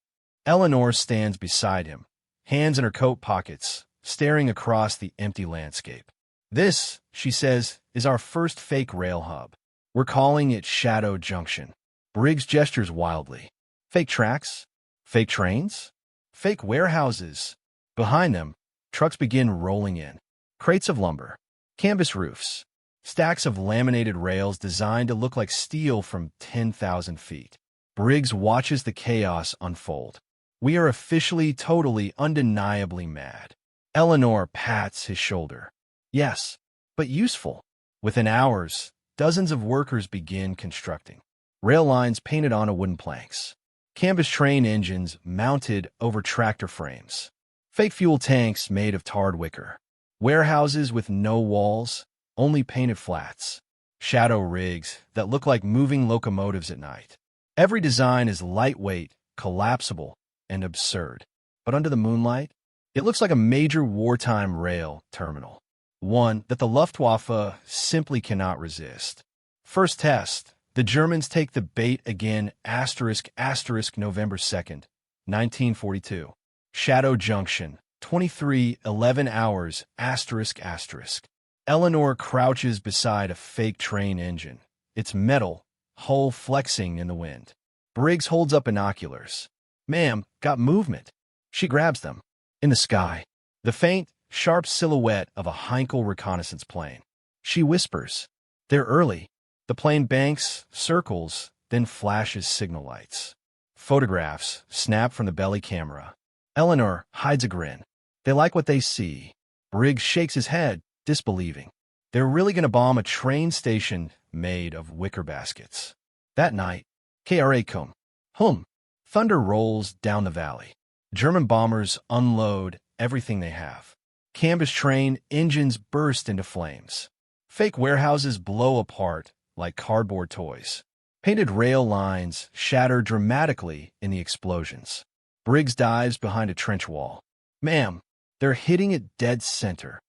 Eleanor stands beside him, hands in her coat pockets, staring across the empty landscape. This, she says, is our first fake rail hub. We're calling it Shadow Junction. Briggs gestures wildly. Fake tracks? Fake trains? Fake warehouses. Behind them, trucks begin rolling in. Crates of lumber. Canvas roofs. Stacks of laminated rails designed to look like steel from 10,000 feet. Briggs watches the chaos unfold. We are officially, totally, undeniably mad. Eleanor pats his shoulder. Yes, but useful. Within hours, dozens of workers begin constructing. Rail lines painted onto wooden planks. Canvas train engines mounted over tractor frames. Fake fuel tanks made of tarred wicker. Warehouses with no walls, only painted flats. Shadow rigs that look like moving locomotives at night. Every design is lightweight, collapsible, and absurd. But under the moonlight, it looks like a major wartime rail terminal. One that the Luftwaffe simply cannot resist. First test. The Germans take the bait again ***, November 2nd, 1942. Shadow Junction, 23:11 hours ***. Eleanor crouches beside a fake train engine, its metal hull flexing in the wind. Briggs holds up binoculars. Ma'am, got movement. She grabs them. In the sky, the faint, sharp silhouette of a Heinkel reconnaissance plane. She whispers, "They're early." The plane banks, circles, then flashes signal lights. Photographs snap from the belly camera. Eleanor hides a grin. They like what they see. Briggs shakes his head, disbelieving. They're really going to bomb a train station made of wicker baskets. That night, Kra hum. Thunder rolls down the valley. German bombers unload everything they have. Canvas train engines burst into flames. Fake warehouses blow apart like cardboard toys. Painted rail lines shatter dramatically in the explosions. Briggs dives behind a trench wall. Ma'am, they're hitting it dead center.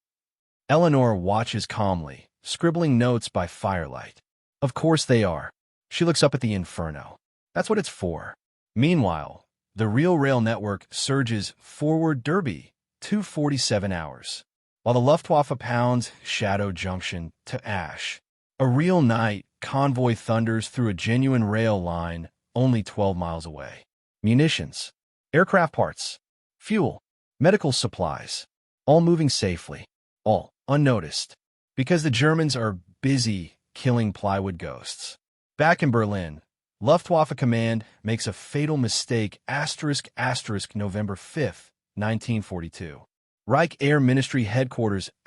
Eleanor watches calmly, scribbling notes by firelight. Of course they are. She looks up at the inferno. That's what it's for. Meanwhile, the real rail network surges forward Derby, 2:47 hours, while the Luftwaffe pounds Shadow Junction to ash. A real night convoy thunders through a genuine rail line only 12 miles away. Munitions, aircraft parts, fuel, medical supplies, all moving safely, all unnoticed, because the Germans are busy killing plywood ghosts. Back in Berlin, Luftwaffe Command makes a fatal mistake ***, November 5th, 1942. Reich Air Ministry Headquarters ***.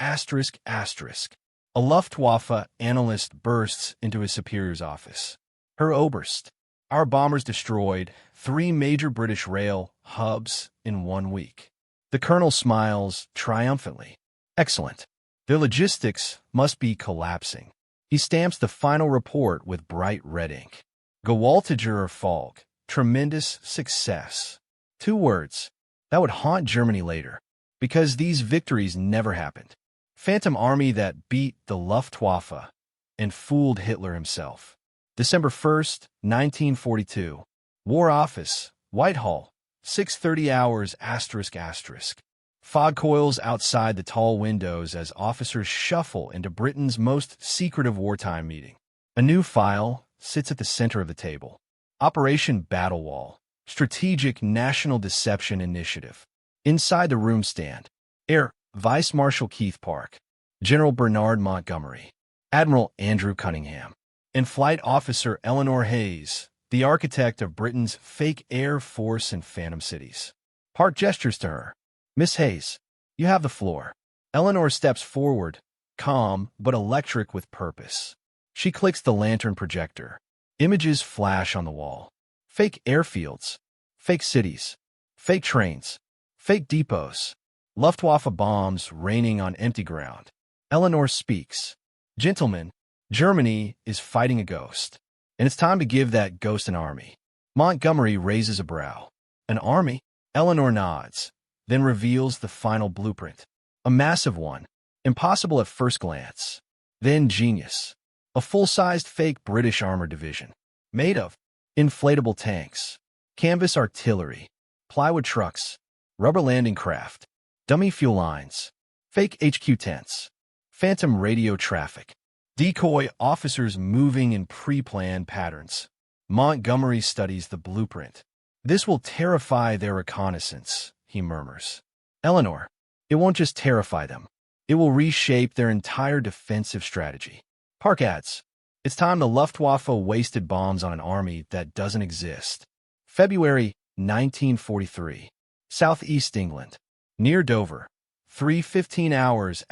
A Luftwaffe analyst bursts into his superior's office. Herr Oberst, our bombers destroyed 3 major British rail hubs in 1 week. The colonel smiles triumphantly. Excellent. Their logistics must be collapsing. He stamps the final report with bright red ink. Gewaltiger Erfolg, tremendous success. Two words that would haunt Germany later, because these victories never happened. Phantom army that beat the Luftwaffe and fooled Hitler himself. December 1st, 1942. War Office, Whitehall, 6:30 hours ***. Fog coils outside the tall windows as officers shuffle into Britain's most secretive wartime meeting. A new file sits at the center of the table. Operation Battle Wall, Strategic National Deception Initiative. Inside the room stand Air Vice Marshal Keith Park, General Bernard Montgomery, Admiral Andrew Cunningham, and Flight Officer Eleanor Hayes, the architect of Britain's fake air force and phantom cities. Park gestures to her. "Miss Hayes, you have the floor." Eleanor steps forward, calm but electric with purpose. She clicks the lantern projector. Images flash on the wall. Fake airfields, fake cities, fake trains, fake depots, Luftwaffe bombs raining on empty ground. Eleanor speaks. "Gentlemen, Germany is fighting a ghost, and it's time to give that ghost an army." Montgomery raises a brow. "An army?" Eleanor nods, then reveals the final blueprint. A massive one, impossible at first glance, then genius. A full-sized fake British armor division, made of inflatable tanks, canvas artillery, plywood trucks, rubber landing craft, dummy fuel lines, fake HQ tents, phantom radio traffic, decoy officers moving in pre-planned patterns. Montgomery studies the blueprint. "This will terrify their reconnaissance," he murmurs. "Eleanor, it won't just terrify them. It will reshape their entire defensive strategy." Park adds, "It's time the Luftwaffe wasted bombs on an army that doesn't exist." February 1943. Southeast England. Near Dover. 3:15 hours ***.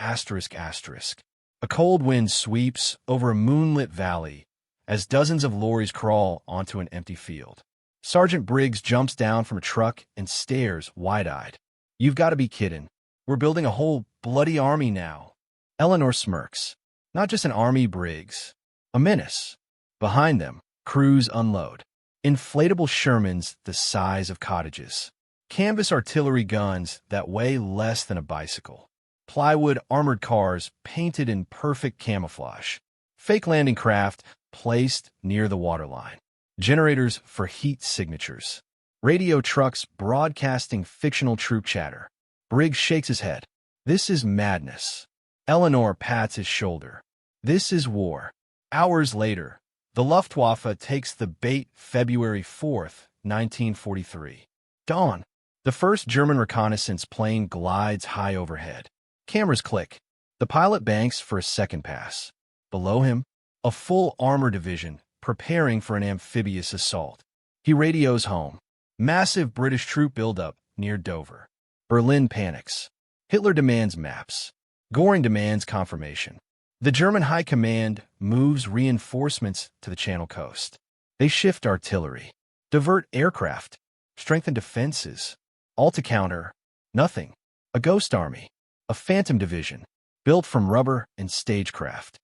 A cold wind sweeps over a moonlit valley as dozens of lorries crawl onto an empty field. Sergeant Briggs jumps down from a truck and stares wide-eyed. "You've got to be kidding. We're building a whole bloody army now." Eleanor smirks. "Not just an army, Briggs. A menace." Behind them, crews unload. Inflatable Shermans the size of cottages. Canvas artillery guns that weigh less than a bicycle. Plywood armored cars painted in perfect camouflage. Fake landing craft placed near the waterline. Generators for heat signatures. Radio trucks broadcasting fictional troop chatter. Briggs shakes his head. "This is madness." Eleanor pats his shoulder. "This is war." Hours later, the Luftwaffe takes the bait. February 4th, 1943. Dawn. The first German reconnaissance plane glides high overhead. Cameras click. The pilot banks for a second pass. Below him, a full armor division preparing for an amphibious assault. He radios home. Massive British troop buildup near Dover. Berlin panics. Hitler demands maps. Göring demands confirmation. The German High Command moves reinforcements to the Channel coast. They shift artillery, divert aircraft, strengthen defenses, all to counter nothing. A ghost army, a phantom division, built from rubber and stagecraft.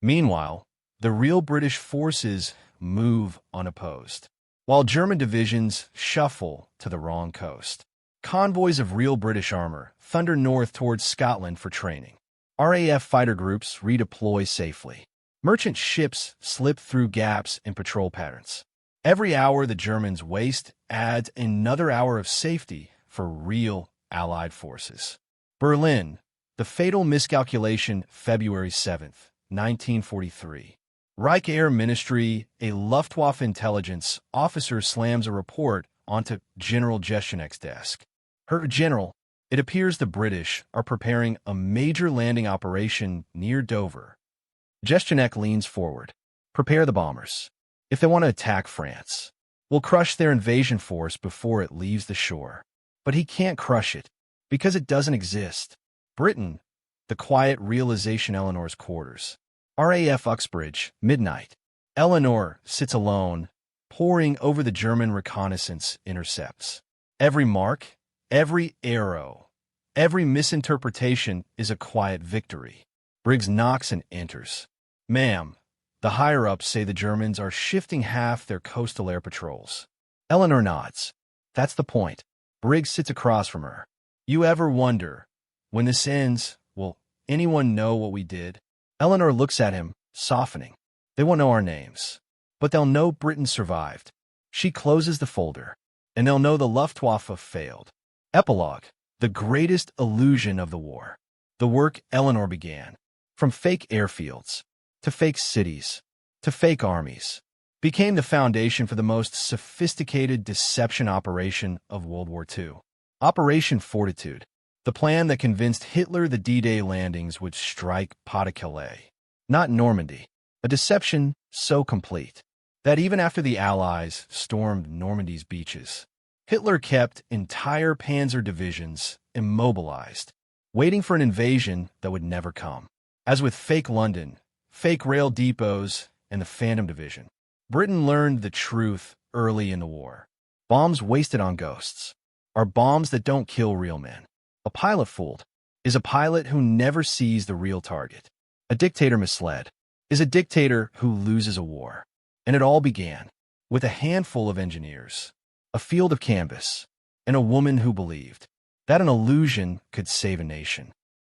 Meanwhile, the real British forces move unopposed, while German divisions shuffle to the wrong coast. Convoys of real British armor thunder north towards Scotland for training. RAF fighter groups redeploy safely. Merchant ships slip through gaps in patrol patterns. Every hour the Germans waste adds another hour of safety for real Allied forces. Berlin, the fatal miscalculation. February 7th, 1943. Reich Air Ministry, a Luftwaffe intelligence officer slams a report onto General Jeschenek's desk. "Her General, it appears the British are preparing a major landing operation near Dover." Jeschenek leans forward. "Prepare the bombers. If they want to attack France, we'll crush their invasion force before it leaves the shore." But he can't crush it, because it doesn't exist. Britain, the quiet realization. Eleanor's quarters. RAF Uxbridge, midnight. Eleanor sits alone, poring over the German reconnaissance intercepts. Every mark, every arrow, every misinterpretation is a quiet victory. Briggs knocks and enters. "Ma'am, the higher-ups say the Germans are shifting half their coastal air patrols." Eleanor nods. That's the point. Briggs sits across from her. You ever wonder, when this ends, will anyone know what we did? Eleanor looks at him, softening. They won't know our names, but they'll know Britain survived. She closes the folder, and they'll know the Luftwaffe failed. Epilogue. The greatest illusion of the war. The work Eleanor began, from fake airfields, to fake cities, to fake armies, became the foundation for the most sophisticated deception operation of World War II. Operation Fortitude, the plan that convinced Hitler the D-Day landings would strike Pas-de-Calais, not Normandy, a deception so complete that even after the Allies stormed Normandy's beaches, Hitler kept entire panzer divisions immobilized, waiting for an invasion that would never come. As with fake London, fake rail depots, and the Phantom Division, Britain learned the truth early in the war. Bombs wasted on ghosts are bombs that don't kill real men. A pilot fooled is a pilot who never sees the real target. A dictator misled is a dictator who loses a war. And it all began with a handful of engineers, a field of canvas, and a woman who believed that an illusion could save a nation.